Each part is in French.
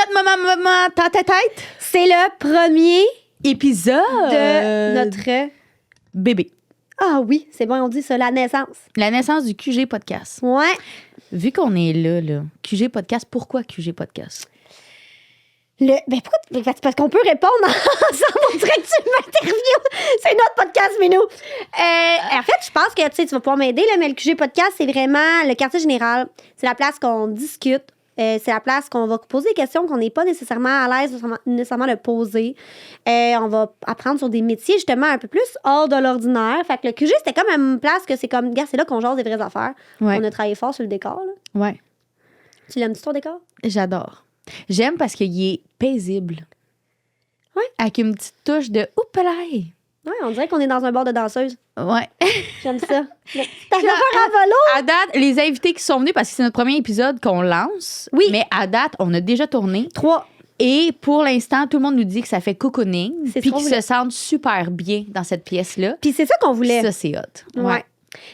notre maman tête. C'est le premier Épisode de notre... bébé. Ah oui, c'est bon, on dit ça, la naissance. La naissance du QG Podcast. Ouais. Vu qu'on est là, QG Podcast, pourquoi QG Podcast? Ben pourquoi? Parce qu'on peut répondre ensemble. On dirait que tu m'interviews. C'est notre podcast, mais nous. En fait, je pense que tu vas pouvoir m'aider, là, mais le QG Podcast, c'est vraiment le quartier général. C'est la place qu'on discute. C'est la place qu'on va poser des questions qu'on n'est pas nécessairement à l'aise nécessairement de poser. On va apprendre sur des métiers, justement, un peu plus hors de l'ordinaire. Fait que le QG, c'était comme une place que c'est comme, gars, c'est là qu'on jase des vraies affaires. Ouais. On a travaillé fort sur le décor, là. Ouais. Tu l'aimes-tu, ton décor? J'adore. J'aime parce qu'il est paisible. Ouais. Avec une petite touche de oupelaï. Ouais, on dirait qu'on est dans un bar de danseuse. Ouais. J'aime ça. T'as fait un volo? À date, les invités qui sont venus, parce que c'est notre premier épisode qu'on lance. Oui. Mais à date, on a déjà tourné. 3. Et pour l'instant, tout le monde nous dit que ça fait cocooning. C'est Puis ce qu'on qu'ils voulait. se sentent super bien dans cette pièce-là. Puis c'est ça qu'on voulait. Ça, c'est hot. Ouais.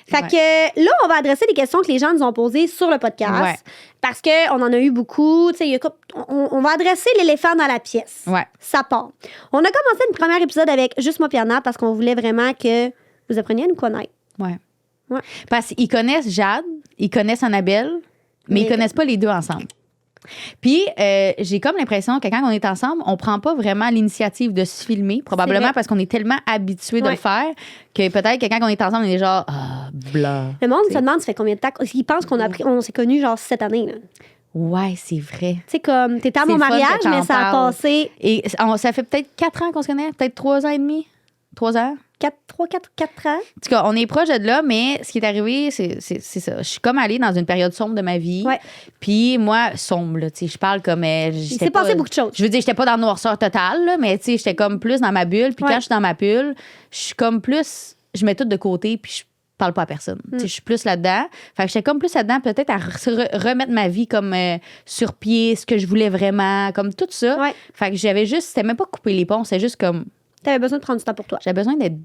Fait que là, on va adresser des questions que les gens nous ont posées sur le podcast. Ouais. Parce qu'on en a eu beaucoup. Tu sais, on va adresser l'éléphant dans la pièce. Ouais. Ça part. On a commencé le premier épisode avec juste moi et Anna parce qu'on voulait vraiment que vous appreniez à nous connaître. Ouais. Ouais. Parce qu'ils connaissent Jade, ils connaissent Annabelle, mais ils connaissent pas les deux ensemble. Puis, j'ai comme l'impression que quand on est ensemble, on prend pas vraiment l'initiative de se filmer, probablement vrai. parce qu'on est tellement habitués de Ouais. le faire que peut-être que quand on est ensemble, on est genre, ah, blah. Le monde T'sais. se demande ça fait combien de temps. Ils pensent on s'est connus genre cette année. Là. Ouais, c'est vrai. Tu sais, comme, t'étais à C'est mon le fun mariage, que t'en mais ça a parles. passé Et ça fait peut-être 4 ans qu'on se connaît, peut-être 3 ans et demi, 3 ans. 4 ans. En tout cas, on est proche de là, mais ce qui est arrivé, c'est ça. Je suis comme allée dans une période sombre de ma vie. Ouais. Puis moi, sombre, là, tu sais, je parle comme... Il s'est passé beaucoup de choses. Je veux dire, j'étais pas dans le noirceur total, là, mais tu sais, j'étais comme plus dans ma bulle. Puis Ouais. quand je suis dans ma bulle, je suis comme plus... Je mets tout de côté, puis je parle pas à personne. Tu sais, je suis plus là-dedans. Fait que j'étais comme plus là-dedans, peut-être à remettre ma vie comme sur pied, ce que je voulais vraiment, comme tout ça. Ouais. Fait que j'avais juste... C'était même pas couper les ponts, c'était juste comme... T'avais besoin de prendre du temps pour toi. J'avais besoin d'être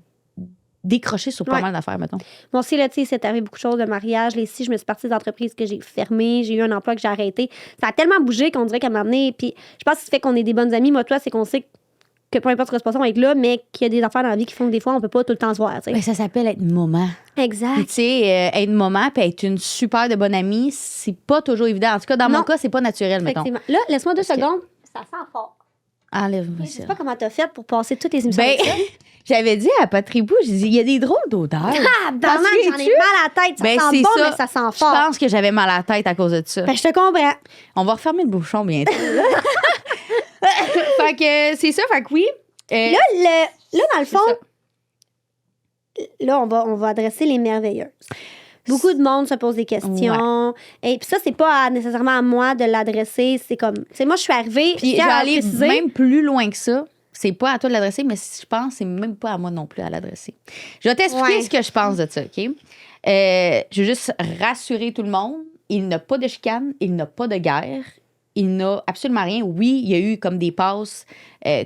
décroché sur pas Ouais. mal d'affaires, mettons. Moi aussi, là, tu sais, c'est arrivé beaucoup de choses, le mariage. Les je me suis partie des entreprises que j'ai fermées. J'ai eu un emploi que j'ai arrêté. Ça a tellement bougé qu'on dirait qu'à m'amener. Puis je pense que ce qui fait qu'on est des bonnes amies, moi, toi, c'est qu'on sait que peu importe ce qui se passe, on va être là, mais qu'il y a des affaires dans la vie qui font que des fois, on peut pas tout le temps se voir, tu sais. Ben, ça s'appelle être maman. Puis, Exact. tu sais, être maman puis être une super de bonne amie, c'est pas toujours évident. En tout cas, dans Non. mon cas, c'est pas naturel, mettons. Effectivement. Là, laisse-moi 2 Parce que- secondes. Ça sent fort. Enlève-moi Je ça. sais pas comment t'as fait pour passer toutes les émissions Ben, avec ça. j'avais dit à Patribou, j'ai dit, il y a des drôles d'odeurs. Ah, T'en j'en ai souviens-tu? mal à la tête. Ça Ben, sent c'est bon, ça. mais ça sent Je fort. pense que j'avais mal à la tête à cause de ça. Ben, je te comprends. On va refermer le bouchon bientôt. Fait que c'est ça, fait que oui. Là, dans le c'est fond, ça. là, on va adresser les merveilleuses. Beaucoup de monde se pose des questions. Et puis ça, c'est pas nécessairement à moi de l'adresser. C'est comme... C'est moi, je suis arrivée. Puis je tiens vais à aller préciser. même plus loin que ça. C'est pas à toi de l'adresser, mais je pense que c'est même pas à moi non plus à l'adresser. Je vais t'expliquer Ouais. ce que je pense de ça, OK? Je veux juste rassurer tout le monde. Il n'a pas de chicane, il n'a pas de guerre, il n'a absolument rien. Oui, il y a eu comme des passes,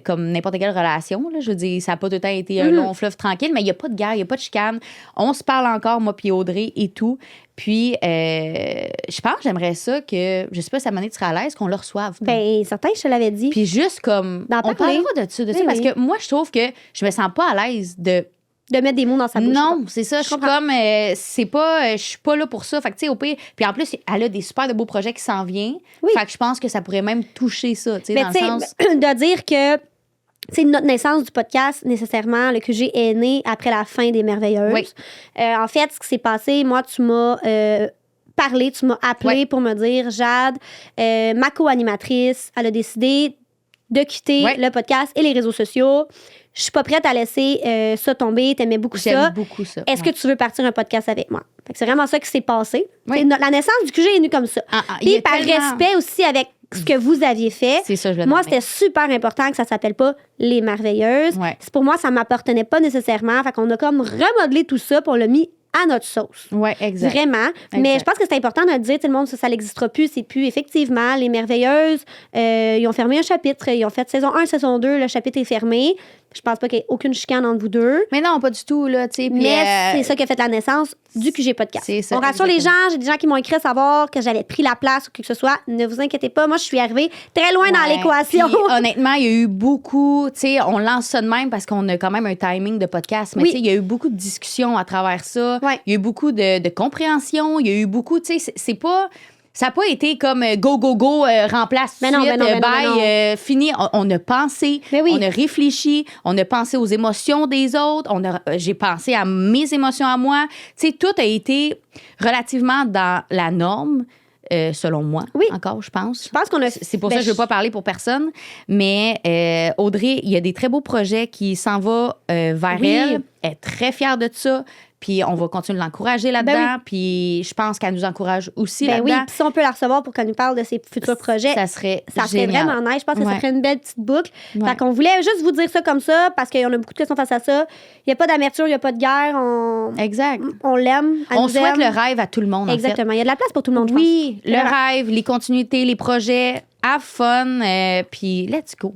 comme n'importe quelle relation. Là. Je veux dire, ça n'a pas tout le temps été un long fleuve tranquille, mais il n'y a pas de guerre, il n'y a pas de chicane. On se parle encore, moi puis Audrey et tout. Puis, je pense que j'aimerais ça que, je sais pas si à un moment donné, tu seras à l'aise, qu'on le reçoive. Ben, certain, je te l'avais dit. Puis juste comme, D'en on parler. parlera de ça, Oui, parce oui. que moi, je trouve que je me sens pas à l'aise de... De mettre des mots dans sa bouche. Non, c'est ça. Je suis comprends. comme, c'est pas, je suis pas là pour ça. Fait que, tu sais, au pire, puis en plus, elle a des super de beaux projets qui s'en viennent. Oui. Fait que je pense que ça pourrait même toucher ça, tu sais, Mais dans tu le sais, sens... de dire que c'est notre naissance du podcast, nécessairement, le QG est né après la fin des Merveilleuses. Oui. En fait, ce qui s'est passé, moi, tu m'as parlé, tu m'as appelé Oui. pour me dire, Jade, ma co-animatrice, elle a décidé de quitter Oui. le podcast et les réseaux sociaux. Je suis pas prête à laisser ça tomber. T'aimais beaucoup ça. J'aime beaucoup ça. Est-ce que tu veux partir un podcast avec moi? Fait que c'est vraiment ça qui s'est passé. Oui. C'est la naissance du QG est venue comme ça. il y Puis a par tellement- respect aussi avec ce que vous aviez fait. C'est ça, je le Moi, nommais. c'était super important que ça s'appelle pas Les Merveilleuses. Ouais. Pour moi, ça m'appartenait pas nécessairement. Fait qu'on a comme remodelé tout ça pour le mis à notre sauce. Ouais, exact. Vraiment. Mais je pense que c'est important de le dire. Tout le monde, ça n'existera plus. C'est plus effectivement. Les Merveilleuses, ils ont fermé un chapitre. Ils ont fait saison 1, saison 2. Le chapitre est fermé. Je pense pas qu'il y ait aucune chicane entre vous deux. Mais non, pas du tout, là, tu sais. Mais c'est ça qui a fait la naissance du QG Podcast. C'est ça, on rassure les gens. J'ai des gens qui m'ont écrit à savoir que j'avais pris la place ou que ce soit. Ne vous inquiétez pas. Moi, je suis arrivée très loin dans l'équation. Puis, honnêtement, il y a eu beaucoup, tu sais, on lance ça de même parce qu'on a quand même un timing de podcast. Mais tu sais, il y a eu beaucoup de discussions à travers ça. Ouais. Il y a eu beaucoup de compréhension. Il y a eu beaucoup, tu sais, c'est pas... Ça n'a pas été comme go, go, go, remplace tout de suite, bye, fini. On a pensé, on a réfléchi, on a pensé aux émotions des autres, j'ai pensé à mes émotions à moi. Tu sais, tout a été relativement dans la norme. Selon moi, encore, je pense. Je pense qu'on a... C'est pour ça que je ne veux pas parler pour personne. Mais Audrey, il y a des très beaux projets qui s'en vont vers elle. Elle est très fière de ça. Puis on va continuer de l'encourager là-dedans. Puis je pense qu'elle nous encourage aussi là-dedans. Oui, puis si on peut la recevoir pour qu'elle nous parle de ses futurs projets, ça serait vraiment nice. Je pense que ça ferait une belle petite boucle. Fait qu'on voulait juste vous dire ça comme ça parce qu'on a beaucoup de questions face à ça. Il n'y a pas d'amertume, il n'y a pas de guerre. Exact. On l'aime. On souhaite le rêve à tout le monde. Exactement. Il y a de la place pour tout le monde, je pense. Oui, le rêve, les continuités, les projets. Have fun. Puis let's go.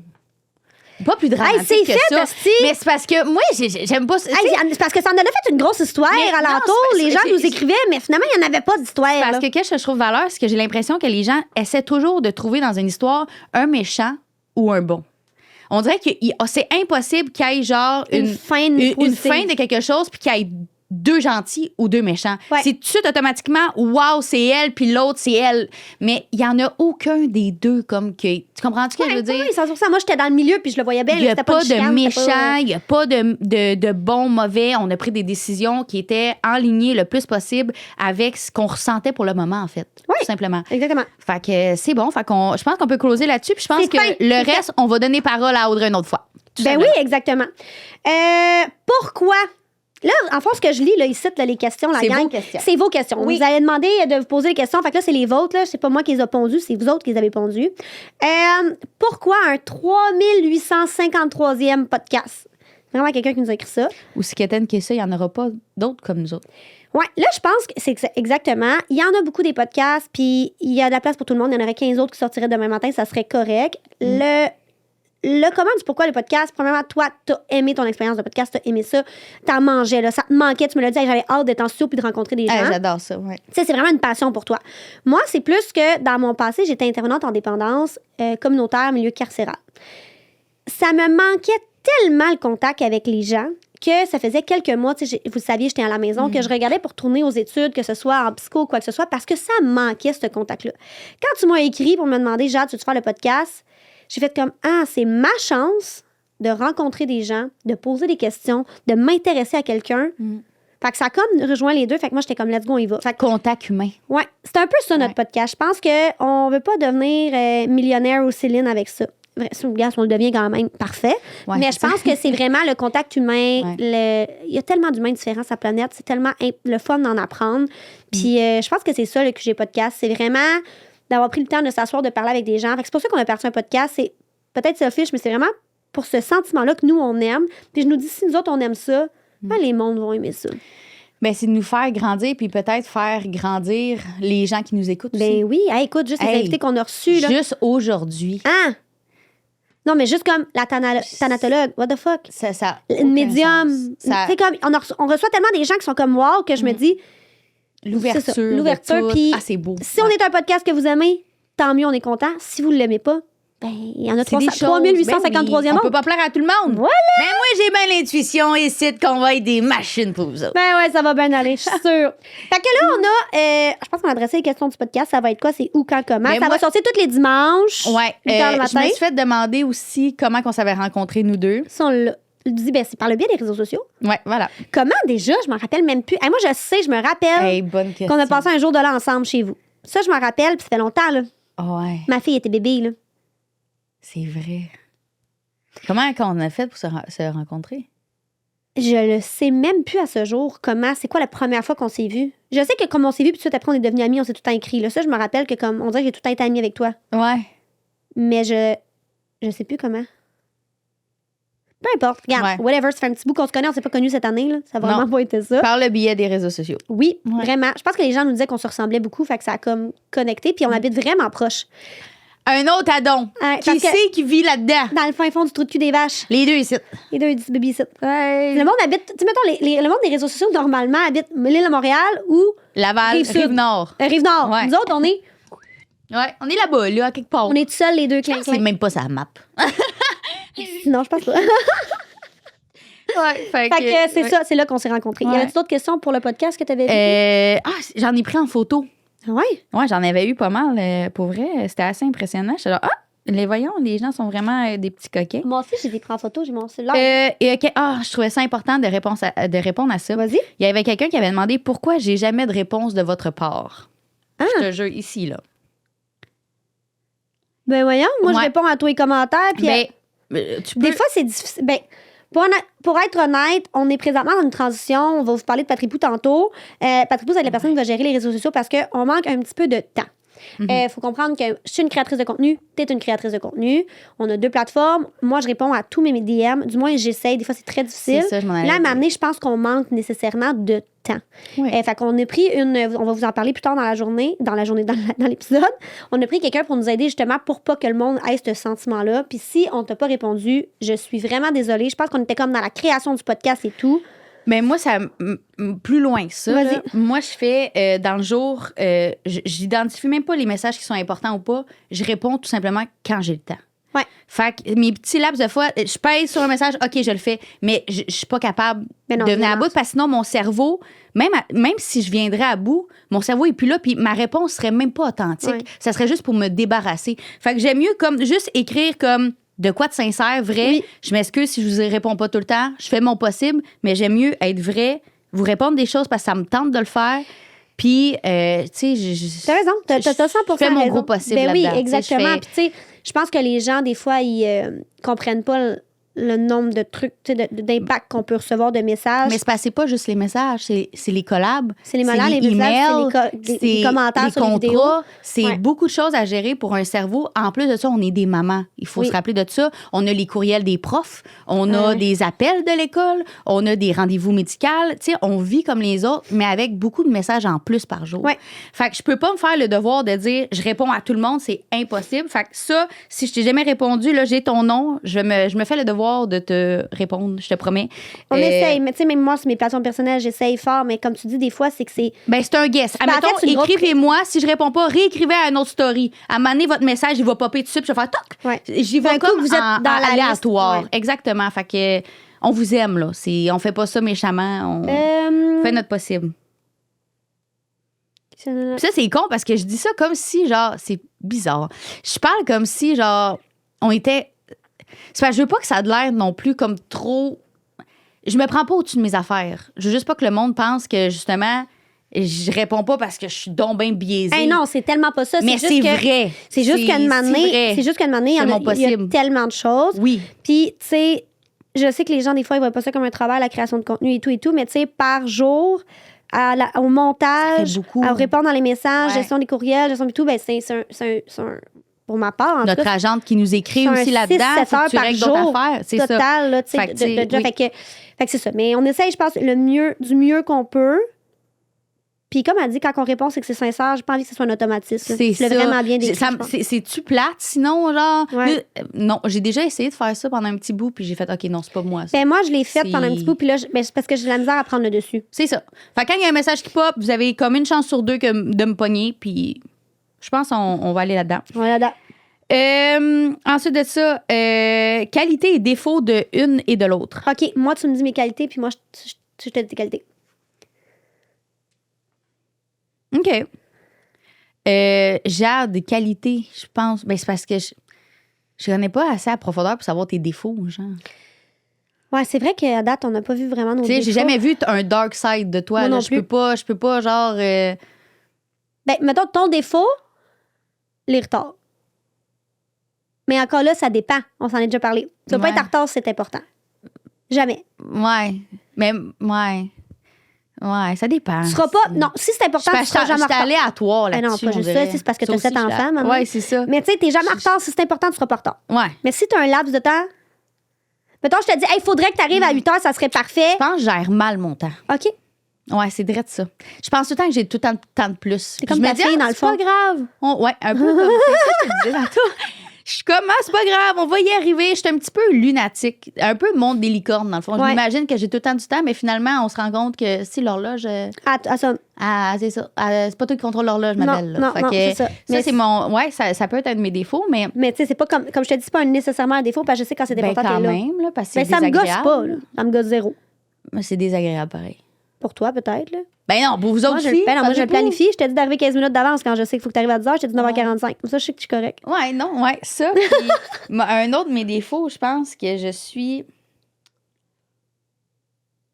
Pas plus dramatique que ça. Mais c'est parce que moi, j'aime pas... c'est parce que ça en a fait une grosse histoire alentour. Les gens nous écrivaient, mais finalement, il n'y en avait pas d'histoire. Parce que qu'est-ce que je trouve valeur, c'est que j'ai l'impression que les gens essaient toujours de trouver dans une histoire un méchant ou un bon. On dirait que c'est impossible qu'il y ait genre une fin de quelque chose puis qu'il y ait deux gentils ou deux méchants. C'est tout de suite automatiquement, wow, c'est elle, puis l'autre, c'est elle. Mais il n'y en a aucun des deux comme que... Tu comprends-tu ce que je veux dire? Oui, c'est pour ça. Moi, j'étais dans le milieu, puis je le voyais bien. Il n'y a pas de méchant, il n'y a pas de bon, mauvais. On a pris des décisions qui étaient alignées le plus possible avec ce qu'on ressentait pour le moment, en fait. Tout simplement. Exactement. Fait que c'est bon. Fait qu'on, je pense qu'on peut closer là-dessus. Puis je pense que le reste, on va donner parole à Audrey une autre fois. Oui, exactement. Pourquoi... Là, en fait, ce que je lis, là, ici, là, les questions, la gang, c'est vos questions. Oui. Vous avez demandé de vous poser des questions. Fait que là, c'est les vôtres. Là. C'est pas moi qui les ai pondues, c'est vous autres qui les avez pondues. Pourquoi un 3853e podcast? Vraiment quelqu'un qui nous a écrit ça. Ou si quelqu'un qui est ça, il n'y en aura pas d'autres comme nous autres. Oui, là, je pense que c'est exactement. Il y en a beaucoup des podcasts, puis il y a de la place pour tout le monde. Il y en aurait 15 autres qui sortiraient demain matin, ça serait correct. Le comment du pourquoi le podcast, premièrement, toi, t'as aimé ton expérience de podcast, t'as aimé ça, t'en mangeais, là, ça te manquait, tu me l'as dit, j'avais hâte d'être en studio puis de rencontrer des gens. J'adore ça, oui. Tu sais, c'est vraiment une passion pour toi. Moi, c'est plus que dans mon passé, j'étais intervenante en dépendance communautaire, milieu carcéral. Ça me manquait tellement le contact avec les gens que ça faisait quelques mois, tu sais, vous saviez, j'étais à la maison, que je regardais pour tourner aux études, que ce soit en psycho ou quoi que ce soit, parce que ça me manquait, ce contact-là. Quand tu m'as écrit pour me demander, Jade, tu veux faire le podcast? J'ai fait comme, c'est ma chance de rencontrer des gens, de poser des questions, de m'intéresser à quelqu'un. Fait que ça a comme rejoint les deux. Fait que moi, j'étais comme, let's go, on y va. Fait que, contact humain. Ouais, c'est un peu ça, notre podcast. Je pense qu'on veut pas devenir millionnaire ou Céline avec ça. Regarde, on le devient quand même parfait. Ouais, mais je pense que c'est vraiment le contact humain. Il y a tellement d'humains différents sur la planète. C'est tellement le fun d'en apprendre. Puis je pense que c'est ça, le QG Podcast. C'est vraiment... d'avoir pris le temps de s'asseoir, de parler avec des gens. Fait que c'est pour ça qu'on a parti un podcast. C'est peut-être selfish, mais c'est vraiment pour ce sentiment-là que nous, on aime. Puis je nous dis, si nous autres, on aime ça, les mondes vont aimer ça. Bien, c'est de nous faire grandir, puis peut-être faire grandir les gens qui nous écoutent aussi. Ben oui. Écoute, juste les invités qu'on a reçus. Là. Juste aujourd'hui. Non, mais juste comme la thanatologue, what the fuck? Le médium. C'est comme, on reçoit tellement des gens qui sont comme wow que je me dis... L'ouverture. Puis c'est beau. Si on est un podcast que vous aimez, tant mieux, on est content. Si vous ne l'aimez pas, il y en a 3853e. On peut pas plaire à tout le monde. Voilà. Mais moi, j'ai bien l'intuition ici qu'on va être des machines pour vous autres. Ben ouais, ça va bien aller, je suis sûre. Fait que là, on a, je pense qu'on a adressé les questions du podcast. Ça va être quoi? C'est où, quand, comment? Ça va sortir tous les dimanches. Ouais. Je me suis fait demander aussi comment on s'avait rencontrés, nous deux. Je dis, c'est par le biais des réseaux sociaux. Oui, voilà. Comment déjà? Je m'en rappelle même plus. Moi, je sais, je me rappelle qu'on a passé un jour de là ensemble chez vous. Ça, je m'en rappelle, puis ça fait longtemps, là. Ouais. Ma fille était bébé, là. C'est vrai. Comment on a fait pour se rencontrer? Je le sais même plus à ce jour. Comment? C'est quoi la première fois qu'on s'est vu? Je sais que comme on s'est vu, puis tout de suite après, on est devenus amis, on s'est tout le temps écrit. Là. Ça, je me rappelle que comme on dirait que j'ai tout le temps été amie avec toi. Ouais. Mais je sais plus comment. Peu importe, regarde, whatever, ça fait un petit bout qu'on se connaît, on s'est pas connus cette année, là. Ça a vraiment pas été ça. Par le biais des réseaux sociaux. Oui, vraiment. Je pense que les gens nous disaient qu'on se ressemblait beaucoup, fait que ça a comme connecté, puis on habite vraiment proche. Un autre addon. Parce Qui que- c'est qui vit là-dedans? Dans le fin fond du trou de cul des vaches. Les deux ici. Les deux baby ici. Ouais. Le monde habite, tu sais, mettons, le monde des réseaux sociaux, normalement, habite l'île de Montréal ou Laval, Rive-Sud. Rive-Nord. Rive-Nord. Ouais. Nous autres, on est On est là-bas, là, à quelque part. tout seuls, les deux, Je pense que c'est clin même pas sa map. Non, je pense pas. Fait Fait que c'est ça, c'est là qu'on s'est rencontrés. Ouais. Y avait-tu d'autres questions pour le podcast que tu avais vu? J'en ai pris en photo. Ah ouais? Ouais, j'en avais eu pas mal. Pour vrai, c'était assez impressionnant. J'étais là, les gens sont vraiment des petits coquins. Moi aussi, j'ai des pris en photo, j'ai mon cellulaire. Je trouvais ça important de répondre à ça. Vas-y. Il y avait quelqu'un qui avait demandé pourquoi j'ai jamais de réponse de votre part. Ah. Je te jure, ici, là. Ben voyons, moi, je Ouais. réponds à tous les commentaires. Puis Tu peux... des fois, c'est difficile. Ben, pour être honnête, on est présentement dans une transition. On va vous parler de Patrick Pou tantôt. Patrick Pou, c'est la personne qui va gérer les réseaux sociaux parce qu'on manque un petit peu de temps. Il faut comprendre que je suis une créatrice de contenu, tu es une créatrice de contenu. On a 2 plateformes. Moi, je réponds à tous mes DM. Du moins, j'essaye. Des fois, c'est très difficile. C'est ça, je m'en allais Là, à dire. m'amener, je pense qu'on manque nécessairement de temps. Ouais. Fait qu'on a pris on va vous en parler plus tard dans l'épisode. On a pris quelqu'un pour nous aider justement pour pas que le monde ait ce sentiment-là. Puis si on t'a pas répondu, je suis vraiment désolée. Je pense qu'on était comme dans la création du podcast et tout. Mais moi, ça plus loin que ça. Vas-y. Là. Moi, je fais dans le jour, j'identifie même pas les messages qui sont importants ou pas. Je réponds tout simplement quand j'ai le temps. Ouais. Fait que mes petits laps de fois, je pèse sur un message, OK, je le fais, mais je suis pas capable Mais non, de venir à évidemment. bout parce que sinon, mon cerveau, même si je viendrais à bout, mon cerveau est plus là, puis ma réponse serait même pas authentique. Ouais. Ça serait juste pour me débarrasser. Fait que j'aime mieux comme juste écrire comme de quoi de sincère, vrai. Oui. Je m'excuse si je vous réponds pas tout le temps. Je fais mon possible, mais j'aime mieux être vrai, vous répondre des choses parce que ça me tente de le faire. Puis, tu sais, T'as raison, t'as 100% je fais mon raison. gros possible Ben oui, là-dedans. exactement. Puis tu sais, je pense que les gens, des fois, ils comprennent pas le nombre de trucs, tu sais, d'impact qu'on peut recevoir de messages. Mais c'est pas juste les messages, c'est les collabs. C'est les messages, les messages, c'est les commentaires les sur les vidéos. contrats. C'est Ouais. beaucoup de choses à gérer pour un cerveau. En plus de ça, on est des mamans. Il faut Oui. se rappeler de ça. On a les courriels des profs, on a Ouais. des appels de l'école, on a des rendez-vous médicaux. Tu sais, on vit comme les autres, mais avec beaucoup de messages en plus par jour. Ouais. Fait que je peux pas me faire le devoir de dire je réponds à tout le monde, c'est impossible. Fait que ça, si je t'ai jamais répondu, là, j'ai ton nom, je me fais le devoir de te répondre, je te promets. On essaye, mais tu sais, même moi, sur mes plateformes personnelles, j'essaye fort, mais comme tu dis, des fois, c'est que c'est. Ben, c'est un guess. Ben, en Admettons, fait, c'est une grosse écrivez-moi. Si je réponds pas, réécrivez à une autre story. À un moment donné, votre message, il va popper tout de suite, puis je vais faire toc. Ouais. J'y D'un vais coup, comme vous êtes en dans la aléatoire. liste, ouais. Exactement. Fait que on vous aime, là. On fait pas ça méchamment. On fait notre possible. Puis ça, c'est con parce que je dis ça comme si, genre, c'est bizarre. Je parle comme si, genre, on était. C'est parce que je veux pas que ça ait l'air non plus comme trop. Je me prends pas au-dessus de mes affaires. Je veux juste pas que le monde pense que, justement, je réponds pas parce que je suis donc bien biaisée. Hey, non, c'est tellement pas ça. mais juste c'est que- vrai. C'est juste qu'à un moment donné, vrai. c'est juste qu'à un moment donné, il y en C'est a- mon il y a possible. tellement de choses. Oui. Puis, tu sais, je sais que les gens, des fois, ils voient pas ça comme un travail, la création de contenu et tout, mais tu sais, par jour, au montage, Ça fait beaucoup. à répondre dans les messages, Ouais. gestion des courriels, gestion de tout, ben c'est un- pour ma part, en tout Notre cas, agente qui nous écrit c'est un aussi là-dedans. 6-7 Faut que heures tu par règles jour d'autres affaires. C'est ça. total, là, tu sais, Fait que, tu sais, de job. oui. Fait que c'est ça. Mais on essaye, je pense, du mieux qu'on peut. Puis comme elle dit, quand on répond, c'est que c'est sincère. J'ai pas envie que ce soit un automatisme. C'est Tu l'as ça. vraiment bien décrit, Ça- je pense. C'est-tu plate, sinon, genre? Ouais. Non, j'ai déjà essayé de faire ça pendant un petit bout, puis j'ai fait, OK, non, c'est pas moi, ça. Ben moi, je l'ai faite C'est- pendant un petit peu, puis là, c'est parce que j'ai de la misère à prendre le dessus. C'est ça. Fait que quand il y a un message qui pop, vous avez comme une chance sur 2 de me pogner, puis je pense qu'on va aller là-dedans. Voilà. Ensuite de ça, qualité et défaut de une et de l'autre. OK, moi, tu me dis mes qualités, puis moi, je te dis tes qualités. OK. J'ai des qualités, je pense. Ben, c'est parce que je connais pas assez à profondeur pour savoir tes défauts, genre. Ouais, c'est vrai qu'à date, on n'a pas vu vraiment nos Tu sais, j'ai défauts. jamais vu un dark side de toi. Moi là. non Je peux pas, genre. Ben, mettons, ton défaut, les retards. Mais encore là, ça dépend. On s'en est déjà parlé. Tu vas pas Ouais. être en retard, c'est important. Jamais. Ouais. Mais, ouais. Ouais, ça dépend. Tu seras pas. Non, si c'est important, tu seras jamais en J'étais retard. aléatoire Ah là-dessus. non, pas on juste dirait. ça, c'est parce que t'as aussi, 7 je suis enfants, là. maman. Ouais, c'est ça. Mais tu sais, t'es jamais en retard. Si c'est important, tu seras pas en retard. Ouais. Mais si t'as un laps de temps. Mettons, je te dis, il faudrait que tu arrives à 8 heures, ça serait parfait. Je pense que je gère mal mon temps. OK. Ouais, c'est direct ça. Je pense tout le temps que j'ai tout le temps de plus. C'est Puis comme je me ta dis, fille, dans le c'est pas fond. grave. Ouais, un peu comme c'est ça que je te disais tantôt. Je suis comme, c'est pas grave, on va y arriver. Je suis un petit peu lunatique, un peu monde des licornes, dans le fond. Je Ouais. m'imagine que j'ai tout le temps du temps, mais finalement, on se rend compte que si l'horloge. Ah, ça. C'est ça. C'est pas toi qui contrôle l'horloge, ma Non, belle. là. non, Fait non, que c'est ça. Mais c'est mon. Ouais, ça peut être un de mes défauts, mais. Mais tu sais, c'est pas comme je te dis, c'est pas nécessairement un défaut, parce que je sais quand c'est Ben, important, quand t'es là. même, là, parce que Mais c'est ça me gosse désagréable. pas, là. Ça me gosse zéro. Mais c'est désagréable, pareil. Pour toi, peut-être, là. Ben non, pour vous Moi, autres je, aussi. ben non, moi, je le pensez-vous? planifie. Je t'ai dit d'arriver 15 minutes d'avance quand je sais qu'il faut que tu arrives à 10h. Je t'ai dit 9h45. Comme ça, je sais que tu es correct. Ouais, non, ouais, ça. Puis, un autre de mes défauts, je pense que je suis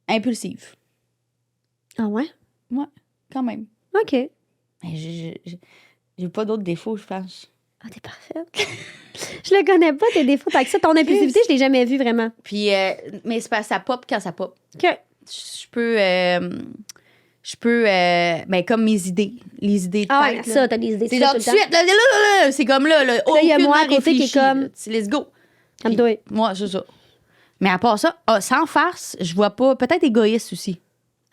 impulsive. Ah ouais? Ouais, quand même. OK. Mais j'ai pas d'autres défauts, je pense. Ah, t'es parfaite. Je le connais pas, tes défauts. Tant que ça, ton impulsivité, je l'ai jamais vu vraiment. Puis, mais c'est parce que ça pop quand ça pop. OK. Je peux, ben, comme mes idées, les idées de Ah ouais, tête, là. ça, t'as des idées. C'est ça genre tout tout le de temps. suite, là, c'est comme là, Là, il y a moi à aucunement côté qui est réfléchi, comme- là. C'est let's go. Comme Puis, toi. moi, c'est ça. Mais à part ça, sans farce, je vois pas. Peut-être égoïste aussi.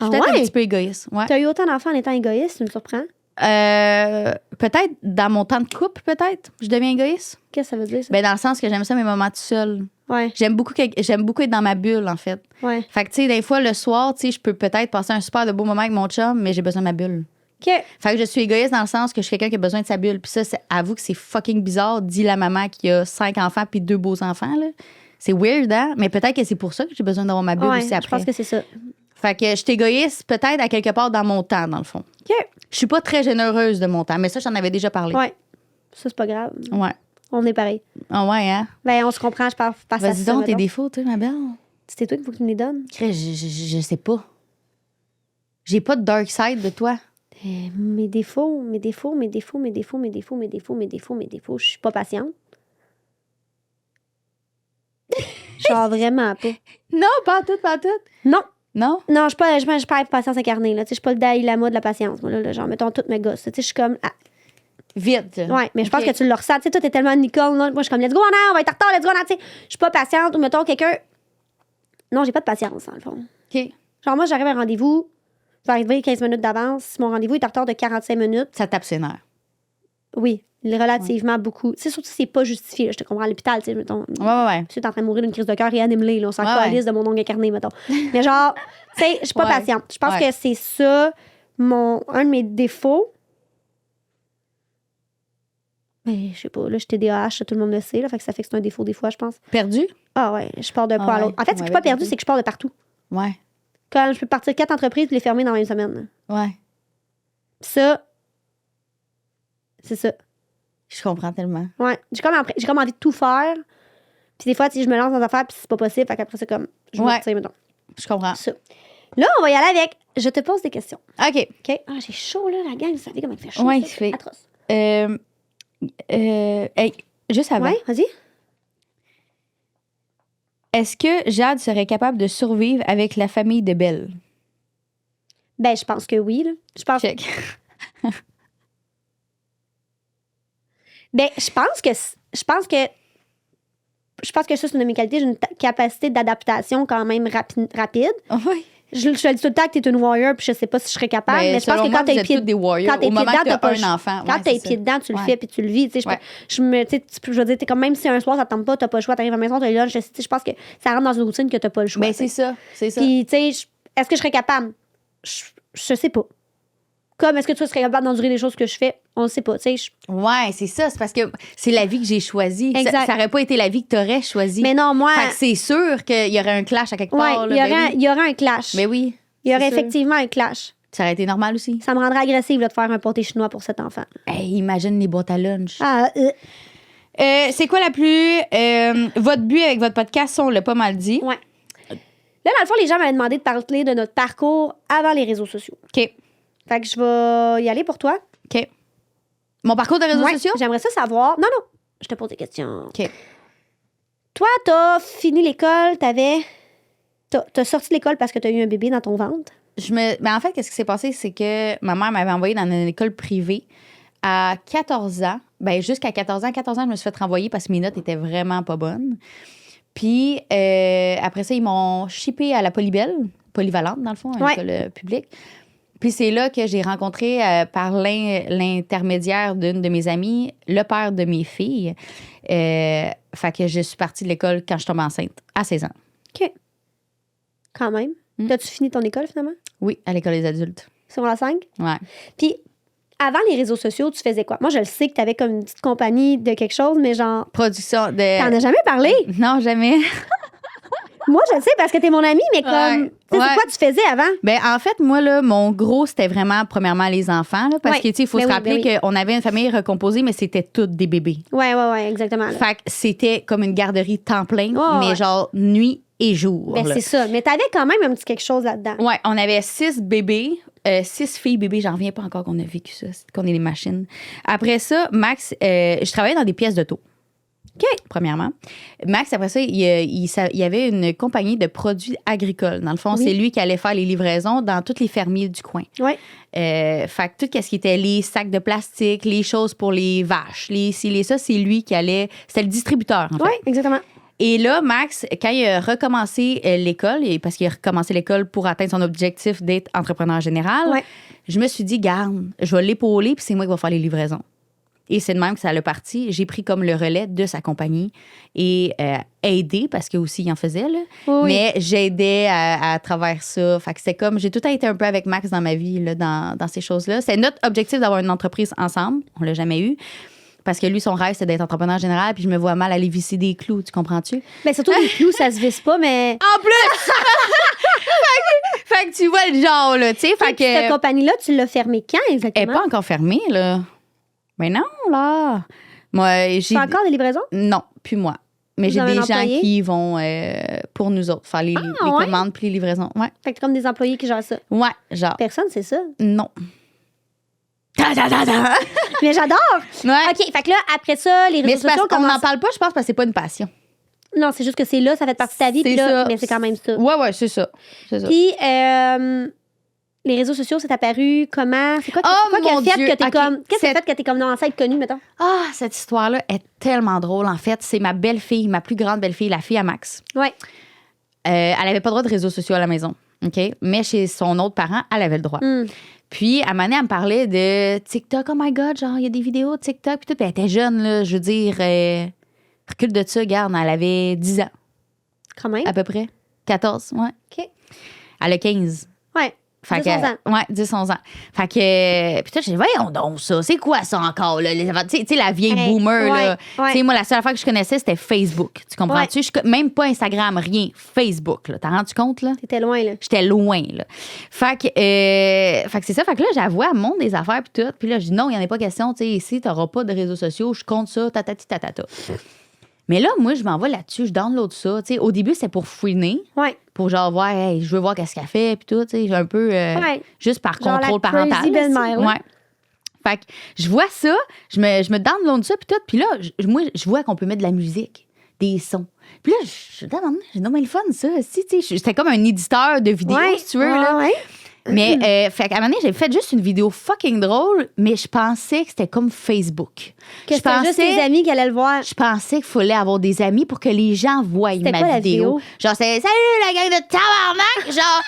Je Ah suis peut-être un ouais? petit peu égoïste. Ouais. T'as eu autant d'enfants en étant égoïste, tu me surprends. Peut-être dans mon temps de couple, peut-être, je deviens égoïste. Qu'est-ce que ça veut dire, ça? Ben, dans le sens que j'aime ça, mes moments tout seul. Ouais, J'aime beaucoup être dans ma bulle, en fait. ouais. Fait que, tu sais, des fois, le soir, tu sais, je peux peut-être passer un super de beau moment avec mon chum, mais j'ai besoin de ma bulle. OK. Fait que je suis égoïste dans le sens que je suis quelqu'un qui a besoin de sa bulle. Puis ça, avoue que c'est fucking bizarre, dit la maman qui a 5 enfants puis 2 beaux enfants, là. C'est weird, hein? Mais peut-être que c'est pour ça que j'ai besoin d'avoir ma bulle Ouais, aussi après. je pense que c'est ça. Fait que je suis égoïste peut-être à quelque part dans mon temps, dans le fond. OK. Je suis pas très généreuse de mon temps, mais ça, j'en avais déjà parlé. Ouais. Ça, c'est pas grave. Ouais. On est pareil. Ah ouais, hein? Ben, on se comprend, je passe à Vas-y ça. donc, tes mettons. défauts, toi, ma belle. C'est toi qu'il faut que tu me les donnes. Chris, je sais pas. J'ai pas de dark side de toi. Mes défauts. Je suis pas patiente. Genre vraiment pas. Non, pas tout, pas tout. Non. Non? Non, je suis pas patience incarnée. Là. Tu sais, je suis pas le Dalai Lama de la patience. Moi, là, genre, mettons toutes mes gosses. Tu sais, je suis comme. Ah, Vite. ouais, mais je pense Ok. que tu le ressens. Tu sais, toi, t'es tellement une licorne. Là. Moi, je suis comme, let's go, on va être en retard, let's go, tu sais. Je suis pas patiente. Ou mettons quelqu'un. Non, j'ai pas de patience, dans le fond. OK. Genre, moi, j'arrive à un rendez-vous. Je vais arriver 15 minutes d'avance. Si mon rendez-vous est en retard de 45 minutes, Ça tape ses nerfs. oui, relativement beaucoup. Tu sais, surtout si c'est pas justifié. Là, je te comprends à l'hôpital, tu sais, mettons. Ouais. Monsieur est en train de mourir d'une crise de cœur, réanime-le. Là, on s'en Ouais, calisse de mon ongle incarné, mettons. Mais genre, tu sais, je suis pas Ouais. patiente. Je pense Ouais. que c'est ça, un de mes défauts. Mais je sais pas, là, je suis TDAH, ça, tout le monde le sait, là, fait que ça fait que c'est un défaut des fois, je pense. Perdu? Ah ouais, je pars d'un Ah point à ouais, l'autre. En fait, ce que je suis pas ouais, perdue, perdu. c'est que je pars de partout. Ouais. Quand je peux partir 4 entreprises et les fermer dans la même semaine. là. Ouais. Ça, c'est ça. Je comprends tellement. Ouais. J'ai comme envie de tout faire. Puis des fois, tu sais, je me lance dans des affaires, puis c'est pas possible. Fait qu'après, c'est comme, je Ouais. me retire, mettons. Je comprends. Ça. Là, on va y aller avec, je te pose des questions. OK. OK? Ah, j'ai chaud, là, la gang. Vous savez comment il fait chaud? Ouais, ça? il fait- Atroce. Hey, juste avant. Ouais, vas-y. Est-ce que Jade serait capable de survivre avec la famille de Belle? Ben, je pense que oui, là. Je pense Check. Ben, je pense que ça, c'est une de mes qualités. J'ai une capacité d'adaptation quand même rapide. Oui. Je le dis tout le temps que t'es une warrior, puis je sais pas si je serais capable, mais je pense que quand t'es t'as les pieds des warriors. quand t'es Au moment pieds que dedans, t'as t'as pas un enfant. quand ouais, t'as les c'est pieds ça. dedans, tu le Ouais. fais puis tu le vis. Tu sais, Ouais. je veux dire, t'es comme même si un soir ça te tente pas, t'as pas le choix, t'arrives à la maison, t'as le lunch, tu sais, je pense que ça rentre dans une routine que t'as pas le choix. Ben, tu sais. c'est ça. C'est ça. Puis, tu sais, est-ce que je serais capable? Je sais pas. Comme, est-ce que tu serais capable d'endurer les choses que je fais? On le sait pas, tu sais. Ouais, c'est ça. C'est parce que c'est la vie que j'ai choisie. Exact. Ça aurait pas été la vie que t'aurais choisie. Mais non, moi. Fait que c'est sûr qu'il y aurait un clash à quelque Ouais, part. là. il y aurait un clash. Ben oui. Il y aurait c'est sûr. effectivement un clash. Ça aurait été normal aussi. Ça me rendrait agressive là, de faire un pâté chinois pour cet enfant. Hey, imagine les boîtes à lunch. Ah, C'est quoi la plus. Votre but avec votre podcast, on l'a pas mal dit. ouais. Là, dans le fond, les gens m'avaient demandé de parler de notre parcours avant les réseaux sociaux. OK. Fait que je vais y aller pour toi. OK. Mon parcours de réseaux Ouais, sociaux? j'aimerais ça savoir. Non, je te pose des questions. OK. Toi, t'as fini l'école, t'as sorti de l'école parce que t'as eu un bébé dans ton ventre. En fait, qu'est-ce qui s'est passé? C'est que ma mère m'avait envoyée dans une école privée à 14 ans. Ben, jusqu'à 14 ans. 14 ans, je me suis fait renvoyer parce que mes notes étaient vraiment pas bonnes. Puis, après ça, ils m'ont shippé à la Polybelle polyvalente, dans le fond, à Ouais. l'école publique. Puis c'est là que j'ai rencontré, par l'intermédiaire d'une de mes amies, le père de mes filles. Fait que je suis partie de l'école quand je suis tombée enceinte, à 16 ans. OK. Quand même. T'as-tu fini ton école, finalement? Oui, à l'école des adultes. Sur la 5? Ouais. Puis, avant les réseaux sociaux, tu faisais quoi? Moi, je le sais que t'avais comme une petite compagnie de quelque chose, mais genre, Production de... t'en as jamais parlé. Non, jamais. Moi, je le sais parce que t'es mon amie, mais comme, Ouais. tu sais, Ouais. c'est quoi tu faisais avant? Ben en fait, moi, là, mon gros, c'était vraiment, premièrement, les enfants. Là, parce Ouais. que, tu sais, il faut Ben se oui, rappeler ben oui. qu'on avait une famille recomposée, mais c'était toutes des bébés. Ouais, exactement. là. Fait que c'était comme une garderie temps plein, Ouais, mais ouais. genre nuit et jour. Ben, là. c'est ça. Mais t'avais quand même un petit quelque chose là-dedans. Ouais, on avait 6 bébés, 6 filles bébés. J'en reviens pas encore qu'on a vécu ça, c'est qu'on est des machines. Après ça, Max, je travaillais dans des pièces d'auto. OK. Premièrement. Max, après ça, il y avait une compagnie de produits agricoles. Dans le fond, Oui. c'est lui qui allait faire les livraisons dans tous les fermiers du coin. Ouais. Fait que tout ce qui était les sacs de plastique, les choses pour les vaches, les ci, les ça, c'est lui qui allait. C'était le distributeur, en fait. Ouais, exactement. Et là, Max, quand il a recommencé l'école, parce qu'il a recommencé l'école pour atteindre son objectif d'être entrepreneur général, Ouais. je me suis dit, garde, je vais l'épauler, puis c'est moi qui vais faire les livraisons. Et c'est de même que ça l'a parti. J'ai pris comme le relais de sa compagnie et aidé, parce que aussi il en faisait, là. Oui. Mais j'aidais à travers ça. Fait que c'est comme, j'ai tout le temps été un peu avec Max dans ma vie, là, dans ces choses-là. C'est notre objectif d'avoir une entreprise ensemble. On l'a jamais eu. Parce que lui, son rêve, c'est d'être entrepreneur général, puis je me vois mal aller visser des clous, tu comprends-tu? Mais surtout, les clous, ça se visse pas, mais. En plus! fait que tu vois le genre, là, tu sais. Fait que. Cette compagnie-là, tu l'as fermée quand Elle exactement? n'est pas encore fermée, là. Mais non, là. Moi, j'ai. Tu fais encore des livraisons? Non, plus moi. Mais Vous j'ai avez des un gens employé? qui vont pour nous autres faire les ouais? commandes puis les livraisons. Ouais. Fait que t'es comme des employés qui gèrent ça. Ouais, genre. Personne, c'est ça. Non. Ta, ta, ta, ta. Mais j'adore! Ouais. OK, fait que là, après ça, les Mais réseaux c'est parce sociaux qu'on n'en commencent. parle pas, je pense, parce que c'est pas une passion. Non, c'est juste que c'est là, ça fait partie de ta vie, puis C'est là, ça. mais c'est quand même ça. Ouais, c'est ça. C'est ça. Puis, les réseaux sociaux, c'est apparu comment? C'est quoi, Oh, c'est quoi qui a mon fait Dieu. que t'es OK. comme. Qu'est-ce qui a C'est- fait que t'es comme dans être connue, mettons? Ah, cette histoire-là est tellement drôle, en fait. C'est ma belle-fille, ma plus grande belle-fille, la fille à Max. Ouais. Elle avait pas le droit de réseaux sociaux à la maison. OK? Mais chez son autre parent, elle avait le droit. Hmm. Puis, à un moment donné, elle me parlait de TikTok. Oh my God, genre, il y a des vidéos de TikTok. Puis tout, puis elle était jeune, là. Je veux dire, recule de ça, regarde, elle avait 10 ans, Quand même. à peu près. 14, ouais. OK. Elle a 15. Ouais. Fait 10, 11 que, ans. Ouais, 10, 11 ans. Fait que, puis toi, j'ai dit, voyons donc ça. C'est quoi ça encore, là? Tu sais, la vieille Hey, boomer, là. ouais. Tu sais, moi, la seule affaire que je connaissais, c'était Facebook. Tu comprends-tu? Même pas Instagram, rien. Facebook, là. T'as rendu compte, là? T'étais loin, là. J'étais loin, là. Fait que c'est ça. Fait que là, j'avoue, elle monte des affaires puis tout. Puis là, je dis non, il n'y en a pas question. Tu sais, ici, t'auras pas de réseaux sociaux. Je compte ça, tatati, tatata. Mais là, moi, je m'en vais là-dessus. Je download ça. Tu sais, au début, c'est pour fouiner. Ouais. Pour genre voir, hey, je veux voir qu'est-ce qu'elle fait. Puis tout, tu sais, j'ai un peu. Ouais. Juste par Genre contrôle la parental. crazy là, belle-mère, là. Ouais. Fait que je vois ça. Je me download ça. Puis tout. Puis là, moi, je vois qu'on peut mettre de la musique, des sons. Puis là, je demande, j'ai nommé le fun, ça. Si, tu sais, c'était comme un éditeur de vidéos, Ouais. si tu veux, là. Ouais. Mais, fait qu'à un moment donné, j'ai fait juste une vidéo fucking drôle, mais je pensais que c'était comme Facebook. Que c'était juste tes amis qui allaient le voir. Je pensais qu'il fallait avoir des amis pour que les gens voient C'était ma quoi la vidéo. vidéo? Genre, c'est salut la gang de tabarnak! Genre,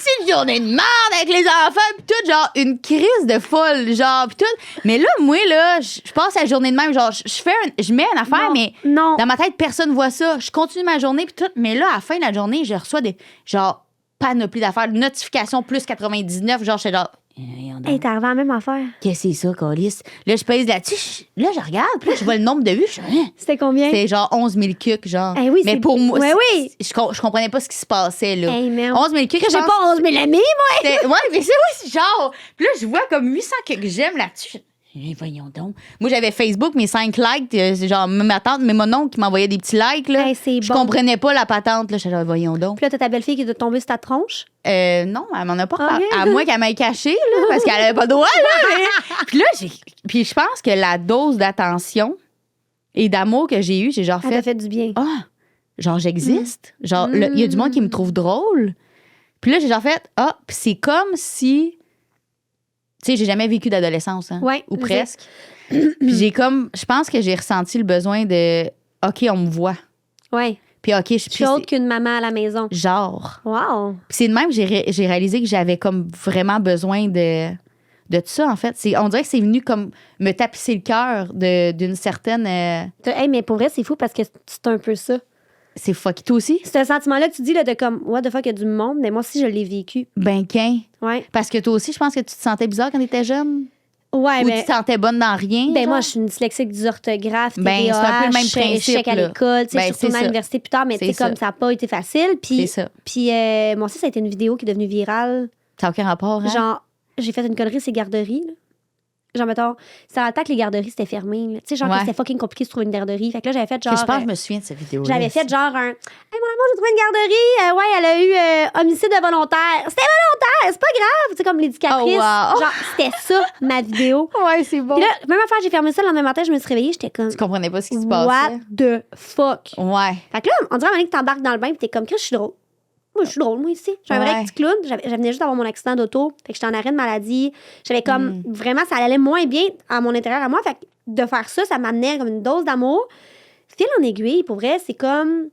c'est une journée de merde avec les enfants, pis tout, genre, une crise de folle, genre, pis tout. Mais là, moi, là, je passe la journée de même, genre, je mets une affaire, Non, mais non. dans ma tête, personne voit ça. Je continue ma journée, pis tout. Mais là, à la fin de la journée, je reçois des, genre, panoplie d'affaires, notifications plus 99, genre, je suis genre, Hey, t'es arrivé à la même affaire. qu'est-ce que c'est ça, Colis? Là, je pèse là-dessus. Là, je regarde, puis là, je vois le nombre de vues. Je suis hein? C'était combien? C'est genre 11 000 cucs, genre. Eh oui, mais c'est- pour moi, ouais, oui. je comprenais pas ce qui se passait, là. Hey, merde. 11 000 cucs, Que j'ai pas 11 000 amis, moi! Ouais, mais c'est oui, genre. Puis là, je vois comme 800 cucs j'aime là-dessus. Voyons donc. Moi, j'avais Facebook, mes 5 likes, c'est genre ma tante, mais mon oncle qui m'envoyait des petits likes, là. Hey, c'est je bon. comprenais pas la patente, là. Je genre, voyons donc. Puis là, t'as ta belle-fille qui est tombée sur ta tronche. Non, elle m'en a pas reparlé. Ok. À moins qu'elle m'aille caché, là, parce qu'elle avait pas de droit, là. mais- Puis là, puis je pense que la dose d'attention et d'amour que j'ai eu, j'ai genre Elle t'a fait, fait du bien. ah, genre j'existe. Genre, il y a du monde qui me trouve drôle. Puis là, j'ai genre fait, ah, puis c'est comme si, tu sais, j'ai jamais vécu d'adolescence, hein, Ouais, ou je presque. Puis j'ai comme, je pense que j'ai ressenti le besoin de, OK, on me voit. Ouais. Puis OK, Je suis autre qu'une maman à la maison. genre. Wow. Puis c'est de même, j'ai réalisé que j'avais comme vraiment besoin de tout ça, en fait. On dirait que c'est venu comme me tapisser le cœur d'une certaine... Hey, mais pour vrai, c'est fou parce que c'est un peu ça. c'est fucky, toi aussi? C'est un sentiment-là que tu dis, là, de comme, what the fuck, il y a du monde, mais moi aussi, je l'ai vécu. Ben, qu'un. Ouais. Parce que toi aussi, je pense que tu te sentais bizarre quand tu étais jeune. Ouais, Ou mais. tu te sentais bonne dans rien. Ben, genre? moi, je suis une dyslexique d'orthographe, Ben, c'est un peu le même principe, échec à là. l'école. Tu sais, Ben, je suis retournée c'est à ça. l'université plus tard, mais tu sais, C'est comme ça. ça n'a pas été facile. Puis, C'est ça. puis moi aussi, ça a été une vidéo qui est devenue virale. Ça n'a aucun rapport, hein? Genre, j'ai fait une connerie, c'est garderies, là. Genre, mettons, c'était dans le temps que les garderies, c'était fermé, là. Tu sais, genre, Ouais. que c'était fucking compliqué de trouver une garderie. Fait que là, j'avais fait genre. Que je pense que je me souviens de cette vidéo. J'avais fait genre un. Hey, mon amour, j'ai trouvé une garderie. Ouais, elle a eu homicide volontaire. C'était volontaire, c'est pas grave. Tu sais, comme l'éducatrice. Oh, wow. Genre, c'était ça, ma vidéo. Ouais, c'est bon. Puis là, même affaire, j'ai fermé ça le lendemain matin, je me suis réveillée, j'étais comme. Tu comprenais pas ce qui se What passait. the fuck? Ouais. Fait que là, on dirait à un moment donné que t'embarques dans le bain, puis t'es comme, Chris, je suis drôle. Moi, je suis drôle, moi, ici. Je suis un vrai Ouais. petit clown. J'avais juste d'avoir mon accident d'auto. Fait que j'étais en arrêt de maladie. J'avais comme, vraiment, ça allait moins bien à mon intérieur à moi. Fait que de faire ça, ça m'amenait comme une dose d'amour. Fil en aiguille, pour vrai, c'est comme.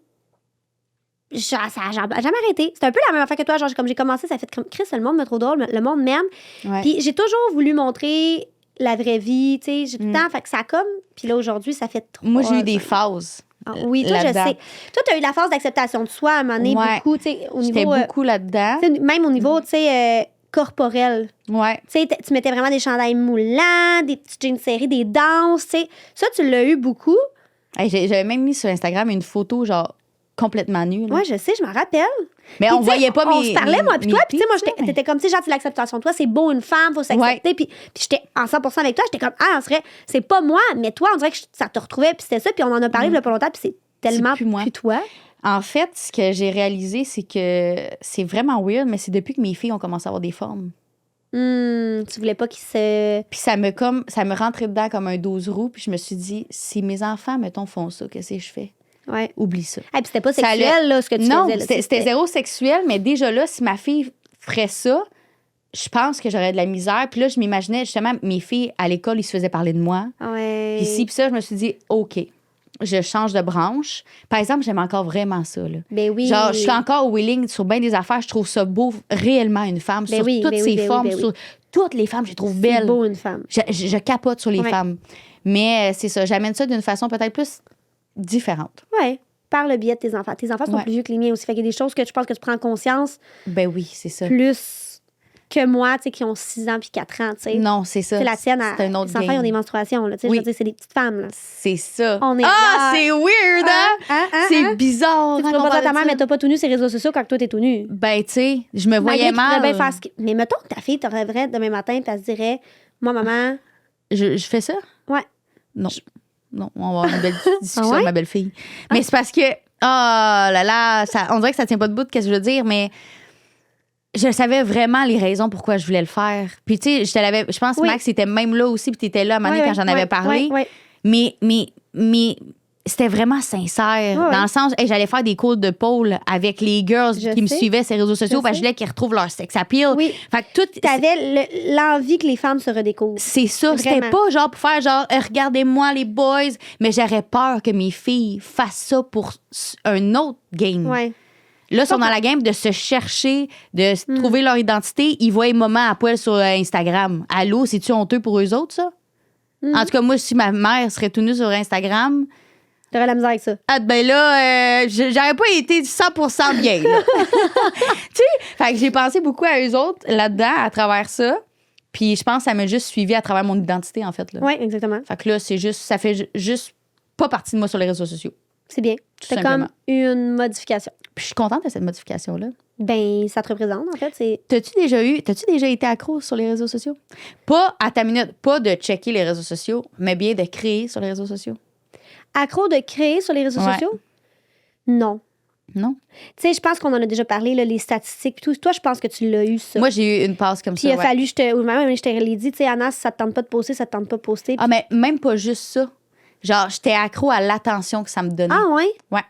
Ça n'a jamais arrêté. C'est un peu la même affaire que toi. Genre, comme j'ai commencé, ça fait comme, Chris, le monde me trouve drôle, le monde m'aime. Ouais. Puis j'ai toujours voulu montrer la vraie vie, tu sais. J'ai tout le temps. Fait que ça a comme. Puis là, aujourd'hui, ça fait 3 Moi, j'ai eu des ans. phases. Ah, oui, toi, je là-dedans. sais. Toi, tu as eu la phase d'acceptation de soi à un moment donné, Ouais. beaucoup, tu sais, au J'étais niveau. beaucoup là-dedans. Tu sais, même au niveau, tu sais, corporel. Ouais. Tu sais, tu mettais vraiment des chandails moulants, des petits jeans serrés, des danses, tu sais. Ça, tu l'as eu beaucoup. Hey, j'avais même mis sur Instagram une photo, genre, complètement nue. là. Ouais, je sais, je m'en rappelle. Mais Puis, on tu sais, voyait pas on mes. se parlait, moi, puis mes toi, puis tu sais, moi, pics, là, t'étais comme, tu sais, genre, c'est l'acceptation de toi, c'est beau, une femme, faut s'accepter. Puis j'étais en 100% avec toi, j'étais comme, ah, on serait, c'est pas moi, mais toi, on dirait que ça te retrouvait, puis c'était ça, puis on en a parlé il y a pas longtemps, puis c'est tellement plus moi. plus toi. En fait, ce que j'ai réalisé, c'est que c'est vraiment weird, mais c'est depuis que mes filles ont commencé à avoir des formes. Tu voulais pas qu'ils se. Puis ça me rentrait dedans comme un 12 roues, puis je me suis dit, si mes enfants, mettons, font ça, qu'est-ce que je fais? Ouais. Oublie ça. Ah, puis c'était pas Ça sexuel, là, ce que tu Non, faisais. Là. c'était zéro sexuel, mais déjà là, si ma fille ferait ça, je pense que j'aurais de la misère. Puis là, je m'imaginais justement, mes filles à l'école, ils se faisaient parler de moi. Ouais. Puis ci, puis ça, je me suis dit, OK, je change de branche. Par exemple, j'aime encore vraiment ça. Là. Ben oui. Genre, je suis encore willing sur bien des affaires. Je trouve ça beau, réellement, une femme, Ben sur oui, toutes ben ses oui, ben oui, formes, ben oui. sur toutes les femmes, je les trouve C'est belles. beau, une femme. Je capote sur les Ouais. femmes. Mais c'est ça, j'amène ça d'une façon peut-être plus différente. Ouais. Par le biais de tes enfants. Tes enfants sont Ouais. plus vieux que les miens aussi. Fait qu'il y a des choses que je pense que tu prends conscience Ben oui, c'est ça. plus que moi, tu sais, qui ont 6 ans puis 4 ans, tu sais. Non, c'est ça. Tu sais, la tienne, c'est un autre les enfants, ils ont des game. menstruations, là. Tu sais, Oui. je veux dire, c'est des petites femmes, là. C'est ça. On est Ah, là. c'est weird, hein? C'est bizarre. Tu hein, peux qu'on pas dire parle à ta de mère, ça. mais t'as pas tout nu sur les réseaux sociaux quand toi, t'es tout nu. Ben, tu sais, je me Malgré voyais qu'il pourrait mal. bien faire Mais mettons que ta fille te rêverait demain matin, puis elle se dirait, moi, maman, Je fais ça? ouais. Non. Non, on va avoir une belle discussion Ah ouais? avec ma belle-fille. Mais c'est parce que, oh là là, on dirait que ça tient pas debout de ce que je veux dire, mais je savais vraiment les raisons pourquoi je voulais le faire. Puis, tu sais, je pense que Oui. Max était même là aussi, puis t'étais là à un moment donné quand j'en avais parlé. Ouais. Mais c'était vraiment sincère. Ouais. Dans le sens, hey, j'allais faire des cours de pôle avec les girls Je qui me sais. suivaient sur les réseaux sociaux Je parce que je sais. voulais qu'ils retrouvent leur sex appeal. Oui. Fait que tout. T'avais l'envie que les femmes se redécouvrent. C'est ça. C'était Vraiment. pas genre pour faire genre, regardez-moi les boys, mais j'aurais peur que mes filles fassent ça pour un autre game. Ouais. Là, ils sont dans la game de se chercher, de se trouver leur identité. Ils voient les moments à poil sur Instagram. Allô, c'est-tu honteux pour eux autres, ça? En tout cas, moi, si ma mère serait tout nue sur Instagram, T'aurais la misère avec ça. ah, ben là, j'aurais pas été 100% bien. là. Tu sais, fait que j'ai pensé beaucoup à eux autres là-dedans, à travers ça. Puis je pense que ça m'a juste suivi à travers mon identité, en fait. Là. Oui, exactement. Fait que là, c'est juste, ça fait juste pas partie de moi sur les réseaux sociaux. C'est bien. C'est comme simplement. une modification. Puis je suis contente de cette modification-là. Ben, ça te représente, en fait. C'est T'as-tu déjà été accro sur les réseaux sociaux? Pas à ta minute, pas de checker les réseaux sociaux, mais bien de créer sur les réseaux sociaux. accro de créer sur les réseaux Ouais. sociaux? Non. Non? Tu sais, je pense qu'on en a déjà parlé, là, les statistiques et tout. Toi, je pense que tu l'as eu, ça. Moi, j'ai eu une passe comme Puis ça. il a ouais. fallu, ou même, je te l'ai dit, tu sais, Anna, si ça te tente pas de poster, ça te tente pas de poster. Ah, mais même pas juste ça. Genre, j'étais accro à l'attention que ça me donnait. Ah, ouais? Ouais.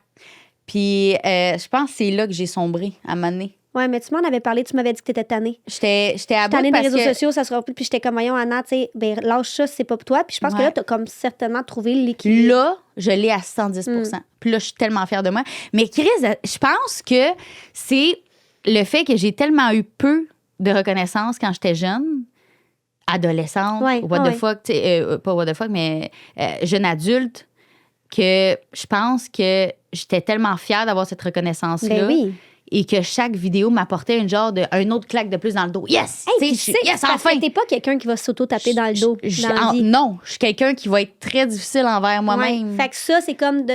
Puis, je pense que c'est là que j'ai sombré à un moment donné. Ouais, mais tu m'en avais parlé, tu m'avais dit que t'étais tannée. J'étais à bout Tannée des parce réseaux que sociaux, ça sera plus. Puis j'étais comme, voyons, Anna, tu sais, ben, lâche ça, c'est pas pour toi. Puis je pense que Ouais. là, t'as comme certainement trouvé l'équilibre. là, je l'ai à 110 Puis là, je suis tellement fière de moi. Mais Chris, je pense que c'est le fait que j'ai tellement eu peu de reconnaissance quand j'étais jeune, adolescente, Ouais, what the ouais. fuck, tu sais, pas what the fuck, mais jeune adulte, que je pense que j'étais tellement fière d'avoir cette reconnaissance-là. Ben oui. Et que chaque vidéo m'apportait un autre claque de plus dans le dos. Yes! Hey, Tu sais, puis je suis- tu sais, yes, parce enfin! que t'es pas quelqu'un qui va s'auto-taper dans le dos, dans la vie. Non, je suis quelqu'un qui va être très difficile envers moi-même. Ouais. Fait que ça, c'est comme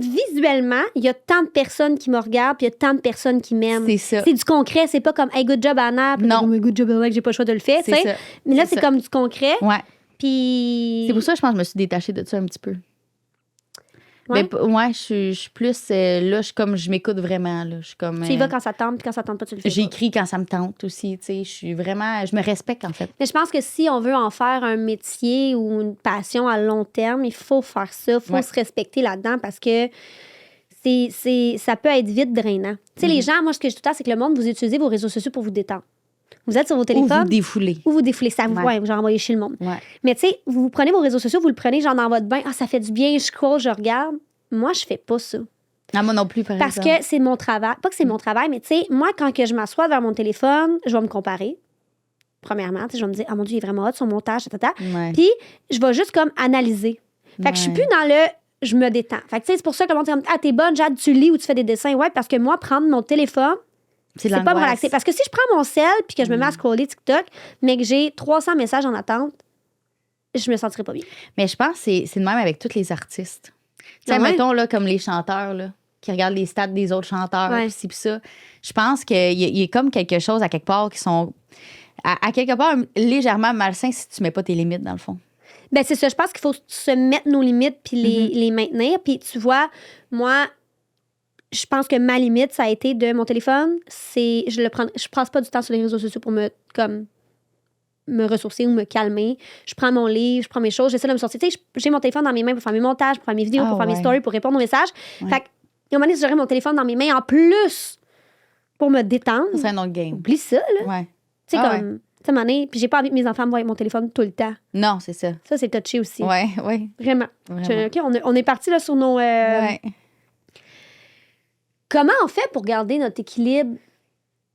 visuellement, il y a tant de personnes qui me regardent, puis il y a tant de personnes qui m'aiment. C'est ça. C'est du concret, c'est pas comme hey, good job Anna, puis Non. comme good job Anna, que j'ai pas le choix de le faire, tu C'est sais. ça. Mais là, C'est c'est ça. comme du concret. Ouais. Puis C'est pour ça que je pense que je me suis détachée de ça un petit peu. Ouais. Mais ouais, je suis plus. Là, je m'écoute vraiment. Là. Je suis comme. Tu y vas quand ça tente, puis quand ça tente pas, tu le fais pas. J'écris quand ça me tente aussi. Tu sais, je me respecte en fait. Mais je pense que si on veut en faire un métier ou une passion à long terme, il faut faire ça, il faut Ouais. se respecter là-dedans parce que ça peut être vite drainant. Tu sais, les gens, moi, ce que je dis tout le temps, c'est que le monde, vous utilisez vos réseaux sociaux pour vous détendre. Vous êtes sur vos Ou téléphones vous défouler. ou vous défoulez. Ça vous Ouais. ouais, genre envoyer chez le monde. Ouais. Mais tu sais, vous prenez vos réseaux sociaux, vous le prenez genre dans votre bain. Ah, ça fait du bien, je scroll, je regarde. Moi, je fais pas ça. Non, moi non plus, par Parce exemple. que c'est mon travail. Pas que c'est mon travail, mais tu sais, moi, quand que je m'assois vers mon téléphone, je vais me comparer. Premièrement, tu sais, je vais me dire, ah mon Dieu, il est vraiment hot son montage, tata. Ouais. Puis, je vais juste comme analyser. Fait que je suis Ouais. plus dans le je me détends. Fait que tu sais, c'est pour ça que le monde dit comme, ah, t'es bonne, Jade, tu lis ou tu fais des dessins. Ouais, parce que moi, prendre mon téléphone, c'est pas me l'angoisse. relaxer. Parce que si je prends mon sel puis que je me mets à scroller TikTok, mais que j'ai 300 messages en attente, je me sentirais pas bien. Mais je pense que c'est de même avec tous les artistes. Tu sais, Ah ouais? mettons, là, comme les chanteurs, là, qui regardent les stats des autres chanteurs, Ouais. pis ci, pis ça. Je pense qu'il y a comme quelque chose à quelque part qui sont, à quelque part, légèrement malsain si tu mets pas tes limites, dans le fond. Ben c'est ça. Je pense qu'il faut se mettre nos limites puis les maintenir. Puis tu vois, moi, je pense que ma limite, ça a été de mon téléphone. Je passe pas du temps sur les réseaux sociaux pour me ressourcer ou me calmer. Je prends mon livre, je prends mes choses, j'essaie de me sortir. Tu sais, j'ai mon téléphone dans mes mains pour faire mes montages, pour faire mes vidéos, Ah pour faire mes ouais. stories, pour répondre aux messages. Ouais. Fait qu'à un moment donné, si j'aurais mon téléphone dans mes mains en plus pour me détendre, Ça, c'est un autre game. oublie ça, là. Ouais. Tu sais, Ah comme, tu sais, à un moment donné, puis j'ai pas envie que mes enfants me voient avec mon téléphone tout le temps. Non, c'est ça. Ça, c'est touché aussi. Ouais, ouais. Vraiment. Vraiment. OK, on est parti là sur nos... Ouais. Comment on fait pour garder notre équilibre,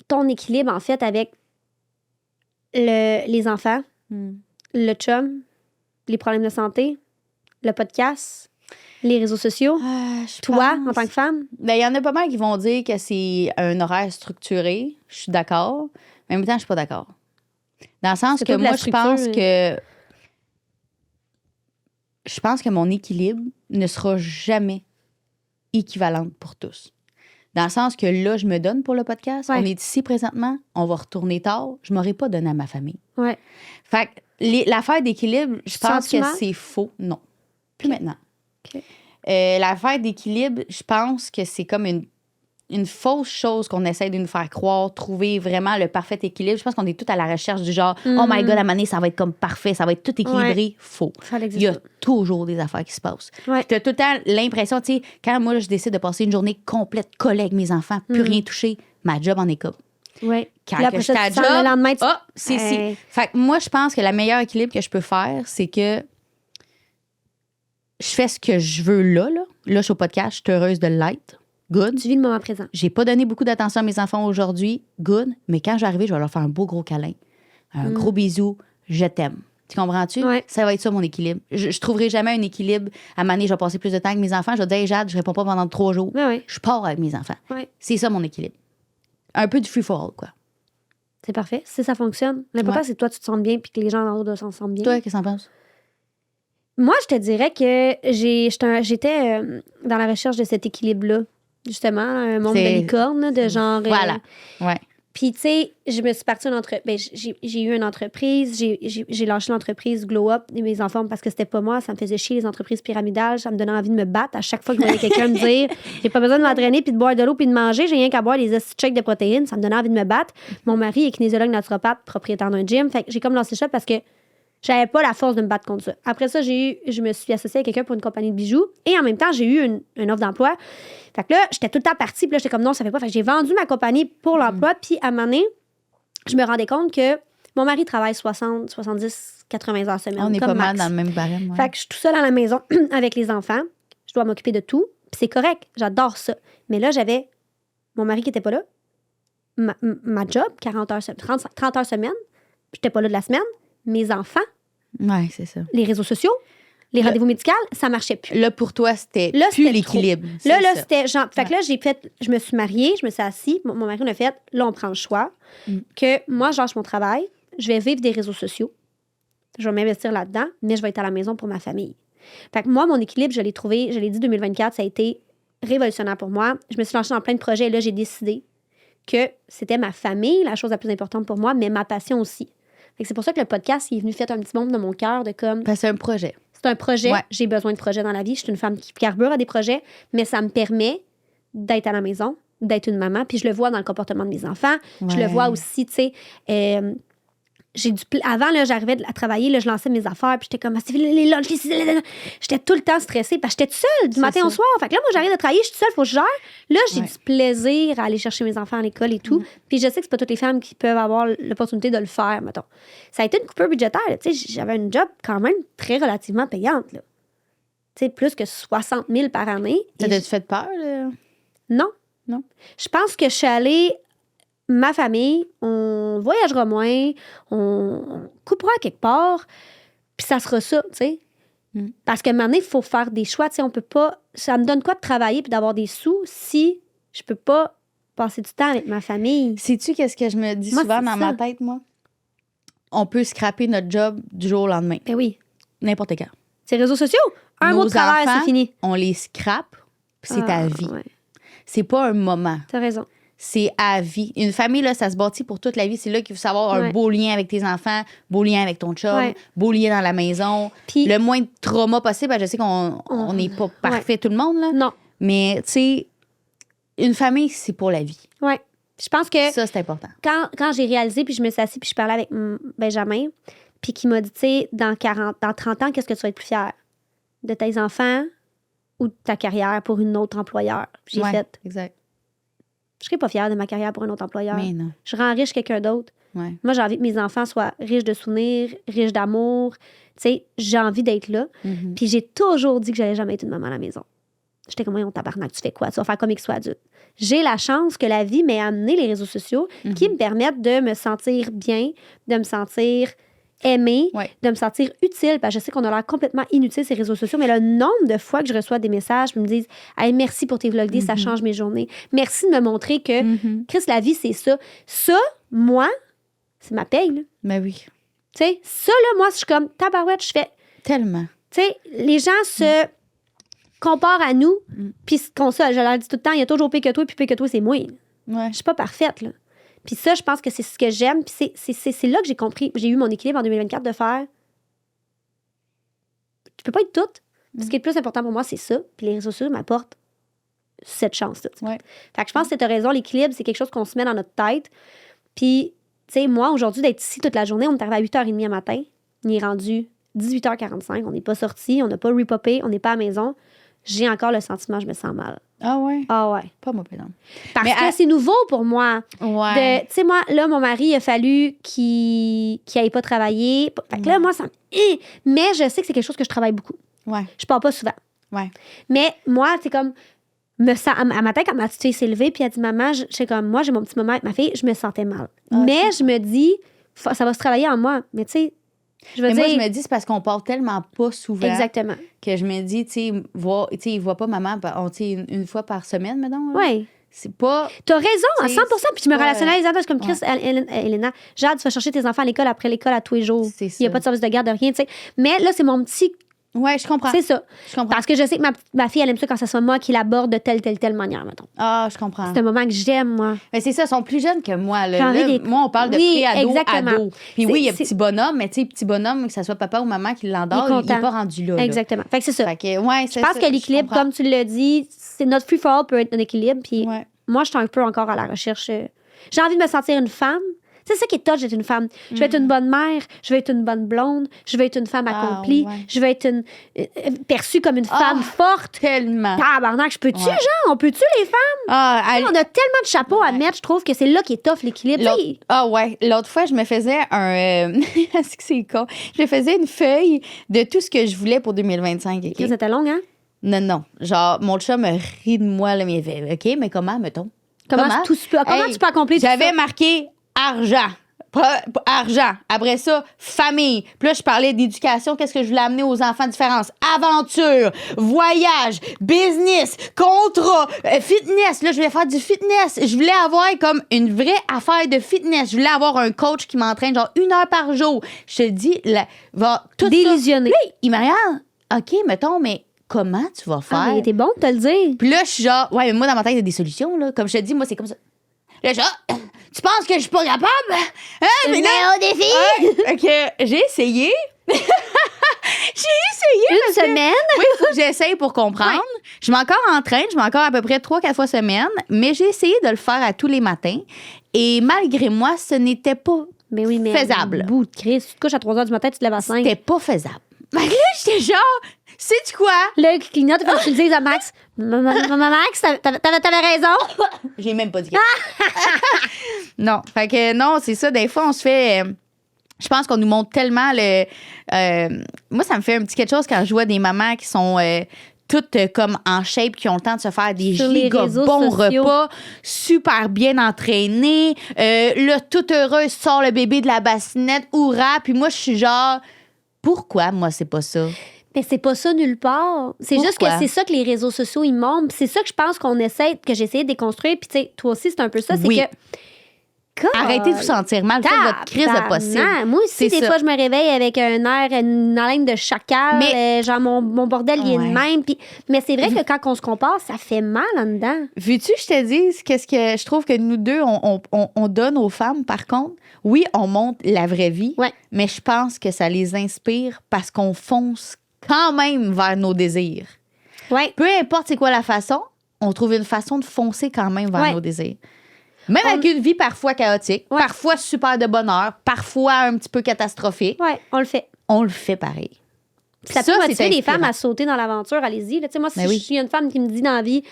ton équilibre, en fait, avec les enfants, Hmm. le chum, les problèmes de santé, le podcast, les réseaux sociaux, Je toi, pense- en tant que femme? Ben, il y en a pas mal qui vont dire que c'est un horaire structuré. Je suis d'accord. Mais en même temps, je suis pas d'accord. Dans le sens C'est que pas de la moi, structure, je pense que mon équilibre ne sera jamais équivalent pour tous. Dans le sens que là, je me donne pour le podcast. Ouais. On est ici présentement. On va retourner tard. Je m'aurais pas donné à ma famille. Ouais. Fait que l'affaire d'équilibre, je pense Sens-tu que mal? c'est faux. Non. Plus maintenant. OK. L'affaire d'équilibre, je pense que c'est comme une fausse chose qu'on essaie de nous faire croire, trouver vraiment le parfait équilibre. Je pense qu'on est tous à la recherche du genre, oh my God, à un moment donné, ça va être comme parfait, ça va être tout équilibré. Faux. Ça Il y n'existe a toujours des affaires qui se passent. Ouais. Tu as tout le temps l'impression, tu sais, quand moi, je décide de passer une journée complète collée avec mes enfants, plus rien toucher, ma job en est comme. pas. Ouais. Quand Puis là, que après j'étais ça, à tu sens job, le lendemain, tu... ah, c'est Hey. Fait que moi, je pense que le meilleur équilibre que je peux faire, c'est que je fais ce que je veux là. Là, je suis au podcast, je suis heureuse de l'être. Good. Tu vis le moment présent. J'ai pas donné beaucoup d'attention à mes enfants aujourd'hui. Good. Mais quand je vais arriver, je vais leur faire un beau gros câlin. Un gros bisou. Je t'aime. Tu comprends-tu? Ouais. Ça va être ça, mon équilibre. Je trouverai jamais un équilibre. À un moment donné, je vais passer plus de temps avec mes enfants. Je vais dire, hey, Jade, je réponds pas pendant 3 jours. Ouais, ouais. Je pars avec mes enfants. Ouais. C'est ça, mon équilibre. Un peu du free for all, quoi. C'est parfait. Si ça fonctionne. L'important, Ouais. c'est que toi, tu te sentes bien puis que les gens en haut s'en sentent bien. Toi, qu'est-ce que t'en penses? Moi, je te dirais que j'étais dans la recherche de cet équilibre-là. Justement, un monde de C'est- licorne, de genre... Voilà. Ouais. Puis, tu sais, je me suis partie d'une entreprise. Ben, j'ai eu une entreprise. J'ai lâché l'entreprise Glow Up de mes enfants parce que c'était pas moi. Ça me faisait chier, les entreprises pyramidales. Ça me donnait envie de me battre à chaque fois que je voyais quelqu'un me dire j'ai pas besoin de m'entraîner puis de boire de l'eau puis de manger. J'ai rien qu'à boire des shakes de protéines. Ça me donnait envie de me battre. Mon mari est kinésiologue naturopathe, propriétaire d'un gym. Fait que j'ai comme lancé ça parce que J'avais pas la force de me battre contre ça. Après ça, je me suis associée à quelqu'un pour une compagnie de bijoux. Et en même temps, j'ai eu une offre d'emploi. Fait que là, j'étais tout le temps partie. Puis là, j'étais comme non, ça fait pas. Fait que j'ai vendu ma compagnie pour l'emploi. Puis à un moment donné, je me rendais compte que mon mari travaille 60, 70, 80 heures semaine. On est comme pas mal max. dans le même barème. Ouais. Fait que je suis tout seule à la maison avec les enfants. Je dois m'occuper de tout. Puis c'est correct. J'adore ça. Mais là, j'avais mon mari qui était pas là. Ma job, 40 heures, 30 heures semaine. J'étais pas là de la semaine. Mes enfants. Ouais, c'est ça. Les réseaux sociaux, les rendez-vous médicaux, ça marchait plus. Là, pour toi, c'était Là, plus c'était l'équilibre. Là, c'est ça. c'était genre. Fait que là, je me suis mariée, je me suis assise. Mon mari m'a fait, là, on prend le choix que moi, je lâche mon travail, je vais vivre des réseaux sociaux, je vais m'investir là-dedans, mais je vais être à la maison pour ma famille. Fait que moi, mon équilibre, je l'ai trouvé, je l'ai dit, 2024, ça a été révolutionnaire pour moi. Je me suis lancée dans plein de projets et là, j'ai décidé que c'était ma famille, la chose la plus importante pour moi, mais ma passion aussi. Fait que c'est pour ça que le podcast il est venu faire un petit monde dans mon cœur de comme. Parce que c'est un projet. C'est un projet. Ouais. J'ai besoin de projets dans la vie. Je suis une femme qui carbure à des projets, mais ça me permet d'être à la maison, d'être une maman. Puis je le vois dans le comportement de mes enfants. Je le Ouais. vois aussi, tu sais. Avant, là, j'arrivais à travailler, là, je lançais mes affaires, puis j'étais comme, ah, c'est les lunchs, j'étais tout le temps stressée, parce que j'étais toute seule du matin au soir. Fait que là, moi, j'arrive de travailler, je suis toute seule, faut que je gère. Là, j'ai du plaisir à aller chercher mes enfants à l'école et tout. Puis je sais que c'est pas toutes les femmes qui peuvent avoir l'opportunité de le faire, mettons. Ça a été une coupure budgétaire, tu sais. J'avais une job quand même très relativement payante, là. Tu sais, plus que 60 000 par année. Ça t'a-tu fait peur, là? Non. Non. Je pense que je suis allée. Ma famille, on voyagera moins, on coupera quelque part, puis ça sera ça, tu sais. Parce qu'à un moment donné, il faut faire des choix, tu sais, on peut pas... Ça me donne quoi de travailler puis d'avoir des sous si je peux pas passer du temps avec ma famille? Sais-tu qu'est-ce que je me dis Moi, souvent c'est dans ça. ma tête, moi? On peut scraper notre job du jour au lendemain. Ben oui. N'importe quand. C'est les réseaux sociaux. Un Nos mot de travail, enfants, c'est fini. On les scrape, puis c'est à vie. Ouais, C'est pas un moment. t'as raison. C'est à vie. Une famille, là, ça se bâtit pour toute la vie. C'est là qu'il faut savoir un Ouais. beau lien avec tes enfants, beau lien avec ton chum, Ouais. beau lien dans la maison. Puis- le moins de trauma possible. Parce que je sais qu'on n'est pas parfait, tout le monde, là. Non. Mais, tu sais, une famille, c'est pour la vie. Ouais. Je pense que Ça, c'est important. quand j'ai réalisé, puis je me suis assise, puis je parlais avec Benjamin, puis qui m'a dit, tu sais, dans 30 ans, qu'est-ce que tu vas être plus fier? De tes enfants ou de ta carrière pour une autre employeur? J'ai Ouais, fait, exact. je serais pas fière de ma carrière pour un autre employeur. Mais non. Je rends riche quelqu'un d'autre. Ouais. Moi, j'ai envie que mes enfants soient riches de souvenirs, riches d'amour. Tu sais, j'ai envie d'être là. Mhm. Puis j'ai toujours dit que j'allais jamais être une maman à la maison. J'étais comme, on tabarnak, tu fais quoi? Tu vas faire comme X soit adulte. J'ai la chance que la vie m'ait amené les réseaux sociaux qui me permettent de me sentir bien, de me sentir aimée, Ouais. de me sentir utile. Parce que je sais qu'on a l'air complètement inutile, ces réseaux sociaux, mais le nombre de fois que je reçois des messages qui me disent hey, merci pour tes vlogs, ça change mes journées. Merci de me montrer que, Chris, la vie, c'est ça. Ça, moi, c'est ma paye. Là. Ben oui. Tu sais, ça, là, moi, je suis comme tabarouette, je fais. Tellement. Tu sais, les gens se comparent à nous, puis se consolent. Je leur dis tout le temps, il y a toujours pire que toi, puis pire que toi, c'est moi. Ouais. Je suis pas parfaite, là. Puis ça, je pense que c'est ce que j'aime. Puis c'est là que j'ai compris. J'ai eu mon équilibre en 2024 de faire. Tu peux pas être toute. Ce qui est le plus important pour moi, c'est ça. Puis les réseaux sociaux m'apportent cette chance-là. Ouais. Fait que je pense que tu as raison, l'équilibre, c'est quelque chose qu'on se met dans notre tête. Puis, tu sais, moi, aujourd'hui, d'être ici toute la journée, on est arrivé à 8h30 le matin. On est rendu 18h45. On n'est pas sorti, on n'a pas repopé, on n'est pas à la maison. J'ai encore le sentiment que je me sens mal. Ah ouais? Ah ouais. Pas moi, non. Parce Mais que c'est nouveau pour moi. Ouais. Tu sais, moi, là, mon mari, il a fallu qu'il n'aille pas travailler. Fait que là, moi, ça me... Mais je sais que c'est quelque chose que je travaille beaucoup. Ouais. Je pars pas souvent. Ouais. Mais moi, c'est comme... À matin, quand ma petite fille s'est levée, puis elle dit, maman, j'ai comme, moi, j'ai mon petit moment avec ma fille, je me sentais mal. Mais je me dis, ça va se travailler en moi. Mais tu sais, je veux Mais dire... moi, je me dis, c'est parce qu'on part tellement pas souvent. Exactement. Que je me dis, tu sais, il voit pas maman une fois par semaine, mettons. Oui. C'est pas. T'as raison, à T'sais, 100%. Puis tu me pas, relationnalises à toi. Je suis comme Chris, Elena, Jade, tu vas chercher tes enfants à l'école après l'école à tous les jours. C'est Il n'y a ça. pas de service de garde, de rien, tu sais. Mais là, c'est mon petit... Ouais, je comprends. C'est ça. Je comprends. Parce que je sais que ma fille, elle aime ça quand ça soit moi qui l'aborde de telle manière, mettons. Ah, je comprends. C'est un moment que j'aime, moi. Mais c'est ça, ils sont plus jeunes que moi. Là. J'ai envie Là, des- moi, on parle de Oui, pré-ado, exactement. ado. Puis oui, il y a C'est- petit bonhomme, mais tu sais, petit bonhomme, que ce soit papa ou maman qui l'endort, Il est il n'est content. pas rendu là. Exactement. Fait que c'est ça. Fait que, ouais, Je pense que l'équilibre, comme tu l'as dit, c'est notre free for all peut être un équilibre. Puis Ouais. moi, je suis un peu encore à la recherche. J'ai envie de me sentir une femme. Tu C'est ça qui est touch d'être une femme. Je vais être une bonne mère, je vais être une bonne blonde, je vais être une femme accomplie, je vais être perçue comme une femme forte. Tellement. Tabarnak, je peux-tu, genre? On peut-tu, les femmes? On a tellement de chapeaux à mettre, je trouve que c'est là qui est tough, l'équilibre. L'autre fois, je me faisais est-ce que c'est con? Je me faisais une feuille de tout ce que je voulais pour 2025. Okay? C'était long, hein? Non. Genre, mon chat me rit de moi, là, mais il fait, OK, mais comment, mettons? Comment tu peux accomplir tout ça? J'avais marqué argent. Argent. Après ça, famille. Puis là, je parlais d'éducation. Qu'est-ce que je voulais amener aux enfants? Différence. Aventure, voyage, business, contrat, fitness. Là, je voulais faire du fitness. Je voulais avoir comme une vraie affaire de fitness. Je voulais avoir un coach qui m'entraîne genre 1 heure par jour. Je te dis, va tout délusionner. Puis, il m'a regarde. OK, mettons, mais comment tu vas faire? Ah, mais t'es bon de te le dire. Puis là, je suis genre, ouais, mais moi, dans ma tête, il y a des solutions, là. Comme je te dis, moi, c'est comme ça. Là, genre, tu penses que je suis pas capable? Hein? Mais au défi! OK, j'ai essayé. Une semaine? Oui, il faut que j'essaye pour comprendre. Ouais. Je m'encore en train, je m'encore à peu près 3-4 fois semaine, mais j'ai essayé de le faire à tous les matins. Et malgré moi, ce n'était pas faisable. Bout de crise, tu te couches à 3 h du matin, tu te lèves à 5. C'était pas faisable. Là, j'étais genre, sais-tu quoi? Là, qui clignote, il faut que tu le dises à Max. Max, t'avais raison. J'ai même pas dit. Non, fait que non, c'est ça. Des fois, on se fait. Je pense qu'on nous montre tellement le. Moi, ça me fait un petit quelque chose quand je vois des mamans qui sont toutes comme en shape, qui ont le temps de se faire des giga bons repas, super bien entraînées. Là, toute heureuse, sort le bébé de la bassinette, hurrah. Puis moi, je suis genre. Pourquoi, moi, c'est pas ça? Mais c'est pas ça nulle part. C'est juste que c'est ça que les réseaux sociaux, ils montrent. C'est ça que je pense que j'ai essayé de déconstruire. Puis, tu sais, toi aussi, c'est un peu ça. C'est que. Arrêtez de vous sentir mal. Faites votre crise de possible. Moi aussi, des fois, je me réveille avec un air, une haleine de chacal. Genre, mon bordel, il est de même. Puis, mais c'est vrai que quand on se compare, ça fait mal en dedans. Veux-tu, je te dise, qu'est-ce que je trouve que nous deux, on donne aux femmes, par contre? Oui, on montre la vraie vie, mais je pense que ça les inspire parce qu'on fonce quand même vers nos désirs. Ouais. Peu importe c'est quoi la façon, on trouve une façon de foncer quand même vers nos désirs. Même avec une vie parfois chaotique, parfois super de bonheur, parfois un petit peu catastrophique. Oui, on le fait. On le fait pareil. Ça peut motiver les femmes à sauter dans l'aventure, allez-y. Moi, si je suis une femme qui me dit dans la vie,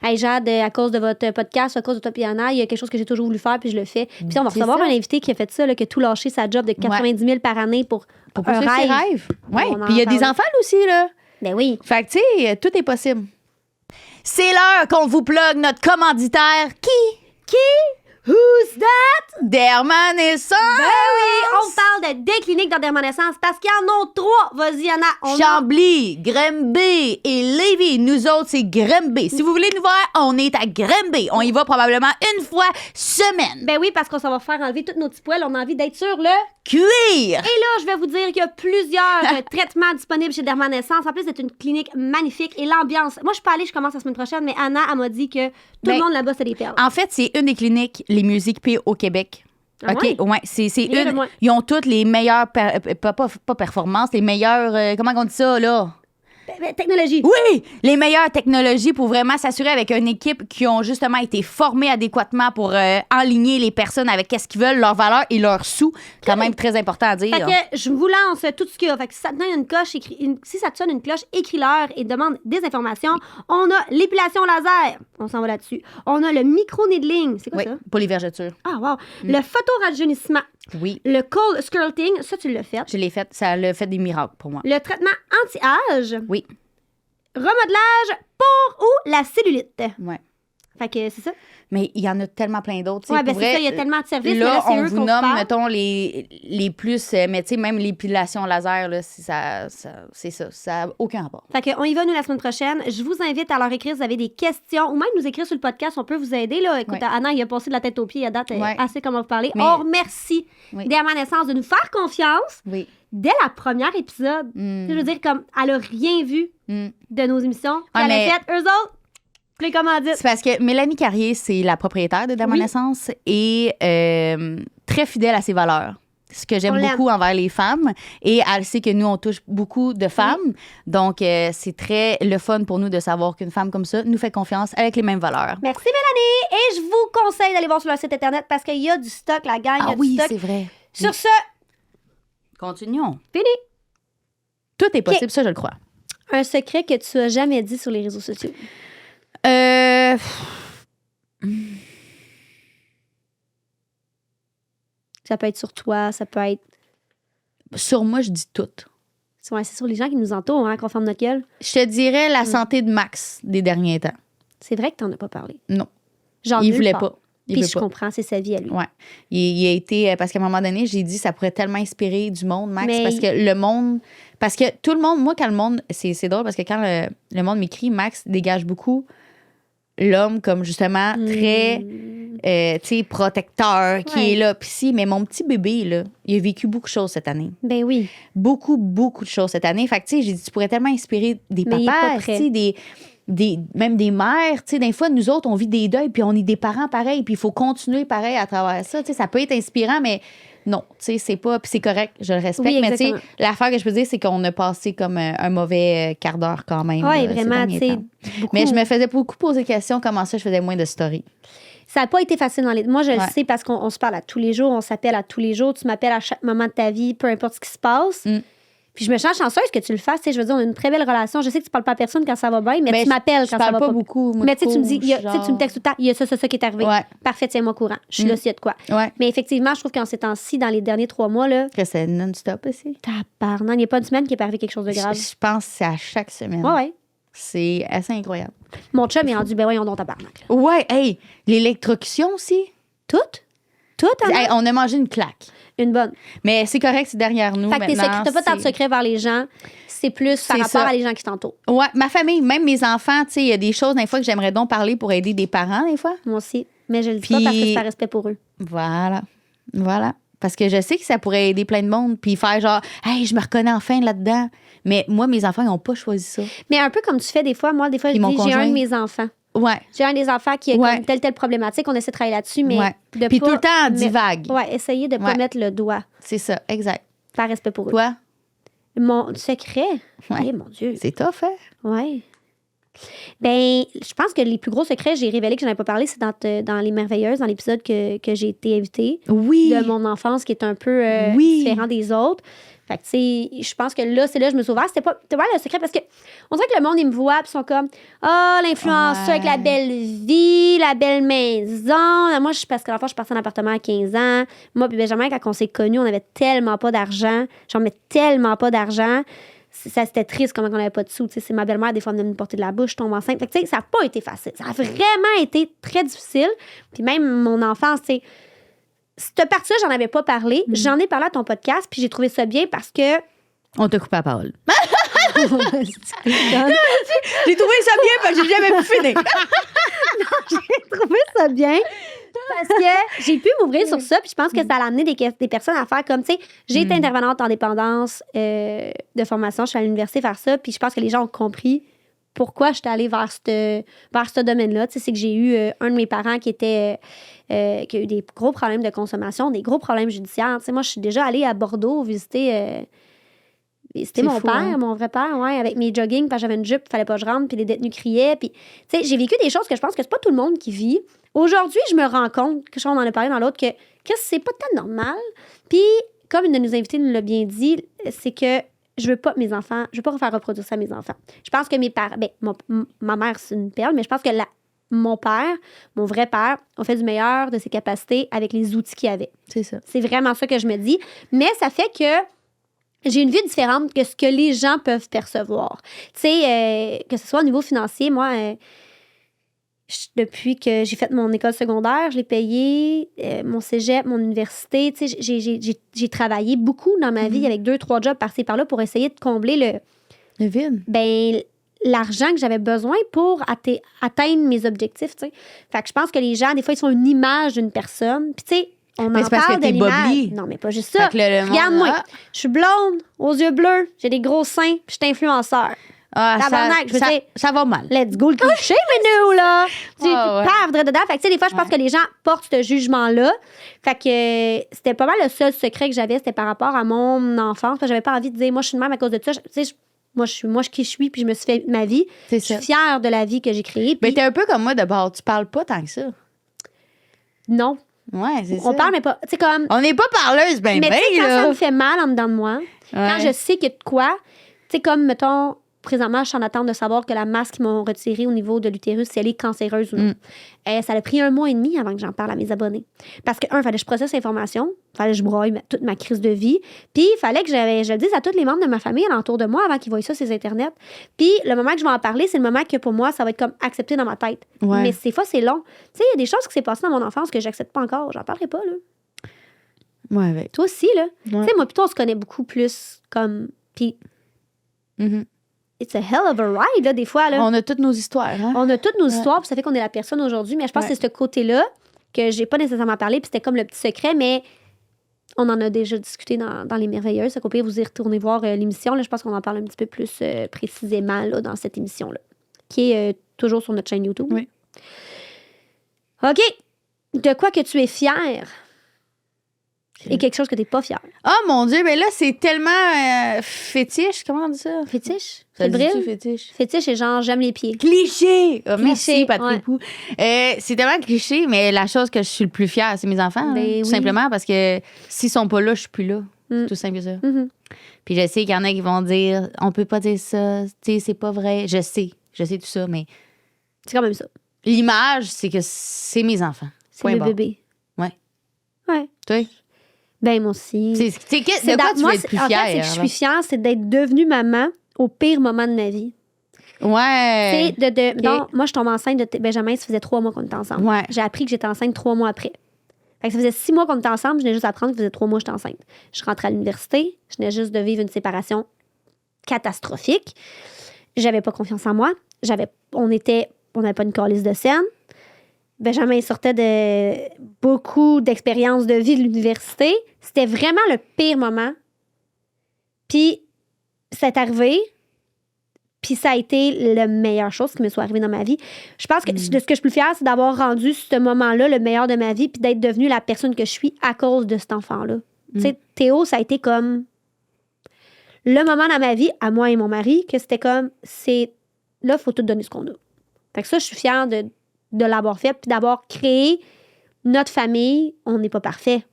hey Jade, à cause de votre podcast, à cause de Topiana, il y a quelque chose que j'ai toujours voulu faire, puis je le fais. Puis on va recevoir un invité qui a fait ça, là, qui a tout lâché sa job de 90 000 par année pour un rêve. Oui, puis il y a des enfants aussi, là. Ben oui. Fait que, tu sais, tout est possible. C'est l'heure qu'on vous plug notre commanditaire. Qui? Who's that? Dermanescence! Ben oui, on parle de des cliniques dans Dermanescence parce qu'il y en a 3. Vas-y, Anna. Chambly, Grimby et Lévis. Nous autres, c'est Grimby. Si vous voulez nous voir, on est à Grimby. On y va probablement une fois semaine. Ben oui, parce qu'on s'en va faire enlever tous nos petits poils. On a envie d'être sur le cuir. Et là, je vais vous dire qu'il y a plusieurs traitements disponibles chez Dermanescence. En plus, c'est une clinique magnifique et l'ambiance. Moi, je suis pas allée, je commence la semaine prochaine, mais Anna, elle m'a dit que tout le monde là-bas, c'est des perles. En fait, c'est une des cliniques les mieux équipées au Québec. Ah OK, ouais, c'est une. Ils ont toutes les meilleures pas performances, les meilleures comment on dit ça là? Technologie. Oui, les meilleures technologies pour vraiment s'assurer avec une équipe qui ont justement été formées adéquatement pour aligner les personnes avec qu'est-ce qu'ils veulent, leurs valeurs et leurs sous. Quand même très important à dire. Fait que je vous lance tout ce qu'il y a. Fait que si ça te donne une cloche, si ça te sonne une cloche, écris-leur et demande des informations. On a l'épilation laser. On s'en va là-dessus. On a le micro-needling. C'est quoi ça? Pour les vergetures. Ah, wow. Le photorajeunissement. Oui. Le cold sculpting. Ça, tu l'as fait. Je l'ai fait. Ça a fait des miracles pour moi. Le traitement anti-âge. Oui. Remodelage pour ou la cellulite. Ouais. Fait que c'est ça. Mais il y en a tellement plein d'autres. Oui, ben c'est ça, il y a tellement de services. Là, on vous nomme, mettons, les plus... mais tu sais, même l'épilation laser, là, c'est ça. Ça n'a aucun rapport. Fait qu'on y va, nous, la semaine prochaine. Je vous invite à leur écrire si vous avez des questions ou même nous écrire sur le podcast. On peut vous aider. Là. Écoute, Anna, il a passé de la tête aux pieds à date assez comment vous parler. Mais... On remercie Dermanescence de nous faire confiance dès la première épisode. Je veux dire, comme elle a rien vu de nos émissions. Puis elle a fait, eux autres, les commandites. C'est parce que Mélanie Carrier, c'est la propriétaire de Dermanescence et très fidèle à ses valeurs. ce que j'aime On l'aime. beaucoup envers les femmes. Et elle sait que nous, on touche beaucoup de femmes. Donc, c'est très le fun pour nous de savoir qu'une femme comme ça nous fait confiance avec les mêmes valeurs. Merci, Mélanie. Et je vous conseille d'aller voir sur leur site Internet parce qu'il y a du stock, la gang. Il y a du stock. C'est vrai. Sur ce, Continuons. fini. Tout est possible, ça, je le crois. Un secret que tu as jamais dit sur les réseaux sociaux. Ça peut être sur toi, ça peut être... Sur moi, je dis tout. Ouais, c'est sur les gens qui nous entourent, hein, qu'on ferme notre gueule. Je te dirais la santé de Max des derniers temps. C'est vrai que t'en as pas parlé. Non. Genre, Il nulle voulait part. pas. Il Puis veut je pas. comprends, c'est sa vie à lui. Ouais. Il a été. Parce qu'à un moment donné, j'ai dit ça pourrait tellement inspirer du monde, Max. Mais- Parce que le monde. Parce que tout le monde, moi, quand le monde. C'est drôle parce que quand le monde m'écrit, Max dégage beaucoup l'homme comme justement très. Tu sais, protecteur, qui Ouais. est là. Puis si, mais mon petit bébé, là, il a vécu beaucoup de choses cette année. Ben oui. Beaucoup, beaucoup de choses cette année. Fait que, tu sais, j'ai dit, tu pourrais tellement inspirer des Mais il est pas papas, prêt. tu sais, même des mères. Tu sais, des fois, nous autres, on vit des deuils, puis on est des parents pareils, puis il faut continuer pareil à travers ça. Tu sais, ça peut être inspirant, mais non, tu sais, c'est pas. Puis c'est correct, je le respecte. Oui, mais tu sais, exactement. l'affaire que je peux dire, c'est qu'on a passé comme un mauvais quart d'heure quand même. Oui, là, ces vraiment, derniers tu sais, temps. beaucoup. Mais je me faisais beaucoup poser des questions, comment ça, je faisais moins de stories. Ça n'a pas été facile dans les... Moi, je le Ouais. sais parce qu'on se parle à tous les jours, on s'appelle à tous les jours, tu m'appelles à chaque moment de ta vie, peu importe ce qui se passe. Mm. Puis je me sens chanceuse que tu le fasses. Tu sais, je veux dire, on a une très belle relation. Je sais que tu parles pas à personne quand ça va bien, mais Ben, tu m'appelles je quand ça parle va pas pas beaucoup, moi, Mais tu sais, de tu me dis, couche, tu sais, tu me genre. textes tout le temps, il y a ça qui est arrivé. Ouais. Parfait, tiens-moi au courant. Je suis là s'il y a de quoi. Ouais. Mais effectivement, je trouve qu'en ces temps-ci, dans les derniers 3 mois, là, Que c'est non-stop aussi. tabarnak, il n'y a pas une semaine qui est arrivé quelque chose de grave. Je pense que c'est à chaque semaine. Ouais, ouais. C'est assez incroyable. Mon chum est rendu, ben voyons donc tabarnak. là. Ouais, hey, l'électrocution aussi. Toutes? Toutes, Anna? Hey, on a mangé une claque. Une bonne. Mais c'est correct, c'est derrière nous. Fait que maintenant, t'as pas tant de c'est- secrets vers les gens. C'est plus par C'est rapport ça. à les gens qui t'entourent. Ouais, ma famille, même mes enfants, tu sais, il y a des choses, des fois, que j'aimerais donc parler pour aider des parents, des fois. Moi aussi. Mais je le dis Puis- pas parce que c'est par respect pour eux. Voilà. Voilà. Parce que je sais que ça pourrait aider plein de monde, puis faire genre, hey, je me reconnais enfin là-dedans. Mais moi, mes enfants, ils n'ont pas choisi ça. Mais un peu comme tu fais des fois, moi, des fois, je Puis mon dis, j'ai un de conjoint. mes enfants. Ouais. J'ai un des enfants qui a Ouais. comme telle problématique. On essaie de travailler là-dessus, mais Ouais. de Puis pas tout le temps, on mettre- divague. Ouais, essayer de pas Ouais. mettre le doigt C'est ça, exact. par respect pour eux. Toi, Mon secret? Ouais. Eh, mon Dieu. c'est tough, hein? Ouais. Ben, je pense que les plus gros secrets, j'ai révélé que je n'en avais pas parlé, c'est dans Les Merveilleuses, dans l'épisode que j'ai été invitée. Oui. De mon enfance qui est un peu Oui. différent des autres. Fait que, tu sais, je pense que là, c'est là que je me suis ouvert. C'était pas le secret parce que on dirait que le monde, ils me voit puis ils sont comme ah, l'influenceur Ouais. avec la belle vie, la belle maison. Moi, parce que la fois, je suis partie en appartement à 15 ans. Moi, puis Benjamin, quand on s'est connus, on avait tellement pas d'argent. J'en mets tellement pas d'argent. Ça, c'était triste comment on n'avait pas de sous. Tu sais, c'est ma belle-mère, des fois, venait me porter de la bouche, je tombe enceinte. Fait que, tu sais, ça n'a pas été facile. Ça a vraiment été très difficile. Puis même mon enfance, tu sais, cette partie-là, j'en avais pas parlé. J'en ai parlé à ton podcast, puis j'ai trouvé ça bien parce que. On t'a coupé la parole. J'ai J'ai trouvé ça bien parce que j'ai jamais pu finir. trouvé ça bien parce que j'ai pu m'ouvrir sur ça, puis je pense que ça a amené des personnes à faire comme, tu sais, j'ai été intervenante en dépendance de formation, je suis à l'université faire ça, puis je pense que les gens ont compris pourquoi je suis allée vers ce domaine-là. Tu sais, c'est que j'ai eu un de mes parents qui a eu des gros problèmes de consommation, des gros problèmes judiciaires. Tu sais, moi, je suis déjà allée à Bordeaux visiter C'est mon fou, père, hein? mon vrai père, ouais, avec mes jogging, parce que j'avais une jupe, il fallait pas que je rentre, puis les détenus criaient. Puis, tu sais, j'ai vécu des choses que je pense que c'est pas tout le monde qui vit. Aujourd'hui, je me rends compte, que on en a parlé dans l'autre, que c'est pas tant normal. Puis, comme une de nos invités nous l'a bien dit, c'est que je veux pas refaire reproduire ça à mes enfants. Je pense que mes parents, ma mère, c'est une perle, mais je pense que mon père, mon vrai père, a fait du meilleur de ses capacités avec les outils qu'il avait. C'est ça. C'est vraiment ça que je me dis. Mais ça fait que j'ai une vie différente que ce que les gens peuvent percevoir. Tu sais, que ce soit au niveau financier, moi, depuis que j'ai fait mon école secondaire, je l'ai payé, mon cégep, mon université. Tu sais, j'ai travaillé beaucoup dans ma vie avec 2-3 jobs par-ci par-là pour essayer de combler Le vide. l'argent que j'avais besoin pour atteindre mes objectifs. Tu sais. Fait que je pense que les gens, des fois, ils sont une image d'une personne. Puis, tu sais, on Mais en c'est parce parle que de t'es l'image. bobli. Non, mais pas juste ça. Fait que le monde, Regarde-moi, ah. je suis blonde, aux yeux bleus, j'ai des gros seins, puis je suis influenceur. Tabarnak, je veux dire, ça va mal. let's go le cliché, mais nous, là. Tu Ah, ouais. pars dedans. Fait que, tu sais, des fois, je pense que les gens portent ce jugement-là. Fait que c'était pas mal le seul secret que j'avais, c'était par rapport à mon enfance. Parce que j'avais pas envie de dire, moi, je suis une mère à cause de ça. Tu sais, moi, qui je suis, puis je me suis fait ma vie. C'est Je suis ça. fière de la vie que j'ai créée. Mais Puis t'es un peu comme moi d'abord. Tu parles pas tant que ça. non, Ouais, c'est ça. on parle, mais pas. Tu sais, comme. On n'est pas parleuse, ben, Mais tu sais, quand là. ça me fait mal en dedans de moi, quand je sais que de quoi, tu sais, comme, mettons, présentement, je suis en attente de savoir que la masse qu'ils m'ont retirée au niveau de l'utérus, si elle est cancéreuse ou non. Ça a pris 1 mois et demi avant que j'en parle à mes abonnés. Parce que, il fallait que je processe l'information, il fallait que je broye toute ma crise de vie, puis il fallait que je le dise à tous les membres de ma famille alentour de moi avant qu'ils voient ça sur les Internet. Puis le moment que je vais en parler, c'est le moment que pour moi, ça va être comme accepté dans ma tête. Ouais. Mais des fois, c'est long. Tu sais, il y a des choses qui s'est passées dans mon enfance que j'accepte pas encore. J'en parlerai pas, là. Ouais, ouais. Toi aussi, là. Ouais. Tu sais, moi, plutôt, on se connaît beaucoup plus comme. Puis, Mhm. it's a hell of a ride, là, des fois, là. On a toutes nos histoires, hein? On a toutes nos histoires, puis ça fait qu'on est la personne aujourd'hui. Mais je pense que c'est ce côté-là que j'ai pas nécessairement parlé, puis c'était comme le petit secret, mais on en a déjà discuté dans Les Merveilleuses. Ça qu'au pire, vous y retournez voir l'émission. Là, je pense qu'on en parle un petit peu plus précisément là, dans cette émission-là, qui est toujours sur notre chaîne YouTube. Oui. OK. De quoi que tu es fière et quelque chose que tu n'es pas fière. Oh mon Dieu, mais là, c'est tellement fétiche. Comment on dit ça? Fétiche? Ça dit-tu Fébrile? fétiche? Fétiche, c'est genre, j'aime les pieds. Cliché! Oh, merci, Cliché, Patrick Pou. C'est tellement cliché, mais la chose que je suis le plus fière, c'est mes enfants. Ben hein, oui. tout simplement, parce que s'ils sont pas là, je suis plus là. C'est tout simple que ça. Mhm. Puis je sais qu'il y en a qui vont dire, on peut pas dire ça, tu sais, c'est pas vrai. Je sais tout ça, mais C'est quand même ça. l'image, c'est que c'est mes enfants. C'est Point le barre. bébé. Ouais. Ouais. Toi? Ben, moi aussi. C'est de quoi tu moi, vas être plus en fière? fait, c'est que je là? suis fière, c'est d'être devenue maman au pire moment de ma vie. Ouais. Tu sais, non, moi, je tombe enceinte de Benjamin, ça faisait 3 mois qu'on était ensemble. Ouais. J'ai appris que j'étais enceinte 3 mois après. Fait que ça faisait 6 mois qu'on était ensemble, je venais juste apprendre que ça faisait 3 mois que j'étais enceinte. Je rentrais à l'université, je venais juste de vivre une séparation catastrophique. J'avais pas confiance en moi. On n'avait pas une calice de scène. Benjamin sortait de beaucoup d'expériences de vie de l'université. C'était vraiment le pire moment. Puis, c'est arrivé. Puis, ça a été la meilleure chose qui me soit arrivée dans ma vie. Je pense que de ce que je suis plus fière, c'est d'avoir rendu ce moment-là le meilleur de ma vie, puis d'être devenue la personne que je suis à cause de cet enfant-là. Tu sais, Théo, ça a été comme le moment dans ma vie, à moi et mon mari, que c'était comme, là, il faut tout donner ce qu'on a. Fait que ça, je suis fière de l'avoir fait, puis d'avoir créé notre famille. On n'est pas parfait.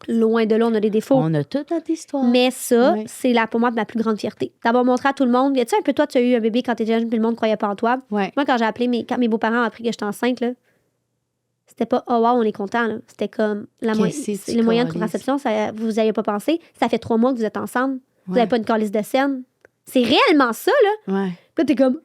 Loin de là, on a des défauts. On a toute notre histoire. Mais ça, Oui. c'est pour moi ma plus grande fierté. D'avoir montré à tout le monde. Tu sais, un peu toi, tu as eu un bébé quand tu étais jeune, puis le monde ne croyait pas en toi. Ouais. Moi, quand j'ai appelé quand mes beaux-parents ont appris que j'étais enceinte, là, c'était pas oh wow, on est content. Là. C'était comme Qu'est-ce que le moyen de calices? contraception, vous n'aviez pas pensé. Ça fait 3 mois que vous êtes ensemble. Vous Ouais. n'avez pas une calice de scène. C'est réellement ça, là. Ouais. Puis là, t'es comme.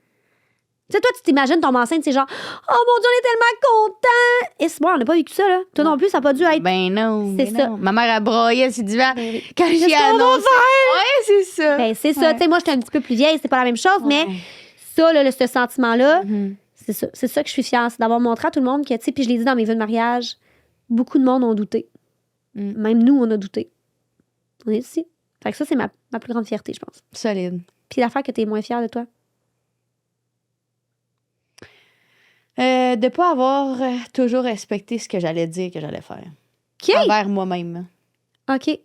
Tu sais, toi, tu t'imagines tomber enceinte, c'est genre, oh mon Dieu, on est tellement contents. Et c'est bon, on n'a pas vécu ça, là. Toi non plus, ça n'a pas dû être. Ben non. C'est ben ça. non. Ma mère a broyé sur le divan Ben oui. quand j'ai Qu'est-ce qu'on va annoncé. Ouais, c'est ça. Ben, c'est ça. Ouais. Tu sais, moi, j'étais un petit peu plus vieille, c'est pas la même chose, mais Ouais. ça, là, ce sentiment-là, Mhm. c'est ça. C'est ça que je suis fière, c'est d'avoir montré à tout le monde que, tu sais, puis je l'ai dit dans mes vœux de mariage, beaucoup de monde ont douté. Même nous, on a douté. On est ici. Fait que ça, c'est ma plus grande fierté, je pense. Solide. Puis l'affaire que t'es moins fière de toi. De ne pas avoir toujours respecté ce que j'allais dire que j'allais faire. OK. Envers moi-même. OK.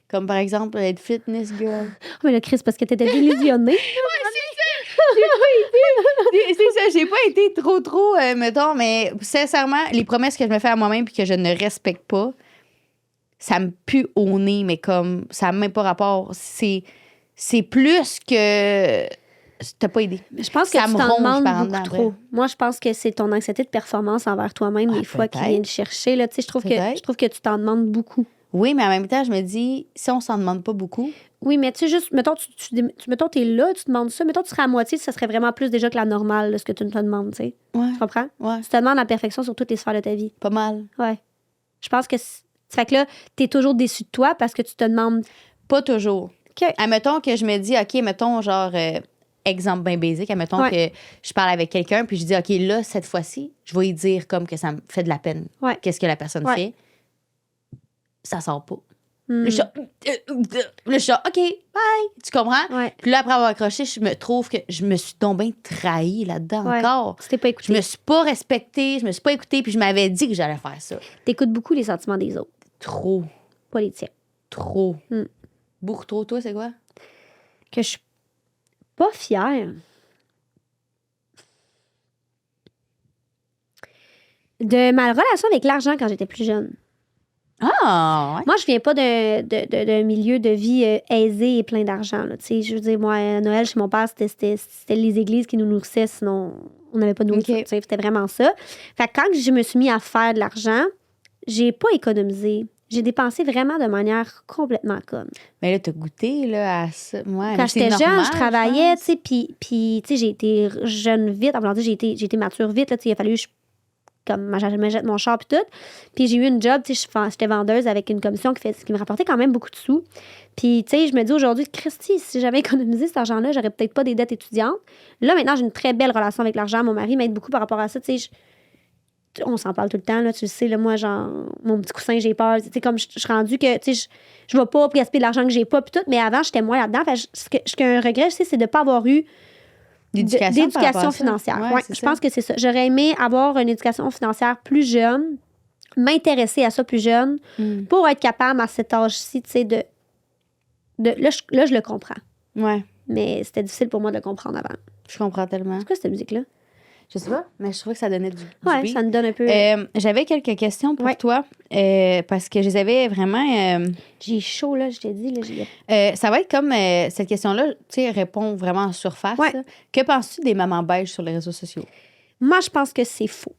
Comme par exemple, être fitness girl. Oh, mais le Chris, parce que t'étais délusionnée. C'est ça, j'ai pas été trop, mettons, mais sincèrement, les promesses que je me fais à moi-même puis que je ne respecte pas, ça me pue au nez, mais comme, ça n'a même pas rapport. C'est plus que t'as pas aidé. Je pense que Ça tu me t'en ronge demandes par en beaucoup dedans, trop. après. Moi, je pense que c'est ton anxiété de performance envers toi-même, des fois, qui peut-être. vient te chercher. Là. Tu sais, je trouve Peut-être. que tu t'en demandes beaucoup. Oui, mais en même temps, je me dis, si on s'en demande pas beaucoup, Oui, mais tu sais, juste, mettons, mettons, t'es là, tu te demandes ça. Mettons, tu serais à moitié, ça serait vraiment plus déjà que la normale, là, ce que tu te demandes, tu sais. ouais, Tu comprends? ouais, Tu te demandes la perfection sur toutes les sphères de ta vie. pas mal. Ouais. Je pense que ça fait que là, t'es toujours déçu de toi parce que tu te demandes. Pas toujours. OK. Admettons que je me dis, OK, mettons, genre, exemple bien basique, admettons Ouais. que je parle avec quelqu'un, puis je dis, OK, là, cette fois-ci, je vais lui dire comme que ça me fait de la peine. Ouais. Qu'est-ce que la personne Ouais. fait? Ça sort pas. Le chat, OK, bye. Tu comprends? Ouais. Puis là, après avoir accroché, je me trouve que je me suis tombée trahie là-dedans Ouais. encore. Tu t'es pas Je écouté. me suis pas respectée, je me suis pas écoutée, puis je m'avais dit que j'allais faire ça. T'écoutes beaucoup les sentiments des autres, Trop, pas les tiens. trop. Mm. Beaucoup trop. Toi, c'est quoi? Que je suis pas fière de ma relation avec l'argent quand j'étais plus jeune. Ah, ouais. Moi, je viens pas d'un milieu de vie aisé et plein d'argent. Là. Tu sais, je veux dire, moi, à Noël, chez mon père, c'était les églises qui nous nourrissaient, sinon on n'avait pas de nourriture. Ok. Tu sais, c'était vraiment ça. Fait que quand je me suis mis à faire de l'argent, j'ai pas économisé. J'ai dépensé vraiment de manière complètement conne. Mais là, t'as goûté là, à ça. Ouais, Quand c'est j'étais jeune, normal, je travaillais, pense. tu sais, puis tu sais, j'ai été jeune vite. En voulant dire, j'ai été mature vite, là, tu sais, il a fallu que je me jette mon char puis tout. Puis j'ai eu une job, tu sais, j'étais vendeuse avec une commission qui me rapportait quand même beaucoup de sous. Puis, tu sais, je me dis aujourd'hui, Christy, si j'avais économisé cet argent-là, j'aurais peut-être pas des dettes étudiantes. Là, maintenant, j'ai une très belle relation avec l'argent. Mon mari m'aide beaucoup par rapport à ça, tu sais. On s'en parle tout le temps, là, tu le sais, là, moi, genre, mon petit coussin, j'ai peur. Tu sais, comme je suis rendue que, tu sais, je vais pas gaspiller de l'argent que j'ai pas, puis tout, mais avant, j'étais moins là-dedans. Fait que ce qu'un regret, je sais, c'est de pas avoir eu d'éducation financière. Ouais, je pense que c'est ça. J'aurais aimé avoir une éducation financière plus jeune, m'intéresser à ça plus jeune, pour être capable, à cet âge-ci, tu sais, là, je le comprends. Ouais, Mais c'était difficile pour moi de le comprendre avant. je comprends tellement. C'est quoi cette musique-là? Je sais pas, mais je trouvais que ça donnait du Ouais, beat. ça me donne un peu... J'avais quelques questions pour Ouais. toi, parce que je les avais vraiment... J'ai chaud, là, je t'ai dit. Là, ça va être comme cette question-là, tu sais, répond vraiment en surface. Ouais. Là. Que penses-tu des mamans beiges sur les réseaux sociaux? Moi, je pense que c'est faux.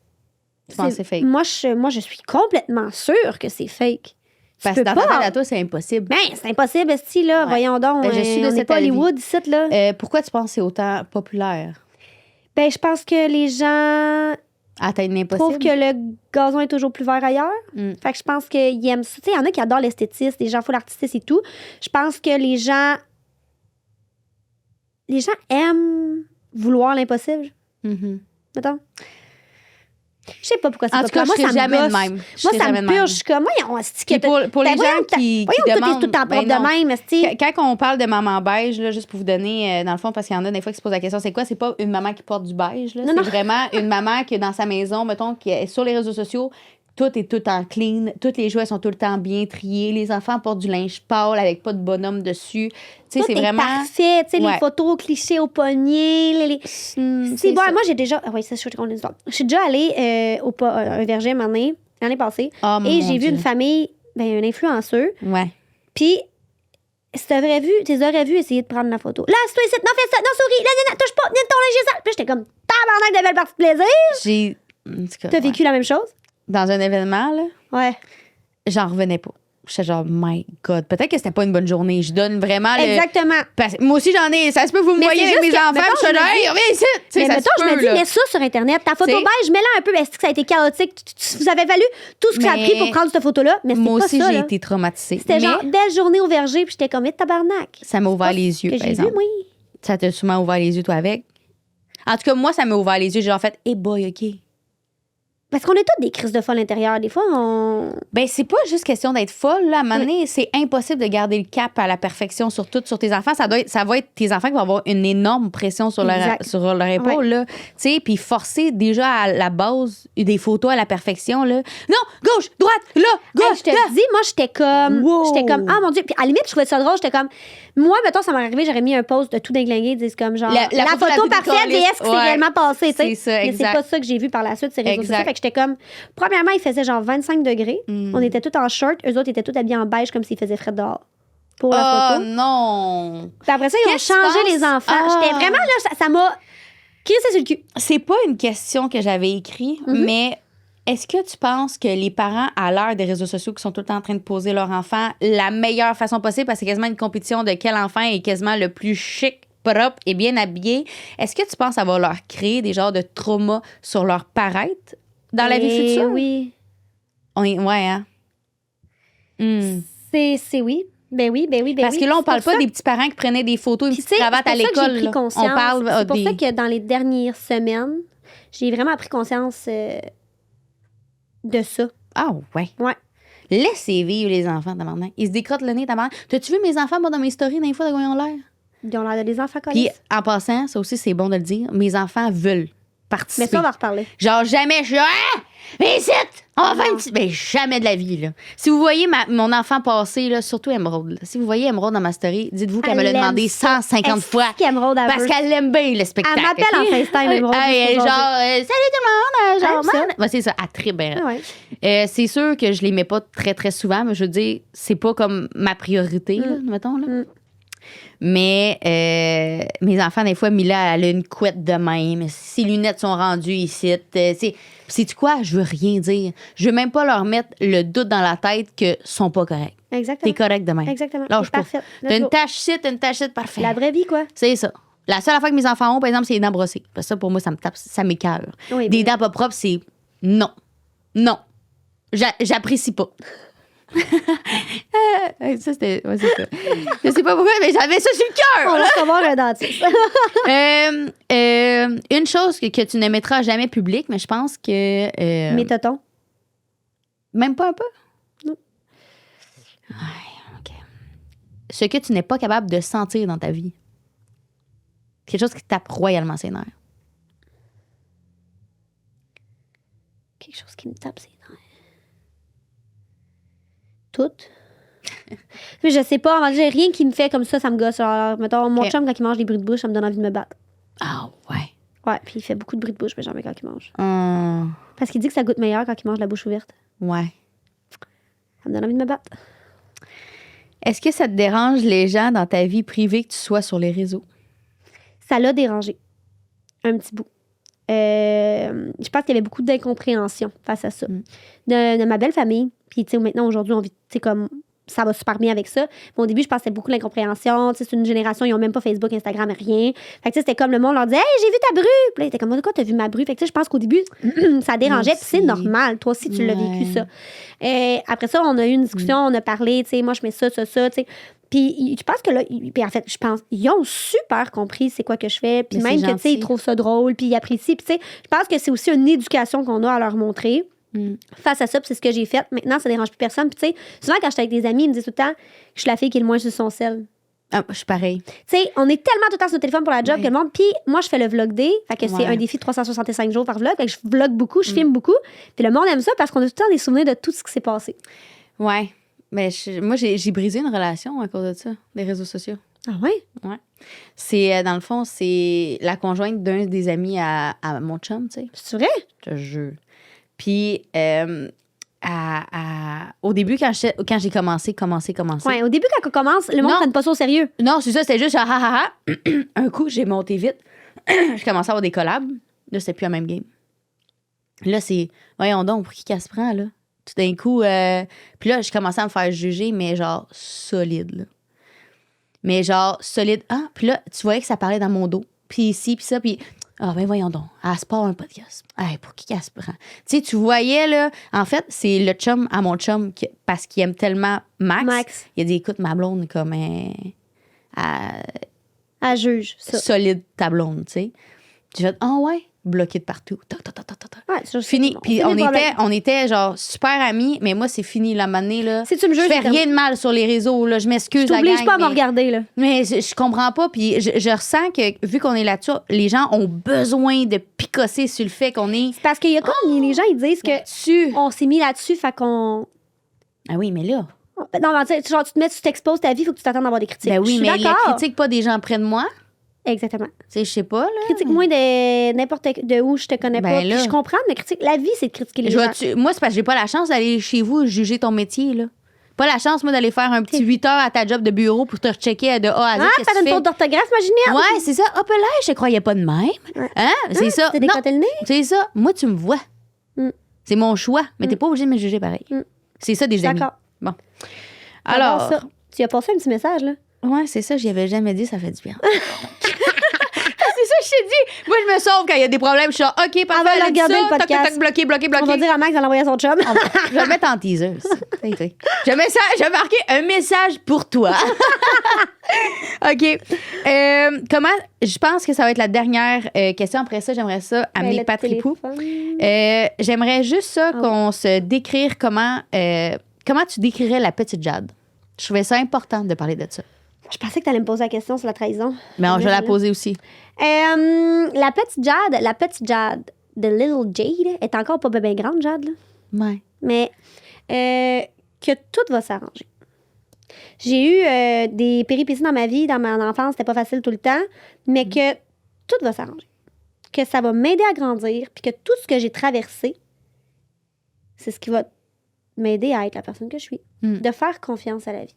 Tu penses que c'est fake? Moi, je suis complètement sûre que c'est fake. Parce Tu que peux dans ta pas. tête à toi, c'est impossible. Ben, c'est impossible, esti, là. Ouais. Voyons donc. Ben, je suis de on n'est cet pas avis. Hollywood ici, là. Pourquoi tu penses que c'est autant populaire? Ben, je pense que les gens Atteindre l'impossible? trouvent que le gazon est toujours plus vert ailleurs. Mm. Fait que je pense qu'ils aiment ça. Tu sais, il y en a qui adorent l'esthétisme, des gens full artistes et tout. Je pense que les gens aiment vouloir l'impossible, Mhm. mettons. Je sais pas pourquoi c'est En pas tout cas, je moi, serais ça me jamais de gosse. même. Je Moi, serais ça jamais me de même. purge. Je suis comme, voyons, esti, Puis pour les ben, gens voyons, qui voyons, tout demandent... est tout le temps propre ben non. de même, esti. Quand on parle de maman beige, là, juste pour vous donner, dans le fond, parce qu'il y en a des fois qui se posent la question, c'est quoi? C'est pas une maman qui porte du beige, là. Non, C'est non. vraiment une maman qui est dans sa maison, mettons, qui est sur les réseaux sociaux. Tout est tout en clean. Toutes les jouets sont tout le temps bien triés. Les enfants portent du linge pâle avec pas de bonhomme dessus. Tu sais, Tout c'est est vraiment... parfait, tu sais, Ouais. les photos clichés au poignet, C'est C'est bon, ça. moi j'ai déjà. Ah oui, c'est sûr qu'on est dedans. Je suis déjà allée au un verger un moment donné, l'année passée. Oh, Et mon j'ai vu Dieu. une famille, ben, un influenceur. Ouais. Puis, si t'aurais vu, tu les aurais vus essayer de prendre la photo. Là, c'est toi ici, non, fais ça, non, souris, là, touche pas, viens de ton linge sale. Puis j'étais comme, tabarnak de belle partie de plaisir. J'ai... en tout cas, T'as ouais. vécu la même chose? Dans un événement, là, Ouais. j'en revenais pas. J'étais genre, my God. Peut-être que c'était pas une bonne journée. Je donne vraiment le... Exactement. Parce que moi aussi, j'en ai. Ça se peut, vous me Mais voyez c'est avec mes juste que, enfants, mettons, puis je suis là, je me hey, dis- reviens ici. Tu sais, Mais ça mettons, se je me peut, dis, là. mets ça sur Internet. Ta photo T'sais. beige, mets-la un peu. Est-ce que ça a été chaotique? Vous avez fallu tout ce que ça a Mais pris pour prendre cette photo-là. Mais c'était Moi pas aussi, ça, j'ai là. été traumatisée. C'était Mais genre, belle journée au verger, puis j'étais comme, vite tabarnak. ça m'a ouvert les yeux, Que par j'ai vu, exemple. moi. Ça t'a sûrement ouvert les yeux, toi, avec. En tout cas, moi, ça m'a ouvert les yeux. J'ai genre fait, hey boy, OK. Parce qu'on est toutes des crises de folle intérieures. Des fois, on. Ben, c'est pas juste question d'être folle, là. À un moment donné, c'est impossible de garder le cap à la perfection sur tes enfants. Ça va être tes enfants qui vont avoir une énorme pression sur leur Exact. épaule, là. Tu sais, puis forcer déjà à la base des photos à la perfection, là. Non, gauche, droite, là, Hey, gauche, je te là. le dis, moi, j'étais comme. Wow. J'étais comme, ah mon Dieu. Puis à la limite, je trouvais ça drôle. J'étais comme, moi, mettons, ça m'est arrivé, j'aurais mis un post de tout déglingué, disent comme genre, La la photo la photo plus parfaite, décollée. est-ce qui s'est Ouais. réellement passé, tu sais. C'est ça, Mais c'est exact. pas ça que j'ai vu par la suite, ces réseaux sociaux. Exact. Fait que j'étais comme, premièrement, il faisait genre 25 degrés. Mm. On était tous en short. Eux autres étaient tous habillés en beige comme s'il faisait frais dehors. Pour la Oh photo. non! Puis après ça, ils ont Qu'est-ce que tu changé penses? les enfants. Ah. J'étais vraiment là, ça m'a crissé sur le cul. C'est pas une question que j'avais écrite, Mm-hmm. mais est-ce que tu penses que les parents, à l'heure des réseaux sociaux, qui sont tout le temps en train de poser leur enfant la meilleure façon possible, parce que c'est quasiment une compétition de quel enfant est quasiment le plus chic, propre et bien habillé, est-ce que tu penses que ça va leur créer des genres de traumas sur leur paraître dans la vie Et future? Oui. Ouais, hein? Hmm. C'est oui. Ben oui. Parce que là, on parle pas des petits parents qui prenaient des photos, une Puis, petite tu sais, cravate à c'est pour ça que l'école. j'ai pris là. conscience. On parle C'est pour des... ça que dans les dernières semaines, j'ai vraiment pris conscience de ça. Ah, ouais. Ouais. Laissez vivre les enfants, tabarnak. Ils se décrottent le nez, tabarnak. T'as-tu vu mes enfants, moi, dans mes stories, dans les fois, de quoi ils ont l'air? Ils ont l'air de des enfants Puis, collés. en passant, ça aussi, c'est bon de le dire, mes enfants veulent participer. Mais ça, on va en reparler. Genre, jamais, je suis là, ah! Mais ici, on va faire une petite. Ben, jamais de la vie, là. Si vous voyez mon enfant passer, là, surtout Emeraude, là, si vous voyez Emeraude dans ma story, dites-vous qu'elle me l'a Elle demandé aime ça. 150 fois. Qu'Emeraude, elle Parce veut. qu'elle l'aime bien, le spectacle. Elle m'appelle en ok? FaceTime, Emeraude, Hey, juste pour genre, salut tout le monde, genre, Elle aime ça. man. Ben, c'est ça, elle tripe bien. Ah ouais. C'est sûr que je les mets pas très, très souvent, mais je veux dire, c'est pas comme ma priorité, là, mettons, là. Mais mes enfants, des fois, Mila, elle a une couette de même. Ses lunettes sont rendues ici. Sais-tu quoi? Je veux rien dire. Je veux même pas leur mettre le doute dans la tête que sont pas corrects. Exactement. T'es correct de même. Exactement. Lâche C'est pas. parfait. T'as Let's une go. tache ici, parfait. La vraie vie, quoi. C'est ça. La seule affaire que mes enfants ont, par exemple, c'est les dents brossées. Parce que ça, pour moi, ça me tape, ça m'écoeure. Oui, Des mais- dents pas propres, c'est non. Non. J'apprécie pas. Ça, c'était. Ouais, c'est ça. Je sais pas pourquoi, mais j'avais ça sur le On cœur. va savoir un dentiste. Une chose que tu ne mettras jamais publique, mais je pense que. Mes totons. Même pas un peu? Non. Ouais, OK. Ce que tu n'es pas capable de sentir dans ta vie. Quelque chose qui tape royalement ses nerfs. Quelque chose qui me tape ses nerfs. Tout. Mais je sais pas, en vrai, j'ai rien qui me fait comme ça me gosse. Alors, mettons, mon Ok. chum, quand il mange des bruits de bouche, ça me donne envie de me battre. Ah, ouais. Ouais, puis il fait beaucoup de bruits de bouche, mais jamais quand il mange. Hum, Parce qu'il dit que ça goûte meilleur quand il mange la bouche ouverte. ouais. Ça me donne envie de me battre. Est-ce que ça te dérange les gens dans ta vie privée que tu sois sur les réseaux? Ça l'a dérangé. Un petit bout. Je pense qu'il y avait beaucoup d'incompréhension face à ça. De ma belle famille. Puis, tu sais, maintenant, aujourd'hui, on vit, tu sais, comme ça va super bien avec ça. Mais au début, je pensais beaucoup l'incompréhension. Tu sais, c'est une génération, ils n'ont même pas Facebook, Instagram, rien. Fait que, tu sais, c'était comme le monde leur disait, hey, j'ai vu ta bru. Puis là, ils étaient comme, de quoi, t'as vu ma bru? Fait que, tu sais, je pense qu'au début, ça dérangeait. Moi Puis c'est aussi. normal. Toi aussi, tu l'as Ouais. vécu, ça. Après ça, on a eu une discussion, on a parlé, tu sais, moi, je mets ça, tu sais. Puis je pense que là, puis en fait, je pense, ils ont super compris c'est quoi que je fais. Puis Mais même c'est que, tu sais, gentil. ils trouvent ça drôle, puis ils apprécient. Puis, tu sais, je pense que c'est aussi une éducation qu'on a à leur montrer. Face à ça, puis c'est ce que j'ai fait. Maintenant, ça dérange plus personne. Puis, tu sais, souvent, quand j'étais avec des amis, ils me disent tout le temps que je suis la fille qui est le moins sur son sel. Ah, je suis pareil. Tu sais, on est tellement tout le temps sur le téléphone pour la job Ouais. que le monde. Puis, moi, je fais le vlog day. Fait que c'est Ouais. un défi de 365 jours par vlog. Fait que je vlog beaucoup, je filme beaucoup. Puis, le monde aime ça parce qu'on a tout le temps des souvenirs de tout ce qui s'est passé. Ouais. Mais moi, j'ai brisé une relation à cause de ça, des réseaux sociaux. Ah ouais? Ouais. C'est, dans le fond, c'est la conjointe d'un des amis à mon chum, tu sais. C'est vrai? Je te jure. Puis, au début, quand j'ai commencé. Ouais, au début, quand on commence, le monde ne Non. prenne pas ça au sérieux. Non, c'est ça, c'était juste ah, ah, ah, ah. Un coup, j'ai monté vite. Je commençais à avoir des collabs. Là, c'était plus la même game. Là, c'est, voyons donc, pour qui qu'elle se prend, là? Tout d'un coup, puis là, je commençais à me faire juger, mais genre solide, là. Mais genre solide. Ah, puis là, tu voyais que ça parlait dans mon dos. Puis ici, puis ça, puis ah, ben voyons donc, elle se part un podcast. Hey, pour qui qu'elle se prend? Tu sais, tu voyais, là, en fait, c'est le chum à mon chum, parce qu'il aime tellement Max. Il a dit, écoute, ma blonde, comme, Elle juge ça. solide ta blonde, tu sais. J'ai fait, ah ouais, bloqué de partout. Ta, ta, ta, ta, ta, ta. Ouais, c'est juste- Fini. Puis finit le problème. on était genre super amis, mais moi, c'est fini la manée, là. Si tu me Je juges, fais c'est rien de mal sur les réseaux, là. Je m'excuse, Je la t'oblige gang, pas à me mais- regarder, là. Mais je comprends pas, puis je ressens que, vu qu'on est là-dessus, les gens ont besoin de picosser sur le fait qu'on est C'est parce qu'il y a comme les gens, ils disent que là-dessus. on s'est mis là-dessus, fait qu'on. Ah oui, mais là. Non, mais tu sais, genre, tu te mets, tu t'exposes ta vie, il faut que tu t'attendes d'avoir des critiques. Ben Je oui, suis mais les d'accord. critiques pas des gens près de moi. Exactement. Tu sais, je sais pas, là. Critique moins de n'importe de où je te connais Ben pas. là. Puis je comprends, mais critique. La vie, c'est de critiquer les Je gens. moi, c'est parce que j'ai pas la chance d'aller chez vous juger ton métier, là. Pas la chance, moi, d'aller faire un petit 8 heures à ta job de bureau pour te rechecker de A à Z. Ah, qu'est-ce t'as que une tu fais? faute d'orthographe, imaginez. Ouais, c'est ça. Hop là, je te croyais pas de même. Ouais. Hein? C'est ça. T'es Non, décoté le nez. c'est ça. Moi, tu me vois. Mm. C'est mon choix. Mais t'es pas obligé de me juger pareil. Mm. C'est ça, des amis. D'accord. Bon. J'adore Alors, ça. Tu as passé un petit message, là. ouais, c'est ça. J'y avais jamais dit, ça fait du bien. C'est ça, je t'ai dit. Moi, je me sauve quand il y a des problèmes. Je suis genre, OK, parfait, va elle a dit regarder ça. le Tac, tac, podcast. tac, bloqué, bloqué, bloqué. On va dire à Max de l'envoyer à son chum. Je vais le mettre en teaser. Je vais marquer un message pour toi. OK. Comment... Je pense que ça va être la dernière question. Après ça, j'aimerais ça amener Le Patrick Pou. téléphone. J'aimerais juste ça qu'on se décrire comment comment tu décrirais la petite Jade? Je trouvais ça important de parler de ça. Je pensais que tu allais me poser la question sur la trahison. Mais je vais la poser aussi. La petite Jade de Little Jade est encore pas bien grande, Jade, là. Ouais. Mais que tout va s'arranger. J'ai eu des péripéties dans ma vie, dans mon enfance, c'était pas facile tout le temps, mais que tout va s'arranger. Que ça va m'aider à grandir, puis que tout ce que j'ai traversé, c'est ce qui va m'aider à être la personne que je suis. De faire confiance à la vie.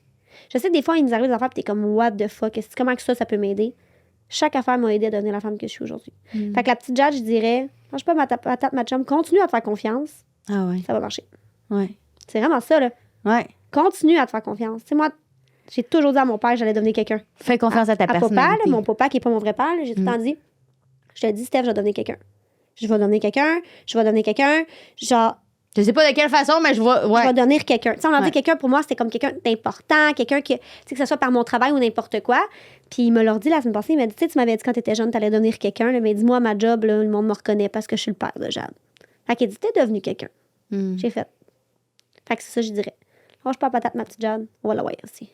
Je sais que des fois, il nous arrive des affaires, puis t'es comme, what the fuck, comment que ça peut m'aider? Chaque affaire m'a aidé à devenir la femme que je suis aujourd'hui. Fait que la petite Jade, je dirais, mange pas ma tape, ma chum, continue à te faire confiance. Ah ouais. Ça va marcher. Ouais. C'est vraiment ça, là. Ouais. Continue à te faire confiance. Tu sais, moi, j'ai toujours dit à mon père que j'allais devenir quelqu'un. Fais confiance à ta personnalité. Papa, là, mon papa qui n'est pas mon vrai père, là, j'ai tout le temps dit, je te dis, Steph, je vais devenir quelqu'un. Je vais devenir quelqu'un. Genre, je sais pas de quelle façon, mais je vais devenir quelqu'un. Tu sais, on a dit quelqu'un, pour moi, c'était comme quelqu'un d'important, quelqu'un que, tu sais, que ce soit par mon travail ou n'importe quoi. Puis il me l'a dit la semaine passée, il m'a dit, tu sais, tu m'avais dit quand tu étais jeune, tu allais devenir quelqu'un, là, mais dis-moi, ma job, là, le monde me reconnaît parce que je suis le père de Jade. Fait qu'il dit, t'es devenu quelqu'un. J'ai fait. Fait que c'est ça, je dirais. Range pas patate, ma petite Jade. Voilà, ouais, aussi.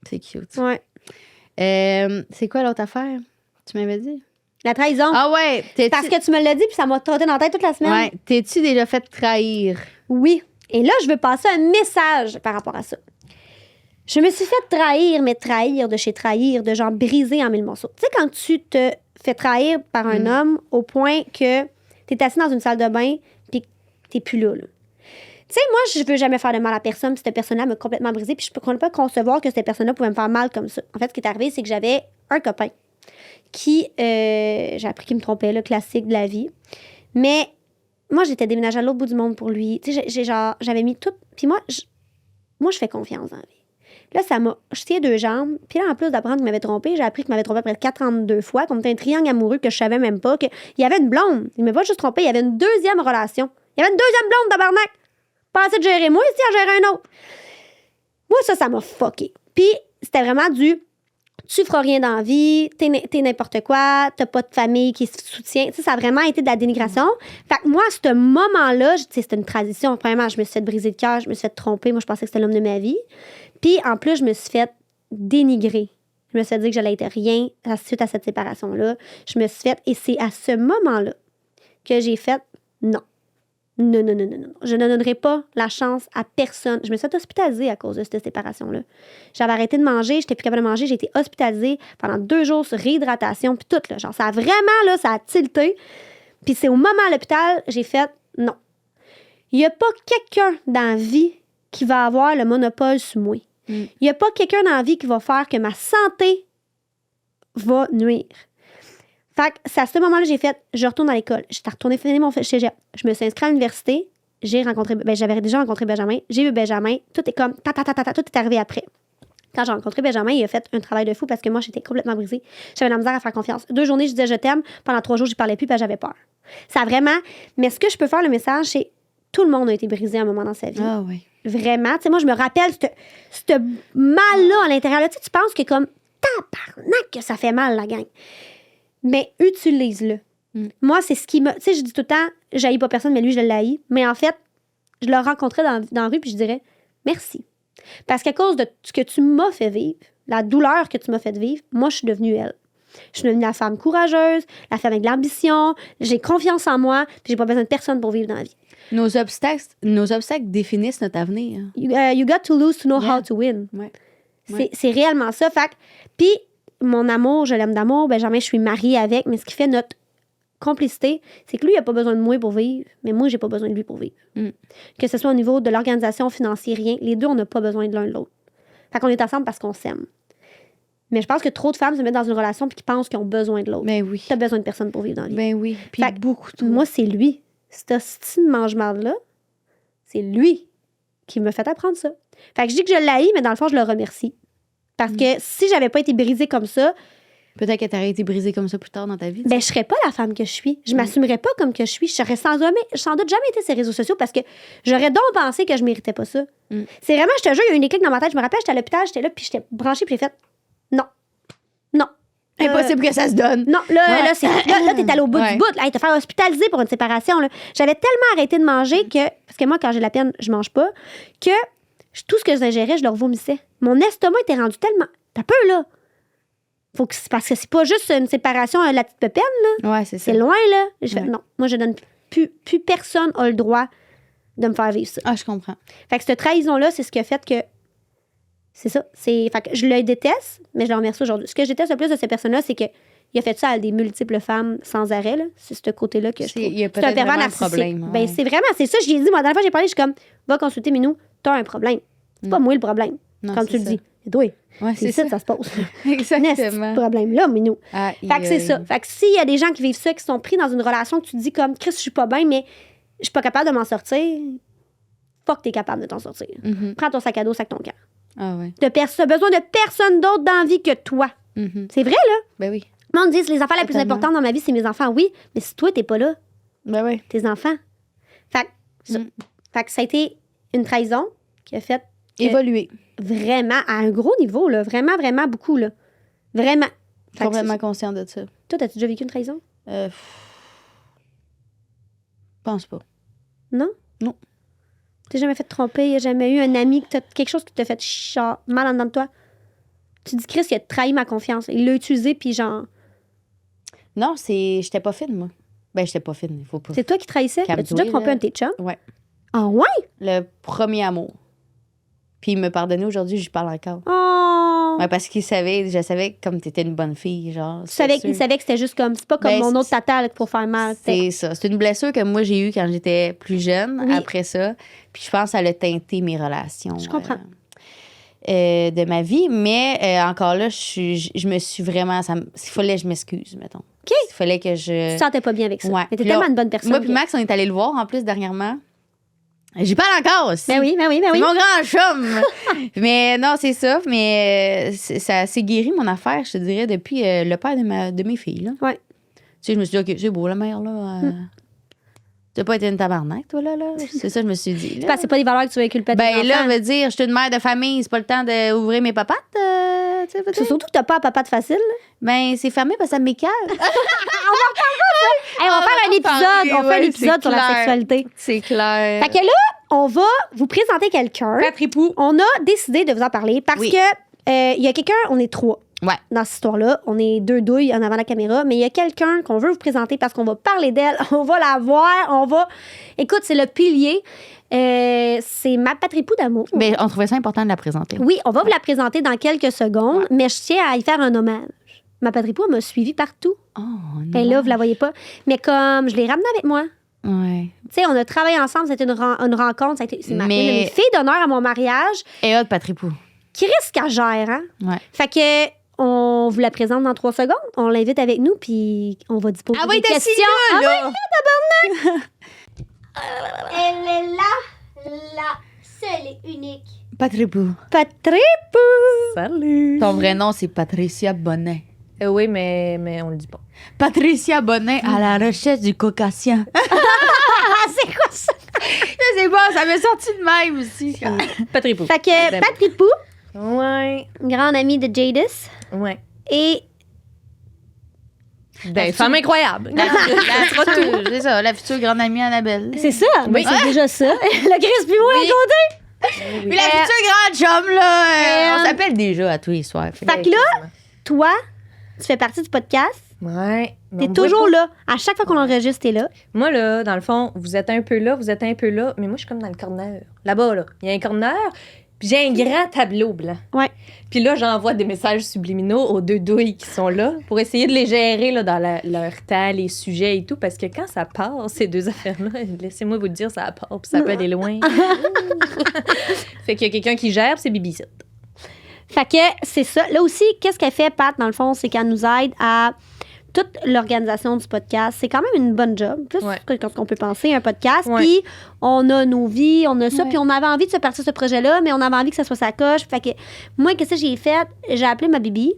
C'est cute. Ouais. C'est quoi l'autre affaire? Tu m'avais dit? La trahison. Ah ouais. Parce que tu me l'as dit, puis ça m'a trotté dans la tête toute la semaine. Ouais. T'es-tu déjà fait trahir? Oui. Et là, je veux passer un message par rapport à ça. Je me suis fait trahir, mais trahir de chez trahir, de genre briser en mille morceaux. Tu sais, quand tu te fais trahir par un homme au point que t'es assis dans une salle de bain, puis t'es plus là. Tu sais, moi, je veux jamais faire de mal à personne, puis cette personne-là m'a complètement brisée, puis je peux pas concevoir que cette personne-là pouvait me faire mal comme ça. En fait, ce qui est arrivé, c'est que j'avais un copain qui, j'ai appris qu'il me trompait, le classique de la vie. Mais moi, j'étais déménagée à l'autre bout du monde pour lui. Tu sais, j'avais mis tout. Puis moi, je fais confiance en la vie. Là, ça m'a jeté deux jambes. Puis là, en plus d'apprendre qu'il m'avait trompé, j'ai appris qu'il m'avait trompé près de 42 fois, qu'on était un triangle amoureux que je savais même pas, qu'il y avait une blonde. Il m'avait pas juste trompé, il y avait une deuxième relation. Il y avait une deuxième blonde, tabarnak. Pas assez de gérer moi, ici, à gérer un autre. Moi, ça m'a fucké. Puis, c'était vraiment tu feras rien dans la vie, t'es n'importe quoi, t'as pas de famille qui se soutient. Tu sais, ça a vraiment été de la dénigration. Fait que moi, à ce moment-là, c'était une transition. Premièrement, je me suis fait briser le cœur, je me suis fait tromper. Moi, je pensais que c'était l'homme de ma vie. Puis, en plus, je me suis fait dénigrer. Je me suis fait dire que j'allais être rien suite à cette séparation-là. Je me suis fait... Et c'est à ce moment-là que j'ai fait non. Non. Je ne donnerai pas la chance à personne. Je me suis fait hospitaliser à cause de cette séparation-là. J'avais arrêté de manger, j'étais plus capable de manger, j'ai été hospitalisée pendant 2 jours sur réhydratation, puis tout, là. Genre, ça a vraiment, là, ça a tilté. Puis c'est au moment à l'hôpital, j'ai fait non. Il n'y a pas quelqu'un dans la vie qui va avoir le monopole sur moi. Il n'y a pas quelqu'un dans la vie qui va faire que ma santé va nuire. Fait que c'est à ce moment-là, j'ai fait, je retourne à l'école. J'étais retournée finir mon cégep. Je me suis inscrite à l'université. J'avais déjà rencontré Benjamin. J'ai vu Benjamin. Tout est comme, tout est arrivé après. Quand j'ai rencontré Benjamin, il a fait un travail de fou parce que moi, j'étais complètement brisée. J'avais de la misère à faire confiance. 2 journées, je disais je t'aime. Pendant 3 jours, je parlais plus parce que j'avais peur. Ça a vraiment... Mais ce que je peux faire, le message, c'est tout le monde a été brisé à un moment dans sa vie. Ah oui. Vraiment. Tu sais, moi, je me rappelle ce mal-là à l'intérieur. Là, tu penses que comme, tabarnak, que ça fait mal, la gang. Mais utilise-le. Moi, c'est ce qui m'a... Tu sais, je dis tout le temps, j'haïs pas personne, mais lui, je l'haïs. Mais en fait, je le rencontrais dans la rue, puis je dirais merci. Parce qu'à cause de ce que tu m'as fait vivre, la douleur que tu m'as fait vivre, moi, je suis devenue elle. Je suis devenue la femme courageuse, la femme avec de l'ambition, j'ai confiance en moi, puis j'ai pas besoin de personne pour vivre dans la vie. Nos obstacles définissent notre avenir. You got to lose to know how to win. Ouais. C'est réellement ça. Fait que, puis, mon amour, je l'aime d'amour, Benjamin, je suis mariée avec, mais ce qui fait notre complicité, c'est que lui, il n'a pas besoin de moi pour vivre, mais moi, j'ai pas besoin de lui pour vivre. Que ce soit au niveau de l'organisation financière, rien, les deux, on n'a pas besoin de l'un de l'autre. Fait qu'on est ensemble parce qu'on s'aime. Mais je pense que trop de femmes se mettent dans une relation puis qui pensent qu'ils ont besoin de l'autre. Ben oui. T'as besoin de personne pour vivre dans la vie. Ben oui. Puis fait beaucoup trop. Moi, c'est lui. Ce style mange-marde-là, c'est lui qui me fait apprendre ça. Fait que je dis que je l'haïs, mais dans le fond, je le remercie. Parce que si j'avais pas été brisée comme ça... Peut-être que t'aurais été brisée comme ça plus tard dans ta vie. Ben, je serais pas la femme que je suis. Je m'assumerais pas comme que je suis. Je serais sans doute jamais été sur les réseaux sociaux parce que j'aurais donc pensé que je méritais pas ça. C'est vraiment, je te jure, il y a une éclique dans ma tête. Je me rappelle, j'étais à l'hôpital, j'étais là, puis j'étais branchée, puis j'ai fait non. Impossible que ça se donne. Non, là, t'es allé au bout du bout. Là, te faire hospitaliser pour une séparation. Là. J'avais tellement arrêté de manger que... Parce que moi, quand j'ai la peine, je mange pas. Que tout ce que j'ingérais, je le revomissais. Mon estomac était rendu tellement... T'as peur, là. Parce que c'est pas juste une séparation à la petite pépine, là. Ouais, c'est ça. C'est loin, là. Je fais, non, moi, je donne plus personne a le droit de me faire vivre ça. Ah, je comprends. Fait que cette trahison-là, c'est ce qui a fait que... C'est ça. Fait que je le déteste, mais je le remercie aujourd'hui. Ce que je déteste le plus de ces personnes-là, c'est qu'il a fait ça à des multiples femmes sans arrêt. Là. C'est ce côté-là que je trouve. Il y a peut-être un pervers vraiment un narcissique. problème. Ben, c'est vraiment, c'est ça. Je lui ai dit, moi, la dernière fois, j'ai parlé, je suis comme, va consulter Minou, t'as un problème. C'est pas moi le problème. Non, comme tu le dis. C'est toi. Ouais, c'est ça que ça se pose. Exactement. Ce problème-là, Minou. Fait que c'est ça. Fait que s'il y a des gens qui vivent ça, qui sont pris dans une relation que tu te dis comme, Chris, je suis pas bien, mais je suis pas capable de m'en sortir, fuck, t'es capable de t'en sortir. Prends ton sac à dos, sac ton cœur. Ah ouais. T'as besoin de personne d'autre dans la vie que toi. C'est vrai, là. Ben oui. Moi, on me dit, les enfants les plus importants dans ma vie, c'est mes enfants. Oui, mais si toi, t'es pas là, ben oui. tes enfants. Fait que ça a été une trahison qui a fait... Évoluer. Vraiment, à un gros niveau, là. Vraiment, vraiment beaucoup, là. Vraiment. Complètement conscient de ça. Toi, t'as-tu déjà vécu une trahison? Pense pas. Non? Non. T'es jamais fait tromper, y a jamais eu un ami, quelque chose qui t'a fait mal en dedans de toi? Tu dis, Chris, il a trahi ma confiance. Il l'a utilisé, puis genre... Non, j'étais pas fine, moi. Ben, j'étais pas fine. Il faut pas. C'est toi qui trahissais? As-tu déjà trompé un de tes chums? Ouais. Ah ouais? Le premier amour. Puis il me pardonnait aujourd'hui, je lui parle encore. Oh! Ouais, parce je savais que comme t'étais une bonne fille, genre. Il savait que c'était juste comme, c'est pas comme mon autre tata là, pour faire mal. C'est ça. C'est une blessure que moi j'ai eue quand j'étais plus jeune, après ça. Puis je pense que ça a teinté mes relations. Je comprends. De ma vie, mais encore là, je me suis vraiment... Il fallait que je m'excuse, mettons. OK. Il fallait que je... Tu te sentais pas bien avec ça. Ouais. Mais t'es tellement une bonne personne. Moi puis Max, on est allé le voir, en plus, dernièrement. J'y parle encore aussi. Ben oui. C'est mon grand chum. Mais non, c'est ça. Mais ça s'est guéri, mon affaire, je te dirais, depuis le père de mes filles. Là. Ouais. Tu sais, je me suis dit, OK, c'est beau, la mère, là. Tu n'as pas été une tabarnak, toi, là. C'est ça, je me suis dit. C'est pas des valeurs que tu véhicules peut-être. Ben là, veut dire, je suis une mère de famille, c'est pas le temps d'ouvrir mes papates. C'est surtout que t'as pas un papa de facile. Là. Ben, c'est fermé parce que ça m'écale. On va faire un épisode. On fait un épisode sur la sexualité. C'est clair. Fait que là, on va vous présenter quelqu'un. Patripou. On a décidé de vous en parler parce que il y a quelqu'un, on est 3. Ouais. Dans cette histoire-là, on est 2 douilles en avant de la caméra, mais il y a quelqu'un qu'on veut vous présenter parce qu'on va parler d'elle, on va la voir, Écoute, c'est le pilier. C'est ma Patripou d'amour. Mais on trouvait ça important de la présenter. Oui, on va vous la présenter dans quelques secondes, mais je tiens à y faire un hommage. Ma Patripou, elle m'a suivie partout. Oh, non. Et là, vous la voyez pas. Mais comme je l'ai ramenée avec moi. Ouais. Tu sais, on a travaillé ensemble, c'était une rencontre. C'est une de mes filles d'honneur à mon mariage. Et hot, Patripou. Qui risque à gérer, hein? Ouais. Fait que... On vous la présente dans 3 secondes. On l'invite avec nous, puis on va poser des questions. Là, là. tabarnak! Elle est là, la seule et unique. Patripou. Patripou! Salut! Ton vrai nom, c'est Patricia Bonnet. Oui, mais on le dit pas. Patricia Bonnet à la recherche du caucasien. C'est quoi ça? Je sais pas, ça m'est sorti de même aussi. Patripou. Fait que Patripou, Ouais. grande amie de Jadis, Ouais. et Ben, femme incroyable. C'est ça, la future grande amie Annabelle. c'est ça, Oui. c'est déjà ça. Le Chris puis moi à côté. Puis la future grande chum, là, on s'appelle déjà à tous les soirs. Fait que là, toi, tu fais partie du podcast. Ouais. T'es toujours là. À chaque fois qu'on enregistre, t'es là. Moi, là, dans le fond, vous êtes un peu là, vous êtes un peu là, mais moi, je suis comme dans le corner. Là-bas, là. Il y a un corner, puis j'ai un grand tableau blanc. Ouais. Puis là, j'envoie des messages subliminaux aux 2 douilles qui sont là pour essayer de les gérer là, dans leur temps, les sujets et tout, parce que quand ça part, ces 2 affaires-là, laissez-moi vous le dire, ça part, puis ça peut aller loin. Fait qu'il y a quelqu'un qui gère, puis c'est Bibi Site. Fait que c'est ça. Là aussi, qu'est-ce qu'elle fait, Pat, dans le fond, c'est qu'elle nous aide à toute l'organisation du podcast. C'est quand même une bonne job, plus que ce qu'on peut penser, un podcast. Puis on a nos vies, on a ça, puis on avait envie de se partir ce projet-là, mais on avait envie que ça soit sa coche. Fait que moi, qu'est-ce que j'ai fait? J'ai appelé ma Bibi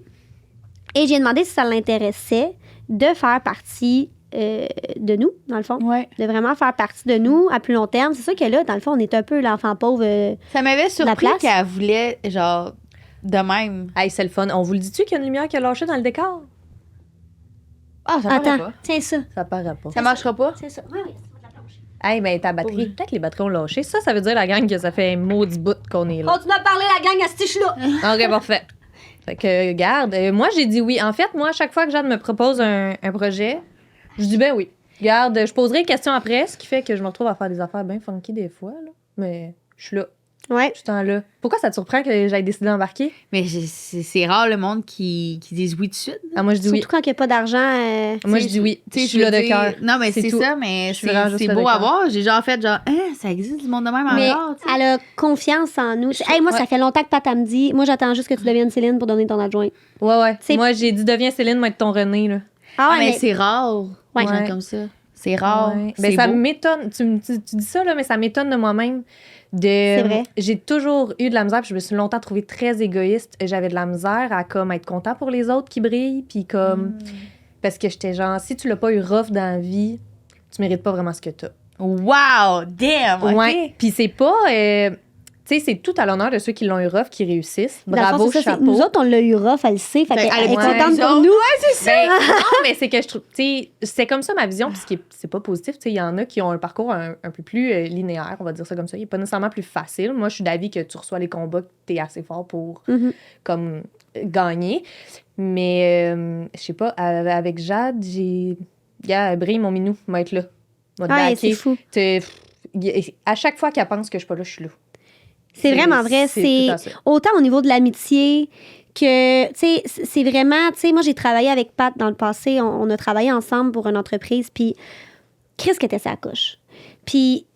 et j'ai demandé si ça l'intéressait de faire partie de nous, dans le fond. Ouais. De vraiment faire partie de nous à plus long terme. C'est sûr que là, dans le fond, on est un peu l'enfant pauvre. Ça m'avait surpris place. qu'elle voulait, genre, de même. Hey, c'est le fun. On vous le dit-tu qu'il y a une lumière qui a lâché dans le décor? Ah, ça paraît Attends, pas. tiens ça. Ça paraît pas. Ça marchera pas? C'est ça. Oui, oui, c'est la planche. Hey, mais ta batterie, peut-être que les batteries ont lâché. Ça veut dire, la gang, que ça fait un maudit bout qu'on est là. Continue à parler, la gang, à ce tiche-là. OK, parfait. Fait que, regarde, moi, j'ai dit oui. En fait, moi, à chaque fois que Jade me propose un projet, je dis ben oui. Regarde, je poserai une question après, ce qui fait que je me retrouve à faire des affaires bien funky des fois, là. Mais je suis là, Ouais. je suis en là. Pourquoi ça te surprend que j'aille décidé d'embarquer? Mais c'est rare le monde qui disent oui tout de suite. Ah, moi, je dis oui. Surtout quand il n'y a pas d'argent. Moi, je dis oui. Je suis là de cœur. Non, mais C'est c'est tout. ça, mais Je suis vraiment juste c'est là beau de à cœur. voir. J'ai genre fait ça existe du monde de même Mais encore, tu sais. elle a confiance en nous. Hey, moi, ça fait longtemps que Pat elle me dit. Moi, j'attends juste que tu deviennes Céline pour donner ton adjoint. Ouais. C'est- Moi, j'ai dit deviens Céline, moi, être ton René, là. Ah, Ah, mais mais c'est rare. Ouais. Les gens Ouais. comme ça. C'est rare. Ouais. C'est Ben, ça beau. m'étonne. Tu dis ça, là, mais ça m'étonne de moi-même. C'est vrai. J'ai toujours eu de la misère, puis je me suis longtemps trouvée très égoïste. J'avais de la misère à comme être content pour les autres qui brillent, puis comme parce que j'étais genre si tu l'as pas eu rough dans la vie, tu mérites pas vraiment ce que t'as. Wow! Damn! OK. Ouais. Puis c'est pas tu sais, c'est tout à l'honneur de ceux qui l'ont eu rough qui réussissent. dans le fond, Bravo, c'est ça, chapeau. nous autres, on l'a eu rough, elle le sait. Fait Fait qu'elle qu'elle est est contente nous pour autres. nous. Ben, non, mais c'est que je trouve, tu sais, c'est comme ça ma vision, puis c'est pas positif. Tu sais, il y en a qui ont un parcours un peu plus linéaire, on va dire ça comme ça. Il est pas nécessairement plus facile. Moi, je suis d'avis que tu reçois les combats, que t'es assez fort pour Mhm. comme gagner. Mais je sais pas, avec Jade, brille mon minou, m'a être là. M'a te Ouais, backer. c'est fou. À chaque fois qu'elle pense que je suis pas là, je suis là. C'est vraiment vrai. C'est C'est tout à ça. autant au niveau de l'amitié que, tu sais, c'est vraiment, tu sais, moi, j'ai travaillé avec Pat dans le passé. On a travaillé ensemble pour une entreprise, puis Chris qui était sa couche. Puis,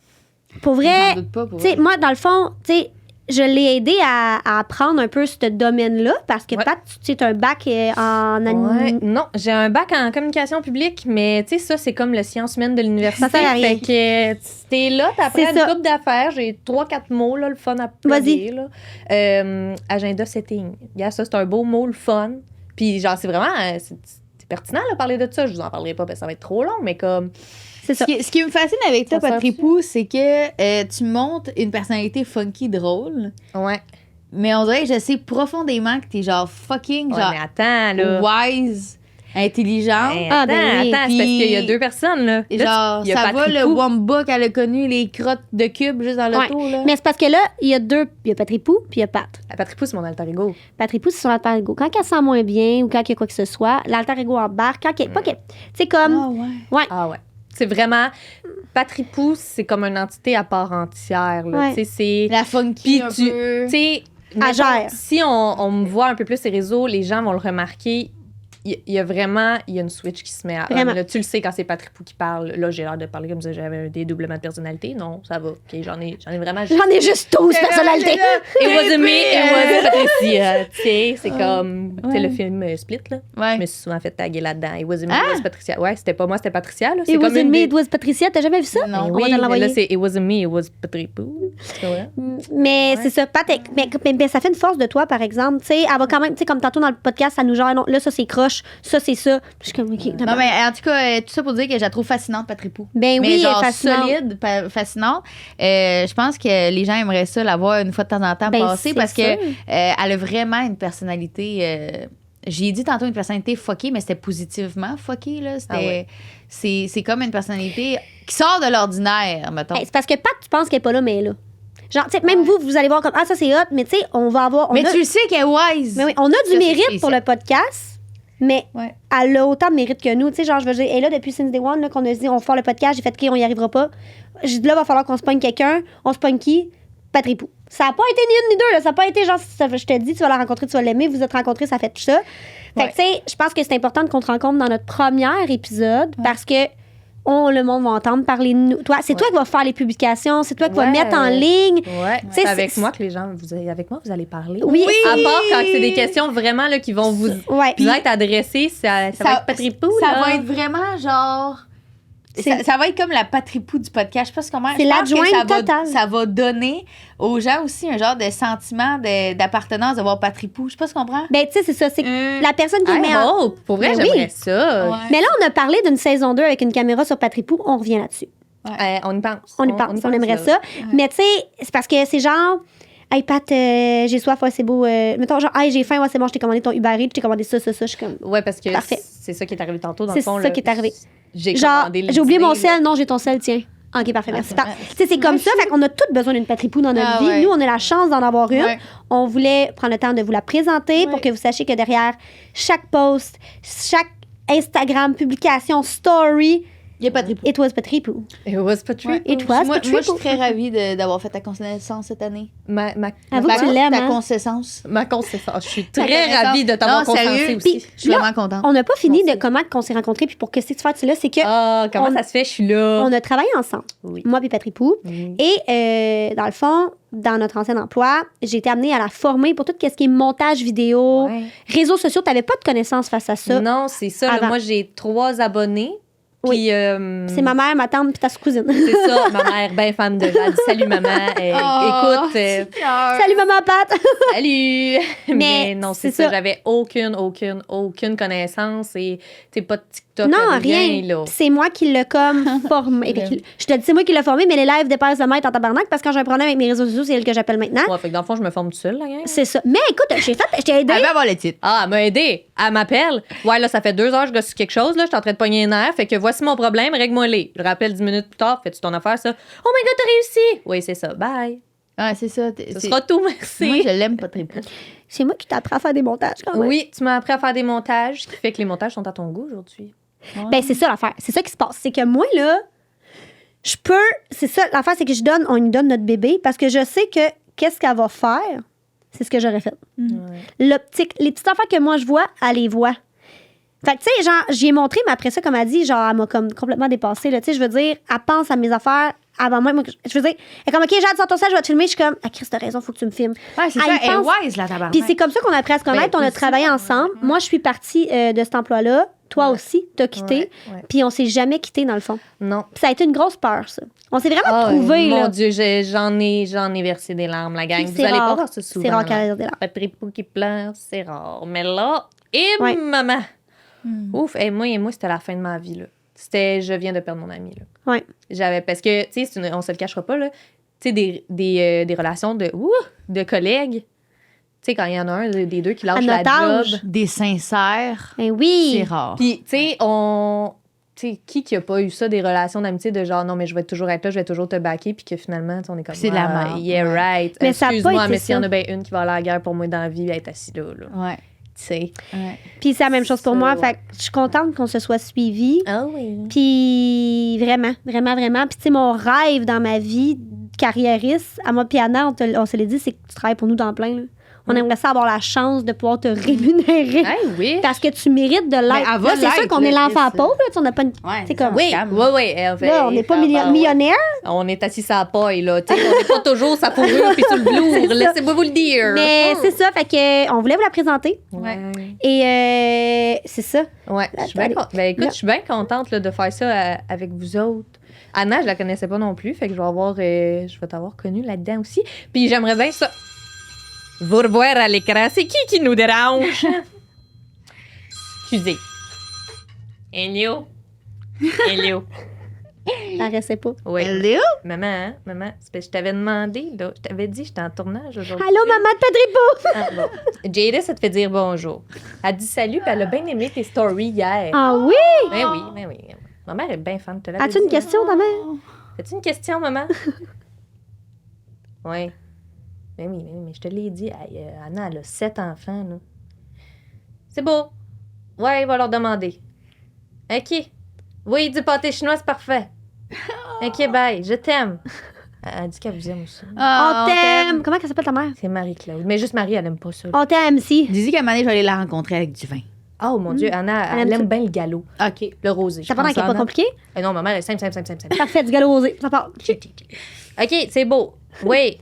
pour vrai, J'en doute pas pour tu sais, vrai. moi, dans le fond, tu sais, je l'ai aidé à apprendre un peu ce domaine-là parce que Ouais. Pat, tu sais, as un bac en Ouais. Non, j'ai un bac en communication publique, mais tu sais, ça, c'est comme le sciences humaines de l'université. Ça sert à rien. Fait que t'es là, t'apprends C'est une ça. couple d'affaires. J'ai 3-4 mots, là, le fun à Vas-y. plugger, là. Agenda setting. Yeah, ça, c'est un beau mot, le fun. Puis genre, c'est vraiment... c'est pertinent, là, parler de ça. Je vous en parlerai pas parce que ça va être trop long, mais comme... C'est ça. Ce qui me fascine avec toi, Ça sert Patripou, c'est que tu montres une personnalité funky drôle, Ouais. mais on dirait que je sais profondément que t'es genre fucking, Ouais, genre mais attends, là. wise, intelligente. Hey, Ah, attends, ben oui. attends, c'est parce Puis- qu'il y a deux personnes, là. Et Là, genre, il y a ça va le Patripou. Wamba qu'elle a connu, les crottes de cubes juste dans l'auto, là. Mais c'est parce que là, il y a deux. Il y a Patripou, puis il y a Pat. Patripou, c'est mon alter ego. Patripou, c'est son alter ego. Quand elle se sent moins bien ou quand il y a quoi que ce soit, l'alter ego embarque. Quand pas que. C'est comme. Ah ouais. Ah ouais. C'est vraiment... Patripou, c'est comme une entité à part entière, là. Ouais. Tu sais, c'est... La funky Puis un tu peu. sais, mettons, Agère. si on me voit un peu plus ces réseaux, les gens vont le remarquer. Il y a vraiment une switch qui se met à on. Vraiment. Là, tu le sais quand c'est Patripou qui parle. Là, j'ai l'air de parler comme si j'avais un dédoublement de personnalité. Non, ça va. OK, j'en ai vraiment J'en ai juste 12 personnalités. It wasn't me, it was Patricia. Tu sais, c'est comme tu sais, Ouais. le film Split, là. Ouais. Je me suis souvent fait taguer là-dedans. It wasn't me, Ah! it was Patricia. Ouais, c'était pas moi, c'était Patricia. Là. C'est It comme wasn't une me, des- it was Patricia. T'as jamais vu ça? Non. On va Oui, te mais l'envoyer. là, c'est It wasn't me, it was Patripou. C'est vrai? Mais Ouais. c'est ça, Pat, mais ça fait une force de toi, par exemple. Tu sais, elle va quand même, tu sais, comme tantôt dans le podcast, ça nous genre, non, là, ça c'est croche, ça c'est ça. Je suis comme, OK, Non, d'abord. mais en tout cas, tout ça pour dire que je la trouve fascinante, Patripou. Ben mais oui, genre elle est fascinante. solide, fascinante. Je pense que les gens aimeraient ça la voir une fois de temps en temps Ben, passer c'est parce que sûr. elle a vraiment une personnalité. J'ai dit tantôt une personnalité fuckée, mais c'était positivement fuckée. Là. C'était, Ah ouais. c'est comme une personnalité qui sort de l'ordinaire, mettons. Hey, c'est parce que Pat, tu penses qu'elle est pas là, mais elle est là. Genre, tu sais, même vous allez voir comme, ah, ça c'est hot, mais tu sais, on va avoir. mais tu le sais qu'elle est wise. Mais oui, on a Ça, du c'est mérite spécial. pour le podcast, mais Ouais. elle a autant de mérite que nous. Tu sais, genre, je veux dire, elle est là depuis Since Day One, là, qu'on a dit, on va faire le podcast, j'ai fait, OK, on y arrivera pas. J'ai dit, là, va falloir qu'on se pogne quelqu'un. On se pogne qui? Patripou. Ça n'a pas été ni une ni deux, là. Ça n'a pas été genre, je te dis, tu vas la rencontrer, tu vas l'aimer, vous êtes rencontrés, ça fait tout ça. Fait que, tu sais, je pense que c'est important qu'on te rencontre dans notre premier épisode parce que le monde va entendre parler de nous. Toi, c'est toi qui vas faire les publications, c'est toi qui vas Ouais. mettre en ligne. Ouais, sais, c'est avec c'est- moi que les gens, avec moi, vous allez parler. Oui. À part quand c'est des questions vraiment là, qui vont vous Ouais. être adressées, ça va être Patripou. Ça là. va être vraiment genre. C'est- Ça va être comme la Patripou du podcast. Je sais pas comment. C'est je pense que l'adjointe ça va- totale. Ça va donner aux gens aussi un genre de sentiment d'appartenance de voir Patripou. Je sais pas si tu comprends. Ben, tu sais, c'est ça. C'est que la personne qui I met en. hope. Pour vrai, Ben j'aimerais oui. ça. Ouais. Mais là, on a parlé d'une saison 2 avec une caméra sur Patripou. On revient là-dessus. On y pense. On y pense. On aimerait ça. Mais tu sais, c'est parce que c'est genre. Hey, Pat, j'ai soif, ouais, c'est beau. Mettons, genre, hey, j'ai faim, ouais, c'est bon, je t'ai commandé ton Uber Eats, je t'ai commandé ça. Je suis comme. Ouais, parce que Parfait. c'est ça qui est arrivé tantôt, dans C'est le fond. ça là. qui est arrivé. J'ai Genre, commandé le j'ai oublié mon dîner, là. sel, non, j'ai ton sel, tiens. OK, parfait, merci. Ouais. Tu sais, c'est comme ça, fait qu'on a tous besoin d'une Patripou dans notre Ah vie. ouais. Nous, on a la chance d'en avoir une. Ouais. On voulait prendre le temps de vous la présenter pour Ouais. que vous sachiez que derrière chaque post, chaque Instagram, publication, story, Il n'y a pas de tripou. it was Patripou. It was pas Ouais. It was Moi, je suis Patripou. très ravie d'avoir fait ta connaissance cette année. Avoue que tu Ta- l'aimes, Ta hein? concescence. Ma concession. Je suis Ta très connaissance. ravie de t'avoir Non, sérieux? conscienté Puis, aussi. Je suis là, vraiment contente. on n'a pas fini Merci. de comment qu'on s'est rencontrés puis pour que tu fasses là, c'est que Ah, comment on- ça se fait? Je suis là. on a travaillé ensemble, Oui. moi et Patripou. Oui. Et dans le fond, dans notre ancien emploi, j'ai été amenée à la former pour tout ce qui est montage vidéo, Ouais. réseaux sociaux. Tu n'avais pas de connaissances face à ça. Non, c'est ça. là. Avant. Moi, j'ai 3 abonnés. Oui. Puis, C'est ma mère, ma tante puis ta cousine. c'est ça, ma mère, bien fan de elle dit salut maman. Écoute, Salut maman Pat! salut. Mais non, c'est c'est ça. ça. J'avais aucune connaissance et t'es pas de TikTok. Non, rien. rien. Là. C'est moi qui l'ai comme formé. Je te dis, c'est moi qui l'ai formé, mais les lives dépassent le maître en tabarnak parce que quand j'ai un problème avec mes réseaux sociaux, c'est elle que j'appelle maintenant. Ouais, fait que dans le fond, je me forme toute seule, la gang. C'est ça. Mais écoute, je t'ai aidé. Elle veut avoir le titre. Ah, elle m'a aidé. Elle m'appelle. Ouais, là, ça fait 2 heures que je gosse sur quelque chose. Là, je suis en train de pogner un nerf. Fait que voici mon problème, règle-moi-les. Je rappelle 10 minutes plus tard. Fais-tu ton affaire, ça? Oh my god, t'as réussi! Oui, c'est ça. Bye. Ouais, c'est ça. Ce sera tout, merci. Moi, je l'aime pas très peu. C'est moi qui t'apprends à faire des montages quand même. Oui, tu m'as appris à faire des montages, ce qui fait que les montages sont à ton goût aujourd'hui. Ben, c'est ça l'affaire. C'est ça qui se passe. C'est que moi, là, je peux. C'est ça, l'affaire, c'est que on lui donne notre bébé parce que je sais que qu'est-ce qu'elle va faire, c'est ce que j'aurais fait. L'optique, les petites affaires que moi je vois, elle les voit. Fait que, tu sais, genre, j'y ai montré, mais après ça, comme elle dit, genre, elle m'a comme complètement dépassée, là. Tu sais, je veux dire, elle pense à mes affaires avant moi. Je veux dire, elle est comme, OK, Jade, sors ton sel, je vais te filmer. Je suis comme, ah, Chris, t'as raison, faut que tu me filmes. Ouais, c'est Ah, ça. il Elle pense- est wise, la tabarnak. Puis c'est comme ça qu'on a appris à se connaître. Ben, on a aussi, travaillé ensemble. Moi, je suis partie de cet emploi-là. Toi Ouais. aussi, t'as quitté. Ouais. Puis on s'est jamais quitté, dans le fond. Non. Puis ça a été une grosse peur, ça. On s'est vraiment Ah, trouvé mon là. Dieu, j'en ai versé des larmes, la gang. Puis Vous c'est allez pas rare. voir ça souvent. C'est rare là. qu'elle ait des larmes. Pas de tripou qui pleure, c'est rare. Mais là, Ouais. maman. Hmm. Ouf, et moi, c'était la fin de ma vie, là. Je viens de perdre mon ami, là. Ouais. Parce que, tu sais, on se le cachera pas, là. Tu sais, des relations de collègues. Tu sais, quand il y en a un des deux qui lâche À la notre âge. job. Des sincères, Ben oui. c'est rare. Puis, tu sais, tu sais, qui a pas eu ça, des relations d'amitié de genre, non, mais je vais toujours être là, je vais toujours te backer, puis que finalement, tu sais, on est comme. C'est de la ah, merde. Yeah, Ouais. right. Mais ça a pas Excuse-moi, été mais s'il y en ça. a bien une qui va aller à la guerre pour moi dans la vie, elle est assise là. Ouais. Tu sais. Ouais. Puis c'est la même chose pour Ça, moi. ouais. Fait que je suis contente qu'on se soit suivis. Ah oui. Puis vraiment. Puis tu sais, mon rêve dans ma vie carriériste, à moi, Piana, on se l'est dit, c'est que tu travailles pour nous dans plein. Là. On aimerait ça avoir la chance de pouvoir te rémunérer. Hey, oui. Parce que tu mérites de Mais l'être. elle va Là, c'est sûr l'être, qu'on est là, l'enfant Chris. pauvre. Là, tu sais, on n'a pas une... Ouais, c'est comme... Oui, Calme. oui. Là, on n'est pas millionnaire. On est assis sur la paille, là. Tu sais, on n'est pas toujours sa fourrure puis sur le velours. C'est ça. Laissez-moi vous le dire. Mais c'est ça. Fait que on voulait vous la présenter. Ouais. Et c'est ça. Ouais, je suis bien Allez. contente. Ben, écoute, Là. je suis bien contente là, de faire ça avec vous autres. Anna, je la connaissais pas non plus, fait que je vais t'avoir connue là-dedans aussi. Puis j'aimerais bien ça. Vous revoir à l'écran. C'est qui nous dérange? Excusez. Hello? Hello? Ça restait pas. Oui. Hello? Maman, c'est parce que je t'avais demandé, là. Je t'avais dit, j'étais en tournage aujourd'hui. Allô, maman de Pedripo! Ah, bon. Jada, ça te fait dire bonjour. Elle dit salut, puis elle a bien aimé tes stories hier. Ah oui? Ben oui. Ma mère est bien fan. Te l'avais As-tu une dit. question, ta mère? As-tu une question, maman? Oui. Ben oui, mais je te l'ai dit. Hey, Anna, elle a 7 enfants, là. C'est beau. Ouais, il va leur demander. OK. Oui, du pâté chinois, c'est parfait. OK, bye. Je t'aime. Elle dit qu'elle vous aime aussi. Ah, On t'aime! Comment elle s'appelle ta mère? C'est Marie-Claude. Mais juste Marie, elle aime pas ça. On t'aime, si. Dis-y qu'à un moment donné, je vais aller la rencontrer avec du vin. Oh mon Dieu, Anna, Elle elle aime aime bien le galop. OK. Le rosé. Ça pendant qu'elle n'est pas Anna. compliquée? Non, ma mère est simple. Parfait, du galop rosé. Ça part. OK, c'est beau. Oui.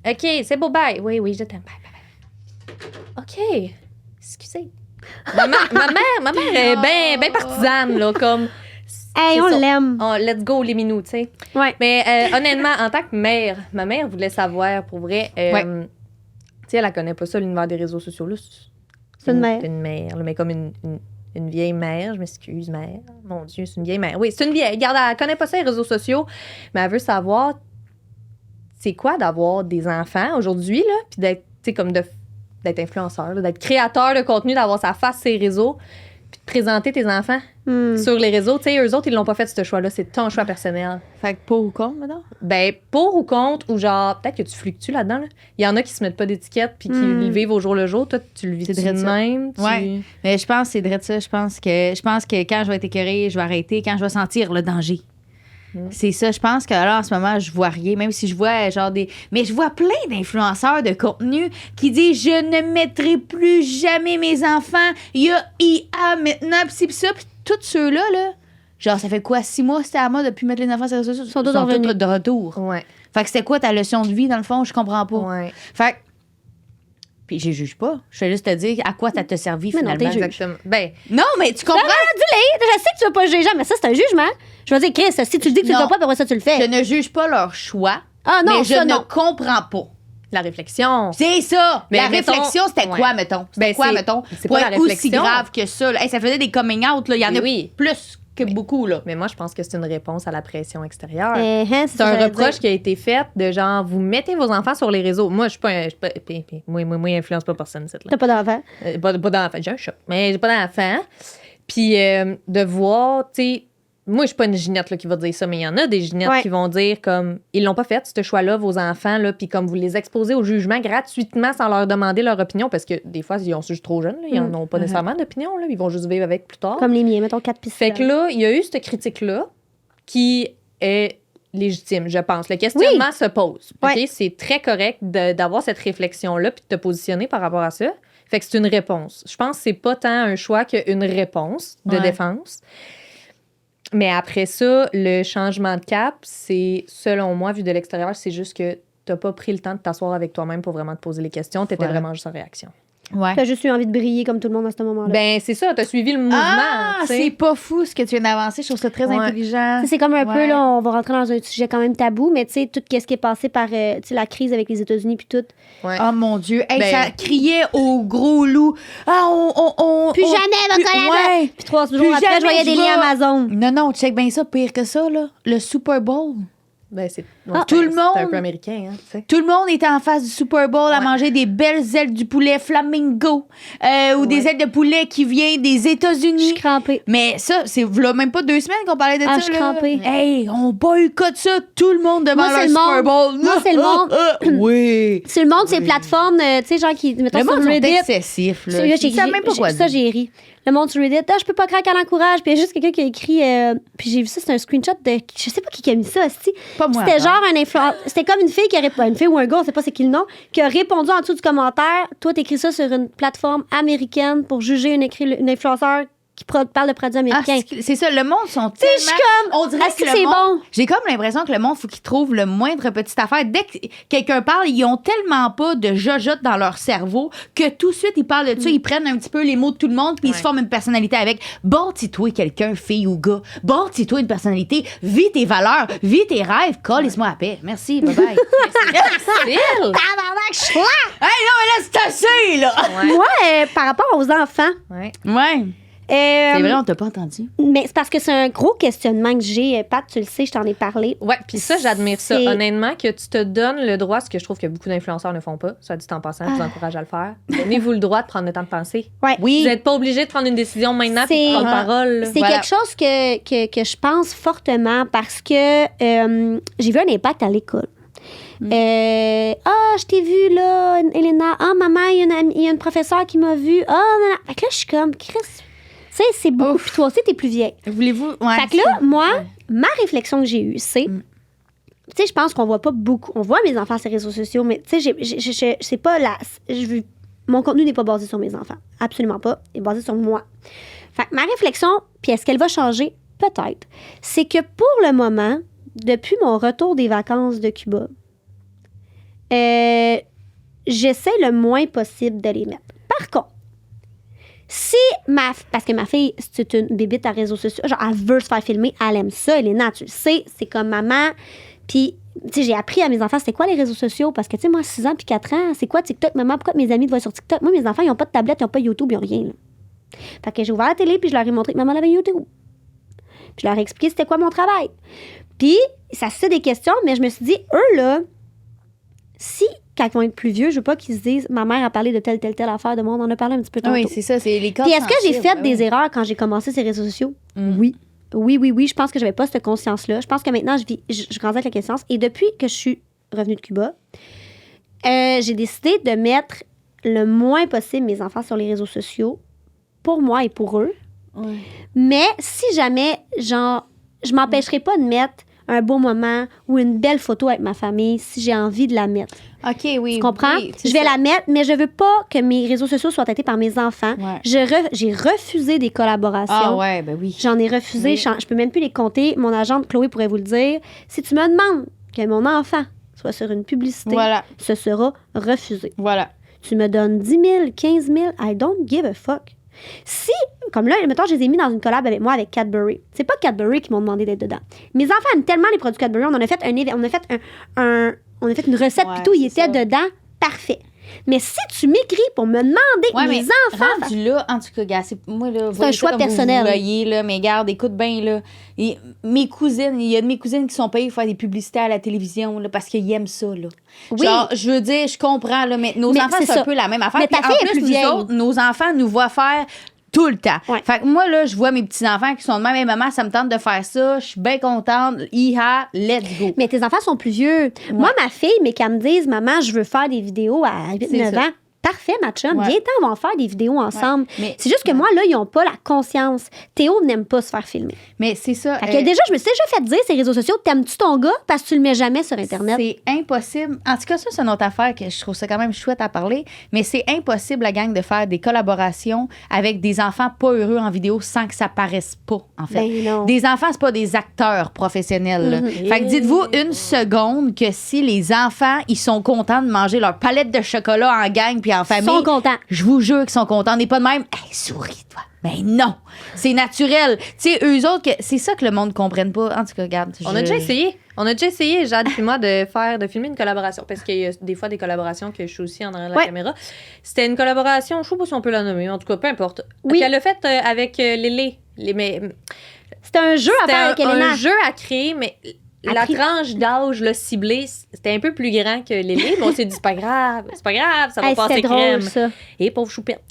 OK, c'est beau. Bye. Oui, je t'aime. Bye. OK. Excusez. Ma mère est bien partisane, là, comme... Hey, c'est on ça. l'aime. Oh, let's go, les minous, tu sais. Ouais. Mais honnêtement, en tant que mère, ma mère voulait savoir, pour vrai... Ouais. Tu sais, elle connaît pas ça, l'univers des réseaux sociaux. Là. C'est une mère. C'est une mère, là, mais comme une vieille mère. Je m'excuse, mère. Mon Dieu, c'est une vieille mère. Oui, c'est une vieille. Regarde, elle connaît pas ça, les réseaux sociaux, mais elle veut savoir... c'est quoi d'avoir des enfants aujourd'hui, là, puis d'être, tu sais, comme d'être influenceur, là, d'être créateur de contenu, d'avoir sa face sur les réseaux, puis de présenter tes enfants sur les réseaux. Tu sais, eux autres, ils l'ont pas fait, ce choix-là. C'est ton choix personnel. Fait que pour ou contre, maintenant? Ben, pour ou contre, ou genre, peut-être que tu fluctues là-dedans. Là. Il y en a qui se mettent pas d'étiquette puis qui le vivent au jour le jour. Toi, tu le vis de même. Ouais. Mais je pense que c'est vrai de ça. Je pense que quand je vais être écœurée, je vais arrêter. Quand je vais sentir le danger. C'est ça. Je pense que là, en ce moment, je vois rien. Même si je vois genre des. Mais je vois plein d'influenceurs de contenu qui disent je ne mettrai plus jamais mes enfants. Il y a IA maintenant, pis ça. Puis tous ceux-là, là. Genre, ça fait quoi, 6 mois, c'était à moi depuis mettre les enfants sur les réseaux sociaux? Ils sont tous de retour. Ouais. Fait que c'était quoi ta leçon de vie, dans le fond? Je comprends pas. Ouais. Fait que. Puis je juge pas. Je vais juste te dire à quoi ça t'a servi, Mais non, finalement. Exactement. Ben, Non, mais tu comprends? Dis-le, je sais que tu vas pas juger, mais ça, c'est un jugement. Je vais dire, Chris, si tu le dis que tu le Non. fais pas, puis après ça, tu le Je fais. ne juge pas leur choix, Ah non, mais je ça, ne non. comprends pas. la réflexion. C'est ça! Mais la mettons- réflexion, c'était ouais. quoi, mettons? C'était Ben, quoi, c'est- mettons? c'est Pour pas la être aussi réflexion. grave que ça. Là. Hey, ça faisait des coming out, là. Il y en Mais a oui. plus que beaucoup, là. Mais moi, je pense que c'est une réponse à la pression extérieure. C'est C'est un reproche qui a été fait de genre, vous mettez vos enfants sur les réseaux. Moi, je suis pas. Moi, influence pas personne, cette là. T'as pas d'enfant. Pas d'enfant. J'ai un chat, mais j'ai pas d'enfant. Puis de voir, tu sais, moi, je suis pas une Ginette là, qui va dire ça, mais il y en a des Ginettes Ouais. qui vont dire comme, ils l'ont pas fait, ce choix-là, vos enfants, là, puis comme vous les exposez au jugement gratuitement sans leur demander leur opinion, parce que des fois, ils sont juste trop jeunes, là, ils n'en ont pas nécessairement d'opinion, là, ils vont juste vivre avec plus tard. Comme les miens, mettons 4 pistes. Fait que là, il y a eu cette critique-là qui est légitime, je pense. Le questionnement se pose. OK? Ouais. C'est très correct d'avoir cette réflexion-là puis de te positionner par rapport à ça. Fait que c'est une réponse. Je pense que c'est pas tant un choix qu'une réponse de Ouais. défense. Mais après ça, le changement de cap, c'est, selon moi, vu de l'extérieur, c'est juste que t'as pas pris le temps de t'asseoir avec toi-même pour vraiment te poser les questions. T'étais Voilà. vraiment juste en réaction. Ouais. T'as juste eu envie de briller comme tout le monde à ce moment-là. Ben, c'est ça. T'as suivi le mouvement. Ah, tu sais. c'est pas fou ce que tu viens d'avancer. Je trouve ça très Ouais. intelligent. Tu sais, c'est comme un peu, Ouais. là, on va rentrer dans un sujet quand même tabou, mais tu sais, tout ce qui est passé par tu sais, la crise avec les États-Unis puis tout. Ouais. Oh mon Dieu. Hey, Ben- ça criait au gros loup. Ah, Plus on- jamais, mon plus- collègue! Ouais. Puis 3 jours Plus après, je jamais voyais des je liens vais- Amazon. Non, non, check bien ça. Pire que ça, là. Le Super Bowl. Ben, c'est tout le c'est monde- un peu américain, hein, tu sais. Tout le monde était en face du Super Bowl à Ouais. manger des belles ailes du poulet flamingo ou des ailes de poulet qui viennent des Je suis États-Unis. crampée. Mais ça, c'est là, même pas 2 semaines qu'on parlait de Ah, ça. je suis là. crampée. Hey, on boycotte ça. Tout le monde demande Moi, c'est un le Super monde. Bowl. Moi, c'est le monde. Oui. Sur le monde, ces plateformes, tu sais, genre qui, mettons, Le sur monde sont Reddit. excessif. Là. Là, Ils savent même pas quoi ça, dire. j'ai ri. Le monde sur Reddit, je peux pas craquer à l'encourage. Puis il y a juste quelqu'un qui a écrit, puis j'ai vu ça, c'est un screenshot de, je sais pas qui a mis ça, aussi. Pas moi. C'était encore. genre un influenceur, c'était comme une fille qui a répondu, une fille ou un gars, on sait pas c'est qui le nom, qui a répondu en dessous du commentaire. Toi, t'écris ça sur une plateforme américaine pour juger une influenceur qui parle de produits Ah, américains. c'est ça, le monde sont je suis tellement... comme, On dirait est-ce que que le c'est monde... bon? J'ai comme l'impression que le monde, faut qu'ils trouvent le moindre petite affaire. Dès que quelqu'un parle, ils ont tellement pas de jojote dans leur cerveau que tout de suite, ils parlent de ça, ils prennent un petit peu les mots de tout le monde, puis ils se forment une personnalité avec. Bâtis-toi quelqu'un, fille ou gars. Bâtis-toi une personnalité. Vis tes valeurs, vis tes rêves. Colle-moi à paix. Merci, bye-bye. Phil! Hey, non, mais là, c'est assez, là! Moi, par rapport aux enfants, Ouais. Ouais. c'est C'est vrai, on t'a pas entendu. mais c'est parce que c'est un gros questionnement que j'ai. Pat, tu le sais, je t'en ai parlé. Ouais, puis ça, j'admire ça. C'est- Honnêtement, que tu te donnes le droit, ce que je trouve que beaucoup d'influenceurs ne font pas, soit dit en passant, je vous encourage à le faire. Donnez-vous le droit de prendre le temps de penser. Ouais. Oui. Vous n'êtes pas obligé de prendre une décision maintenant puis de C'est- prendre parole. là. C'est Voilà. quelque chose que je pense fortement parce que j'ai vu un impact à l'école. Je t'ai vu là, Elena. Ah, maman, il y a une professeure qui m'a vue. Ah, non, non. Fait que là, je suis comme, Chris, tu sais, c'est beaucoup. Ouf. Puis toi aussi, t'es plus vieille. Voulez-vous... Ouais, Fait que là, moi, ma réflexion que j'ai eue, c'est. Tu sais, je pense qu'on voit pas beaucoup. On voit mes enfants sur les réseaux sociaux, mais tu sais, c'est pas la. Mon contenu n'est pas basé sur mes enfants. Absolument pas. Il est basé sur moi. Fait que ma réflexion, puis est-ce qu'elle va changer? Peut-être. C'est que pour le moment, depuis mon retour des vacances de Cuba, j'essaie le moins possible de les mettre. Par contre, si parce que ma fille, c'est une bébite à réseaux sociaux, genre, elle veut se faire filmer, elle aime ça, Elena, tu le sais, c'est comme maman. Puis, tu sais, j'ai appris à mes enfants, c'est quoi les réseaux sociaux? Parce que, tu sais, moi, 6 ans puis 4 ans, c'est quoi TikTok, maman? Pourquoi mes amis te voient sur TikTok? Moi, mes enfants, ils n'ont pas de tablette, ils n'ont pas YouTube, ils n'ont rien, là. Fait que j'ai ouvert la télé, puis je leur ai montré que maman avait YouTube. Puis je leur ai expliqué c'était quoi mon travail. Puis, ça suscite des questions, mais je me suis dit, eux, là, si, quand ils vont être plus vieux, je veux pas qu'ils se disent, ma mère a parlé de telle affaire de moi, on en a parlé un petit peu tantôt. Oui, c'est ça, c'est les codes Puis est-ce que j'ai sensibles, fait des erreurs quand j'ai commencé ces réseaux sociaux? Oui. Oui, je pense que j'avais pas cette conscience-là. Je pense que maintenant, je grandis avec la conscience. Et depuis que je suis revenue de Cuba, j'ai décidé de mettre le moins possible mes enfants sur les réseaux sociaux pour moi et pour eux. Ouais. Mais si jamais, genre, je m'empêcherai pas de mettre un beau moment ou une belle photo avec ma famille si j'ai envie de la mettre. OK, oui. Tu comprends? Oui, c'est je vais ça. la mettre, mais je veux pas que mes réseaux sociaux soient traités par mes enfants. Ouais. J'ai refusé des collaborations. Ah ouais, ben oui. J'en ai refusé. Oui. Je peux même plus les compter. Mon agente, Chloé, pourrait vous le dire. Si tu me demandes que mon enfant soit sur une publicité, Voilà. ce sera refusé. Voilà. Tu me donnes 10 000, 15 000, I don't give a fuck. Si, comme là, mettons, je les ai mis dans une collab avec moi, avec Cadbury. C'est pas Cadbury qui m'ont demandé d'être dedans. Mes enfants aiment tellement les produits Cadbury. On en a fait on a fait une recette, Ouais, puis tout, ils c'est étaient ça. dedans. Parfait. Mais si tu m'écris pour me demander que Ouais, mes mais enfants... rendu là, en tout cas, gars, moi, là, un voyez choix ça comme personnel. Vous voyez, là, mais garde, écoute bien, là. Mes cousines, il y a de mes cousines qui sont payées pour faire des publicités à la télévision, là, parce qu'ils aiment ça, là. Oui. Genre, je veux dire, je comprends, là, mais nos Mais enfants, c'est c'est ça. un peu la même affaire. Mais ta Puis fille en est plus, plus nous vieille. autres, nos enfants nous voient faire tout le temps. Ouais. Fait que moi, là, je vois mes petits-enfants qui sont de même, hey, maman, ça me tente de faire ça, je suis bien contente, iha, let's go. Mais tes enfants sont plus vieux. Moi, ma fille, mais qu'elle me dise, maman, je veux faire des vidéos à 8-9 ça. ans. Parfait, ma chum. Ouais. Viens-t'en, on va en faire des vidéos ensemble. Mais- C'est juste que moi, là, ils n'ont pas la conscience. Théo n'aime pas se faire filmer. Mais c'est ça. Fait que déjà, je me suis déjà fait dire, ces réseaux sociaux, t'aimes-tu ton gars parce que tu le mets jamais sur Internet? C'est impossible. En tout cas, ça, c'est une autre affaire que je trouve ça quand même chouette à parler. Mais c'est impossible, la gang, de faire des collaborations avec des enfants pas heureux en vidéo sans que ça paraisse pas, en fait. Ben non. Des enfants, c'est pas des acteurs professionnels. là. Fait que dites-vous une seconde que si les enfants, ils sont contents de manger leur palette de chocolat en gang puis en famille. Ils sont contents. Je vous jure qu'ils sont contents. On n'est pas de même. Hey, souris, toi. Mais non, c'est naturel. Tu sais, eux autres, c'est ça que le monde ne comprenne pas. En tout cas, regarde. On a déjà essayé. On a déjà essayé, Jade et moi, de filmer une collaboration. Parce qu'il y a des fois des collaborations que je suis aussi en arrière de la Ouais. caméra. C'était une collaboration, je sais pas si on peut la nommer, en tout cas, peu importe. Oui. Qu'elle a faite avec Lélé. C'était un jeu à C'était faire avec un Elena. jeu à créer, mais la Appris. tranche d'âge là, ciblée, c'était un peu plus grand que Lélé. Mais on s'est dit, c'est pas grave, ça va Hey, passer c'était crème. drôle, ça. Et pauvre choupette.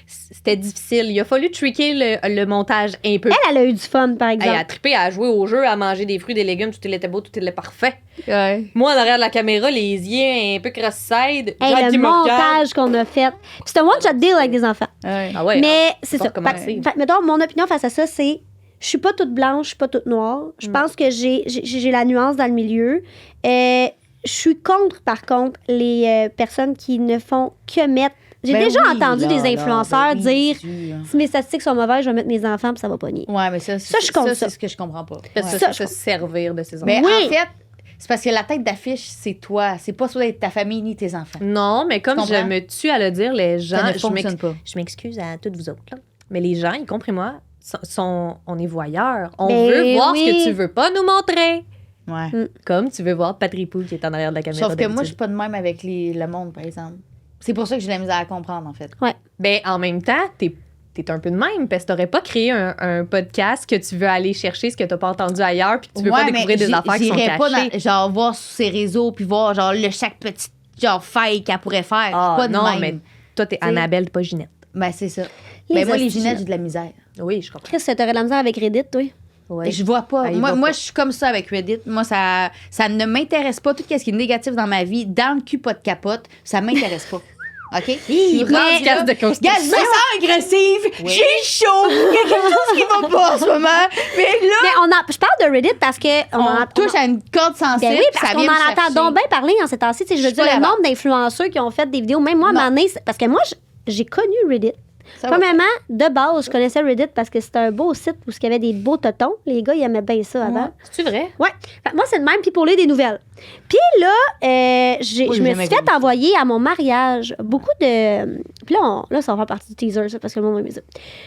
C'était difficile. Il a fallu tricker le montage un peu. Elle a eu du fun, par Elle exemple. a trippé à jouer au jeu, à manger des fruits, des légumes, tout était beau, tout était parfait. Ouais. Moi, en arrière de la caméra, les yeux un peu cross-side. Hey, Jade le qui me regarde. montage qu'on a fait. Puis c'est un one-shot deal avec des enfants. Ouais. Ah ouais, Mais hein, c'est pas ça. recommencer. Fait que, mettons, mon opinion face à ça, c'est je suis pas toute blanche, je suis pas toute noire. Je pense que j'ai la nuance dans le milieu. Je suis contre, par contre, les personnes qui ne font que mettre. J'ai Ben déjà oui, entendu là, des là, influenceurs ben oui, dire Dieu, là. si mes statistiques sont mauvaises, je vais mettre mes enfants puis ça va pogner. Ouais, mais ça, Ça, je compte ça. c'est ce que je comprends pas. Fait que Ouais. ça, Ça, se servir de ces enfants. Mais Oui. en fait, c'est parce que la tête d'affiche, c'est toi. C'est pas supposé être ta famille ni tes enfants. Non, mais comme Tu je comprends? me tue à le dire, les gens. Ça ne je fonctionne pas. je m'excuse à toutes vous autres, là. Mais les gens, y compris moi, on est voyeurs. On Ben veut voir oui. ce que tu veux pas nous montrer. Ouais. Comme tu veux voir Patripou qui est en arrière de la caméra. Sauf que moi, je d'habitude. suis pas de même avec le monde, par exemple. C'est pour ça que j'ai de la misère à comprendre, en fait. Ben, en même temps, t'es un peu de même, parce que t'aurais pas créé un podcast que tu veux aller chercher ce que t'as pas entendu ailleurs, puis que tu veux pas Ouais, découvrir mais des affaires qui sont j'irais pas cachées. genre voir sur ses réseaux puis voir genre chaque petite genre faille qu'elle pourrait faire. Ah, pas de non, même. mais toi, t'es T'sais. Annabelle, t'es pas Ginette. Ben, c'est ça. Les Ben, moi, les hosties, Ginettes, là. j'ai de la misère. Oui, je comprends. Chris, t'aurais de la misère avec Reddit, toi? Ouais. Je vois pas. Ah, il moi, va moi pas. je suis comme ça avec Reddit. Moi, ça ne m'intéresse pas. Tout ce qui est négatif dans ma vie, dans le cul, pas de capote, ça m'intéresse pas. OK? Hi, Puis, podcast de Regarde, je construction. me sens agressive. J'ai chaud. Il y a quelque chose qui va pas en ce moment. Mais là, Mais je parle de Reddit parce que on touche à une corde sensible. Ben oui, puis parce ça qu'on vient en me entend chercher. donc bien parler en ces temps-ci. Tu sais, je veux Je suis dire, pas le d'accord. nombre d'influenceurs qui ont fait des vidéos, même moi, à un Non. moment donné, parce que moi, j'ai connu Reddit. Ça va. Premièrement, de base, je connaissais Reddit parce que c'était un beau site où il y avait des beaux totons. Les gars, ils aimaient bien ça avant. C'est vrai? Ouais. Fait que moi, c'est le même, puis pour lire des nouvelles. Puis là, Oui, je me jamais suis fait connu ça. envoyer à mon mariage beaucoup de Puis là, ça va faire partie du teaser, ça, parce que le monde va aimer ça.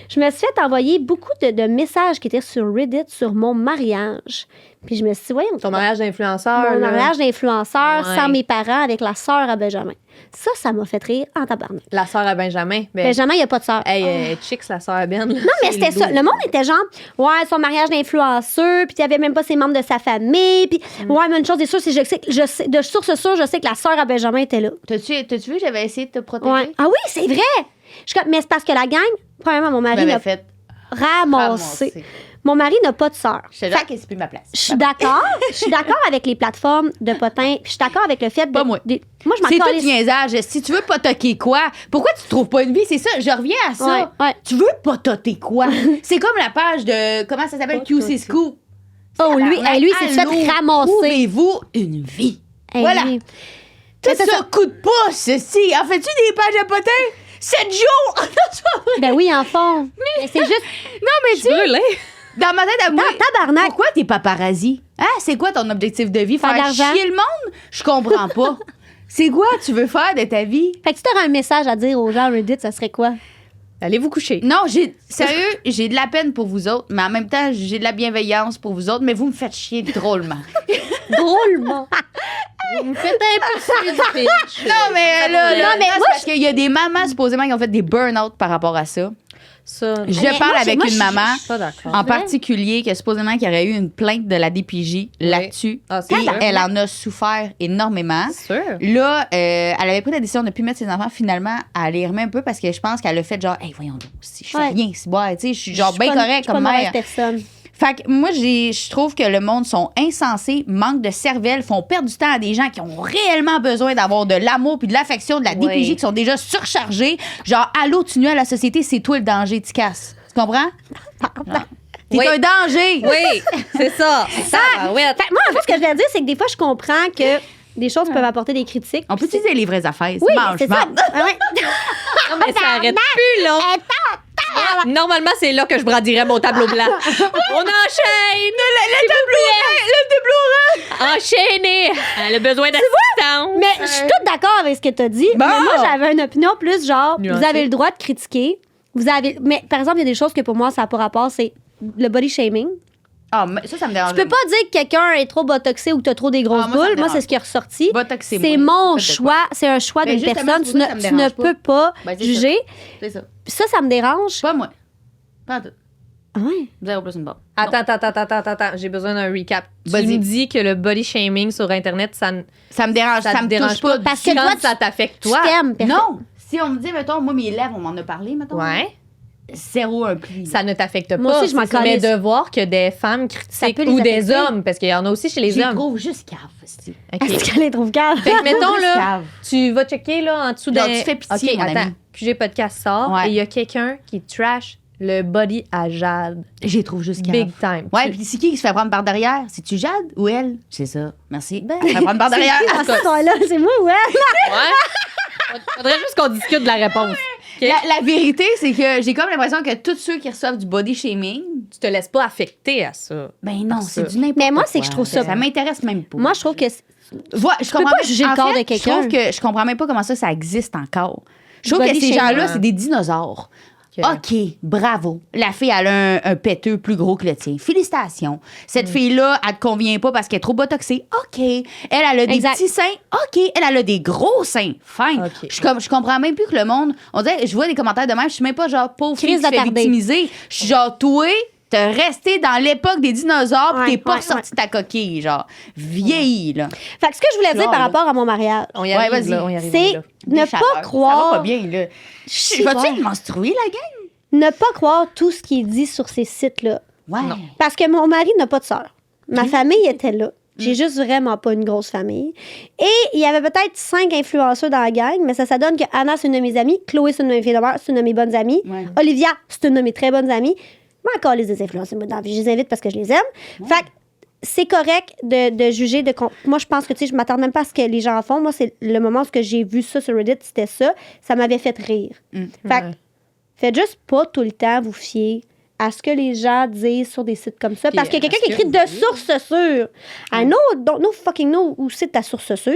Je me suis fait envoyer beaucoup de messages qui étaient sur Reddit sur mon mariage. Puis je me suis dit, voyons. Ton mariage d'influenceur. Mon là. mariage d'influenceur Ouais. sans mes parents avec la sœur à Benjamin. Ça m'a fait rire en tabarnak. La sœur à Benjamin. Ben, Benjamin, il n'y a pas de sœur. hey, Chicks, la sœur à Ben. Non, mais c'était ça. Le monde était genre, ouais, son mariage d'influenceur, puis il n'y avait même pas ses membres de sa famille. Puis, ouais, mais une chose est sûre, c'est que je sais, de source sûre, je sais que la sœur à Benjamin était là. T'as-tu vu que j'avais essayé de te protéger? Ouais. Ah oui, c'est vrai! Mais c'est parce que la gang, premièrement, mon mari M'avais l'a fait ramassé. ramasser. Mon mari n'a pas de sœur. J'étais là, c'est plus ma place. Je suis d'accord. Je suis d'accord avec les plateformes de potins. Puis je suis d'accord avec le fait de. Pas moi. Moi, je m'en C'est tout calisse. niaisage. Si tu veux pas toquer quoi, pourquoi tu trouves pas une vie? C'est ça, je reviens à ça. Ouais, ouais. Tu veux pas toquer quoi? C'est comme la page de, comment ça s'appelle? QC Scoop. Oh, lui, Tabarnak, lui, il s'est allô, fait ramasser. Trouvez-vous une vie. Hey, Voilà. lui. Tout Mais c'est ça, ça. coup de pouce, ceci. En fais-tu des pages à potins? 7 jours! Non, c'est pas vrai. Ben oui, en fond. Mais c'est juste. Non, mais tu sais, Brûlé. dans ma tête à moi, Tabarnak. pourquoi t'es paparazzi? Hein? C'est quoi ton objectif de vie? Faire de Faire l'argent. chier le monde? Je comprends pas. C'est quoi tu veux faire de ta vie? Fait que si t'aurais un message à dire aux gens Reddit, ça serait quoi? Allez vous coucher. Non, sérieux, j'ai de la peine pour vous autres, mais en même temps, j'ai de la bienveillance pour vous autres, mais vous me faites chier drôlement. Drôlement. Vous me faites un peu suer du pitch. Non, mais là, Non, mais c'est moi, parce qu'il y a des mamans, supposément, qui ont fait des burn-out par rapport à ça. Ça, Je Mais parle moi, avec moi, une je- maman, je suis pas d'accord. en particulier, que supposément qu'il y aurait eu une plainte de la DPJ là-dessus. Ah, c'est Et sûr. elle en a souffert énormément. C'est sûr. Là, elle avait pris la décision de ne plus mettre ses enfants finalement à les remettre un peu parce que je pense qu'elle a fait genre, hey, voyons donc, si je fais Ouais. rien, si boire, tu sais, je suis genre Je suis bien pas- correct je suis pas comme une mauvaise mère. personne. Fait que moi, je trouve que le monde sont insensés, manquent de cervelle, font perdre du temps à des gens qui ont réellement besoin d'avoir de l'amour puis de l'affection de la Oui. DPJ qui sont déjà surchargés. Genre, allô, tu nuis à la société, c'est toi le danger, tu casses. Tu comprends? T'es Oui. un danger. Oui, c'est ça. Ouais. Fait que moi, en fait, ce que je voulais dire, c'est que des fois, je comprends que des choses peuvent apporter des critiques. On peut utiliser les vraies affaires. Oui, mange, c'est ça. mange. Ah ouais. Non, mais ça arrête plus, là. Normalement, c'est là que je brandirais mon tableau blanc. On enchaîne! Le tableau enchaîné! Elle a besoin d'assistance. Mais je suis toute d'accord avec ce que tu as dit. Bon. Mais moi, j'avais une opinion plus genre, Nuancée. vous avez le droit de critiquer. Mais par exemple, il y a des choses que pour moi, ça n'a pas rapport. C'est le body shaming. Ah, mais ça me dérange. Tu peux pas dire que quelqu'un est trop botoxé ou que tu as trop des grosses Ah, moi, ça me boules. Moi, c'est dérange. ce qui est ressorti. Botoxé, C'est moi, mon c'est fait de choix. C'est un choix Ben, d'une justement, personne. c'est Tu pour ça que ne, ça tu me ne dérange pas. peux pas Ben, c'est juger. C'est ça. Puis ça me dérange. Pas moi. Pas en tout. Ah ouais. Zéro plus une barre. Attends. J'ai besoin d'un recap. Tu Vas-y. me dis que le body shaming sur Internet, ça Ça me dérange. Ça, me dérange touche pas. Parce du que tout. toi, quand ça t'affecte, Tu toi. t'aimes. personne. Non. Si on me dit, mettons, moi, mes lèvres, on m'en a parlé, mettons. Ouais. Zéro un pli. Ça ne t'affecte pas. Moi aussi, je m'en C'est ça. Mais calisse. de voir que des femmes Ça critiquent peut les ou des affecter. hommes, parce qu'il y en a aussi chez les Je les hommes. trouve juste cave, hostie. OK. Est-ce qu'elle est trop cave? Fait que, mettons, Juste là, cave. tu vas checker, là, en dessous Genre, d'un... tu fais pitié, OK, mon attends. ami. QG Podcast sort Ouais. et il y a quelqu'un qui trash le body à Jade. Je les trouve juste cave. Big time. Ouais, Tu- puis c'est qui se fait prendre par derrière? C'est-tu Jade ou elle? C'est ça. Merci. Elle se fait prendre par derrière. À ce temps-là, c'est moi ou elle? Ouais. Faudrait juste qu'on discute de la réponse. OK? La vérité, c'est que j'ai comme l'impression que tous ceux qui reçoivent du body shaming, Tu te laisses pas affecter à ça. ben non, Parce c'est que- du n'importe Mais moi, quoi. c'est que je trouve ça- Ça m'intéresse même pas. Moi, je trouve que Je peux pas juger le corps de quelqu'un. Je trouve que je comprends même pas comment ça existe encore. Je trouve que Body ces shaming. gens-là, c'est des dinosaures. OK. OK, bravo. La fille, elle a un péteux plus gros que le tien. Félicitations. Cette fille-là, elle te convient pas parce qu'elle est trop botoxée. OK. Elle a des Exact. petits seins. OK. Elle a des gros seins. Fine. OK. Je comprends même plus que le monde. On dirait, je vois des commentaires de même. Je suis même pas genre pauvre fille Crise qui se fait attardée. victimiser. Je suis genre, toi, t'as resté dans l'époque des dinosaures pis Ouais, t'es pas ouais, ressorti de ta coquille. Genre, vieilli, là. Fait que ce que je voulais dire Genre, par là. rapport à mon mariage, On y Ouais, arrive, vas-y. là, on y arrive. c'est là. ne Des pas chaleurs. Ça croire. va pas bien, là. sais Vas-tu pas. être menstruée, la gang? Ne pas croire tout ce qui est dit sur ces sites-là. Ouais. Non. Parce que mon mari n'a pas de sœur. Ma famille était là. J'ai juste vraiment pas une grosse famille. Et il y avait peut-être 5 influenceurs dans la gang, mais ça donne que Anna, c'est une de mes amies. Chloé, c'est une de mes filles de mère, c'est une de mes bonnes amies. Ouais. Olivia, c'est une de mes très bonnes amies. Moi, encore les influenceurs, moi, dans la vie, je les invite parce que je les aime. Fait que c'est correct de juger. Moi, je pense que, tu sais, je m'attends même pas à ce que les gens font. Moi, c'est le moment où j'ai vu ça sur Reddit, c'était ça. Ça m'avait fait rire. Fait que, Ouais. faites juste pas tout le temps vous fier à ce que les gens disent sur des sites comme ça. Puis, Parce qu'il y a quelqu'un qui est-ce écrit que de source sûre. I know, don't know fucking know où c'est ta source sûre.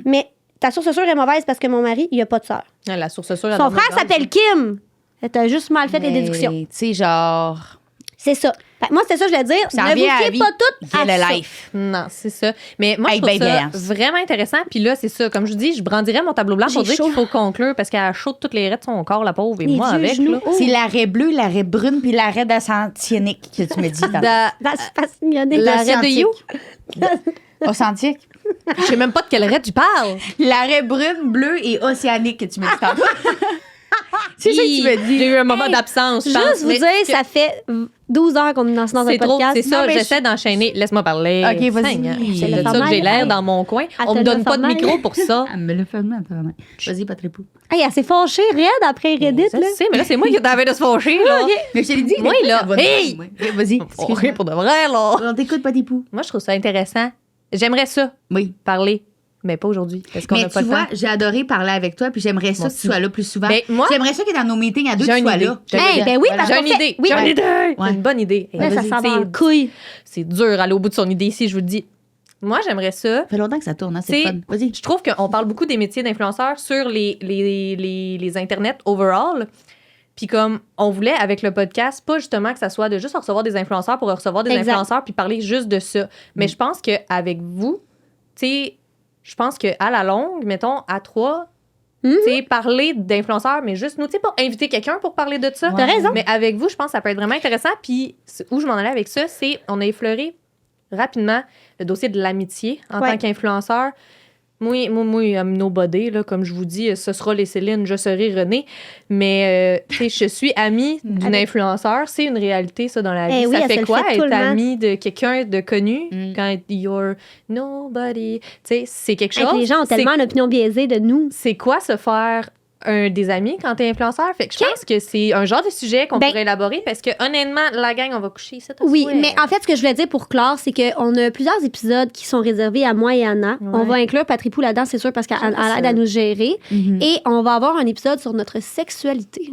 Mais ta source sûre est mauvaise parce que mon mari, il a pas de sœur. La source sûre. Son frère s'appelle Kim. T'as juste mal fait tes déductions. Tu sais, genre. C'est ça. Fait que moi, c'était ça que je voulais dire. Ça Ne revient vous à la fiez vie. pas toutes à Quelle ça. life. Non, c'est ça. Mais moi, Hey, je trouve baby ça ass. vraiment intéressant. Puis là, c'est ça. Comme je vous dis, je brandirais mon tableau blanc pour J'ai dire chaud. qu'il faut conclure parce qu'elle a chaud de toutes les raies de son corps, la pauvre, et Les moi vieux avec. genoux. Là. Oh. C'est l'arrêt bleu, l'arrêt brune, puis l'arrêt d'ascensionique que tu me dis. tantôt. That's fascinant. L'arrêt de You? Authentique. Je sais même pas de quelle raie tu parles. L'arrêt brune, bleu et océanique que tu me dis tantôt. C'est ça que tu me dis. J'ai eu un moment d'absence, je pense. Juste vous mais dire, ça fait 12 heures qu'on est dans un c'est trop, podcast. c'est ça. Non, mais J'essaie d'enchaîner. Laisse-moi parler. OK, vas-y. Seigneur. Je C'est le de ça fais que j'ai mal. l'air dans mon coin. Elle On te me le donne fait pas de mal. micro pour ça. Ah, me le fait mal, apparemment. Vas-y, pas très peu. Hey, elle s'est fâchée, raide, après Reddit. Je Là. sais, mais là, c'est moi qui t'avais de se fâcher, là. Mais je te l'ai dit. Moi, des là, fois, ça va hey! de même, ouais. Vas-y. OK, pour de vrai, là. On t'écoute, pas des poux. Moi, je trouve ça intéressant. J'aimerais ça, Oui. parler, mais pas aujourd'hui, parce qu'on Mais n'a pas tu le temps. vois, j'ai adoré parler avec toi, puis j'aimerais ça Moi que tu aussi. sois là plus souvent. Ben, moi- J'aimerais ça que dans nos meetings à deux, J'ai tu une sois idée. là. J'ai Hey, ben oui, parce J'ai qu'on une fait- idée. oui, J'ai on- une idée. Ouais. Une bonne idée. Là, ça Vas-y, s'en va en c'est- couille. C'est dur aller au bout de son idée ici, je vous le dis. Moi, j'aimerais ça. Ça fait longtemps que ça tourne, hein, c'est C'est- fun. Vas-y. Je trouve qu'on parle beaucoup des métiers d'influenceurs sur les internets overall. Puis comme on voulait avec le podcast, pas justement que ça soit de juste recevoir des influenceurs pour recevoir des Exact. influenceurs puis parler juste de ça. Mais je pense qu'avec vous, tu sais, je pense qu'à la longue, mettons, à 3, tu sais, parler d'influenceurs, mais juste nous, tu sais, pas inviter quelqu'un pour parler de ça. Ouais. T'as raison. Mais avec vous, je pense que ça peut être vraiment intéressant. Puis où je m'en allais avec ça, c'est on a effleuré rapidement le dossier de l'amitié en Ouais. tant qu'influenceur. Moi, I'm nobody, là, comme je vous dis, ce sera les Céline, je serai René. Mais, tu sais, je suis amie d'une influenceur. C'est une réalité, ça, dans la vie. Eh oui, ça elle se fait le quoi, fait être tellement. amie de quelqu'un de connu Mm. quand you're nobody? Tu sais, c'est quelque chose. Hey, les gens ont C'est- tellement une opinion biaisée de nous. c'est quoi se faire des amis quand t'es influenceur? Fait que je pense que c'est un genre de sujet qu'on Ben- pourrait élaborer parce que, honnêtement, la gang, on va coucher ça. Oui, mais en fait, ce que je voulais dire pour clore, c'est qu'on a plusieurs épisodes qui sont réservés à moi et Anna. Ouais. On va inclure Patripou là-dedans, c'est sûr, parce qu'elle J'aime elle aide ça. à nous gérer. Mhm. Et on va avoir un épisode sur notre sexualité.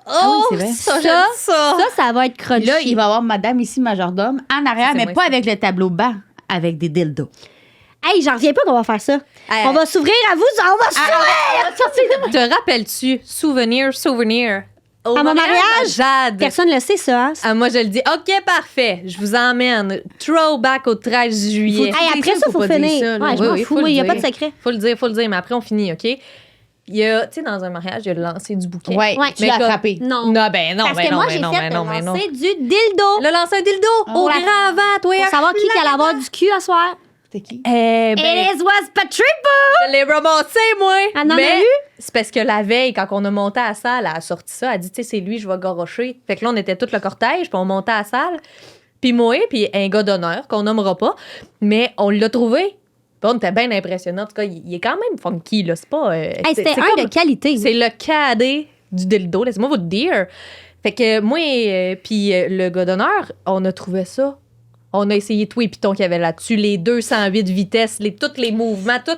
Oh, c'est vrai. ça, Ça, j'aime ça. Ça va être crunchy. Là, il va y avoir madame ici, majordome, en arrière, c'est mais moi, pas ça. avec le tableau bas, avec des dildos. Hey, j'en reviens pas qu'on va faire ça. On va s'ouvrir à vous, on va s'ouvrir! Te rappelles-tu, souvenir? Au À mon mariage? Jade. Personne le sait, ça. Hein? Ah, moi, je le dis. OK, parfait. Je vous emmène. Throwback au 13 juillet. Faut- Hey, c'est après ça, ça, faut faut pas dire finir. ça, là. Ouais, je Oui, m'en oui, fous, faut moi, le il n'y a dire. pas de secret. Faut le dire, mais après, on finit, OK? Il y a, tu sais, dans un mariage, il y a le lancer du bouquet. Ouais, Ouais. tu l'as Mais comme- attrapé. Non. Non, ben non, Parce ben que non, moi, ben j'ai non, fait ben non, le ben non. lancer du dildo. Le lancer un dildo au la- grand vent, toi. Pour savoir qui allait avoir du cul à soir. C'était qui? Eh ben, It was Patricia! je l'ai ramassé, moi. Elle en a mais eu? c'est parce que la veille, quand on a monté à la salle, elle a sorti ça. Elle a dit, tu sais, c'est lui, je vais gorocher. Fait que là, on était tout le cortège, puis on montait à la salle. Puis moi, puis un gars d'honneur, qu'on nommera pas, mais on l'a trouvé. Puis on était bien impressionnants. En tout cas, il est quand même funky, là. C'est pas... Hey, c'était c'est un comme- de qualité. C'est le cadet du dildo, laissez-moi vous le dire. Fait que moi puis le gars d'honneur, on a trouvé ça. On a essayé tout et piton qu'il y avait là-dessus, les 208 vitesses, tous les mouvements, tout.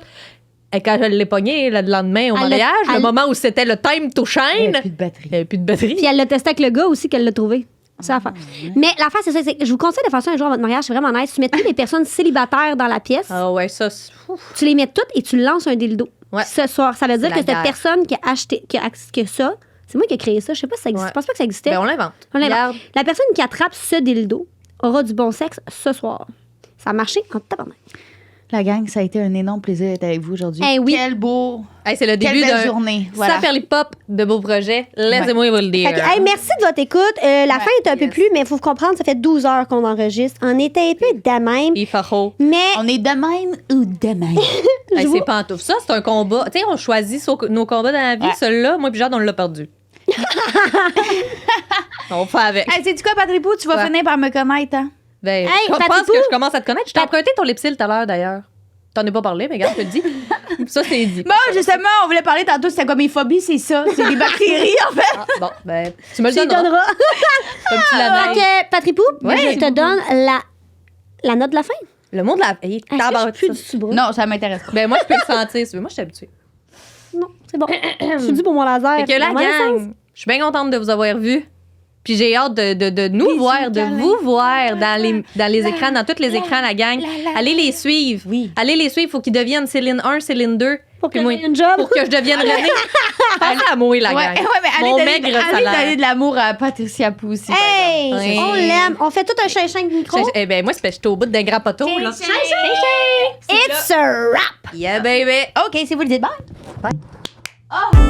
Et quand je l'ai pogné le lendemain au Elle mariage, l'a- le elle- moment où c'était le time to Il y shine, avait plus de batterie. il n'y avait plus de batterie. Puis elle l'a testé avec le gars aussi qu'elle l'a trouvé. C'est l'affaire. Mais l'affaire, c'est ça. C'est que je vous conseille de faire ça un jour à votre mariage. C'est vraiment nice. Tu mets toutes les personnes célibataires dans la pièce. Ah ouais, ça, c'est- ouf. Tu les mets toutes et tu lances un dildo. Ouais. Ce soir. Ça veut dire la que cette guerre. personne qui a acheté que ça, c'est moi qui ai créé ça. Je sais pas si ça existe. Ouais. Je pense pas que ça existait. Ben, on l'invente. On l'invente. Regarde. La personne qui attrape ce dildo aura du bon sexe ce soir. Ça a marché en tabarnak. La gang, ça a été un énorme plaisir d'être avec vous aujourd'hui. Eh oui. Quel beau, Hey, c'est le quelle début belle d'un journée. Voilà. Saperly Pop de beaux projets. Laissez-moi vous le dire. Fait que, hey, merci de votre écoute. La fin est un peu yes. plus, mais il faut comprendre, ça fait 12 heures qu'on enregistre. On était un peu de même. Il fait chaud. Mais On est de même ou de même? Hey, Je vous- c'est pantouf. Ça, c'est un combat. Tu sais, on choisit nos combats dans la vie. Ouais. Celui-là, moi puis Jade, on l'a perdu. On fait avec. Hey, sais-tu quoi, Patripou? Tu vas Ouais. finir par me connaître, hein? Ben, Hey, je pense Patripou. que je commence à te connaître. Je t'ai emprunté ton lipsil tout à l'heure, d'ailleurs. T'en ai pas parlé, mais regarde, je te le dis. Ça, c'est dit. Bon, justement, on voulait parler tantôt, c'était quoi mes phobies, c'est ça. C'est des bactéries, en fait. Ah, bon, ben, tu me le tu lui donneras. donneras. Un petit lavage. Fait que, Patripou, Ouais. je te donne la note de la fin. Le monde de la... Hey, Est-ce que tabarouette, je suis plus ça. du sous-bras? Non, ça m'intéresse pas. Ben, moi, je peux le sentir. Si tu veux. Moi, je suis habituée. Non, c'est bon. Je suis due pour mon laser. Fait que la Dans le même gang, sens. je suis bien contente de vous avoir vu. Puis j'ai hâte de nous Des voir, yeux de câlins. vous voir dans les écrans, dans tous les écrans, la gang. Allez les suivre. Oui. Allez les suivre. Faut qu'ils deviennent Céline 1, Céline 2. Pour que puis moi, j'aie une job. pour que je devienne René. Pensez à moi, la gang. mais Mon allez maigre donner salaire. de l'amour à Patricia Pou aussi. par Hey! exemple. Oui. On l'aime. On fait tout un chien de micro. Eh ben moi, c'est parce que j'étais au bout d'un grand poteau, là. It's a wrap! Yeah, baby. OK, si vous le dites, bye. Bye. Oh!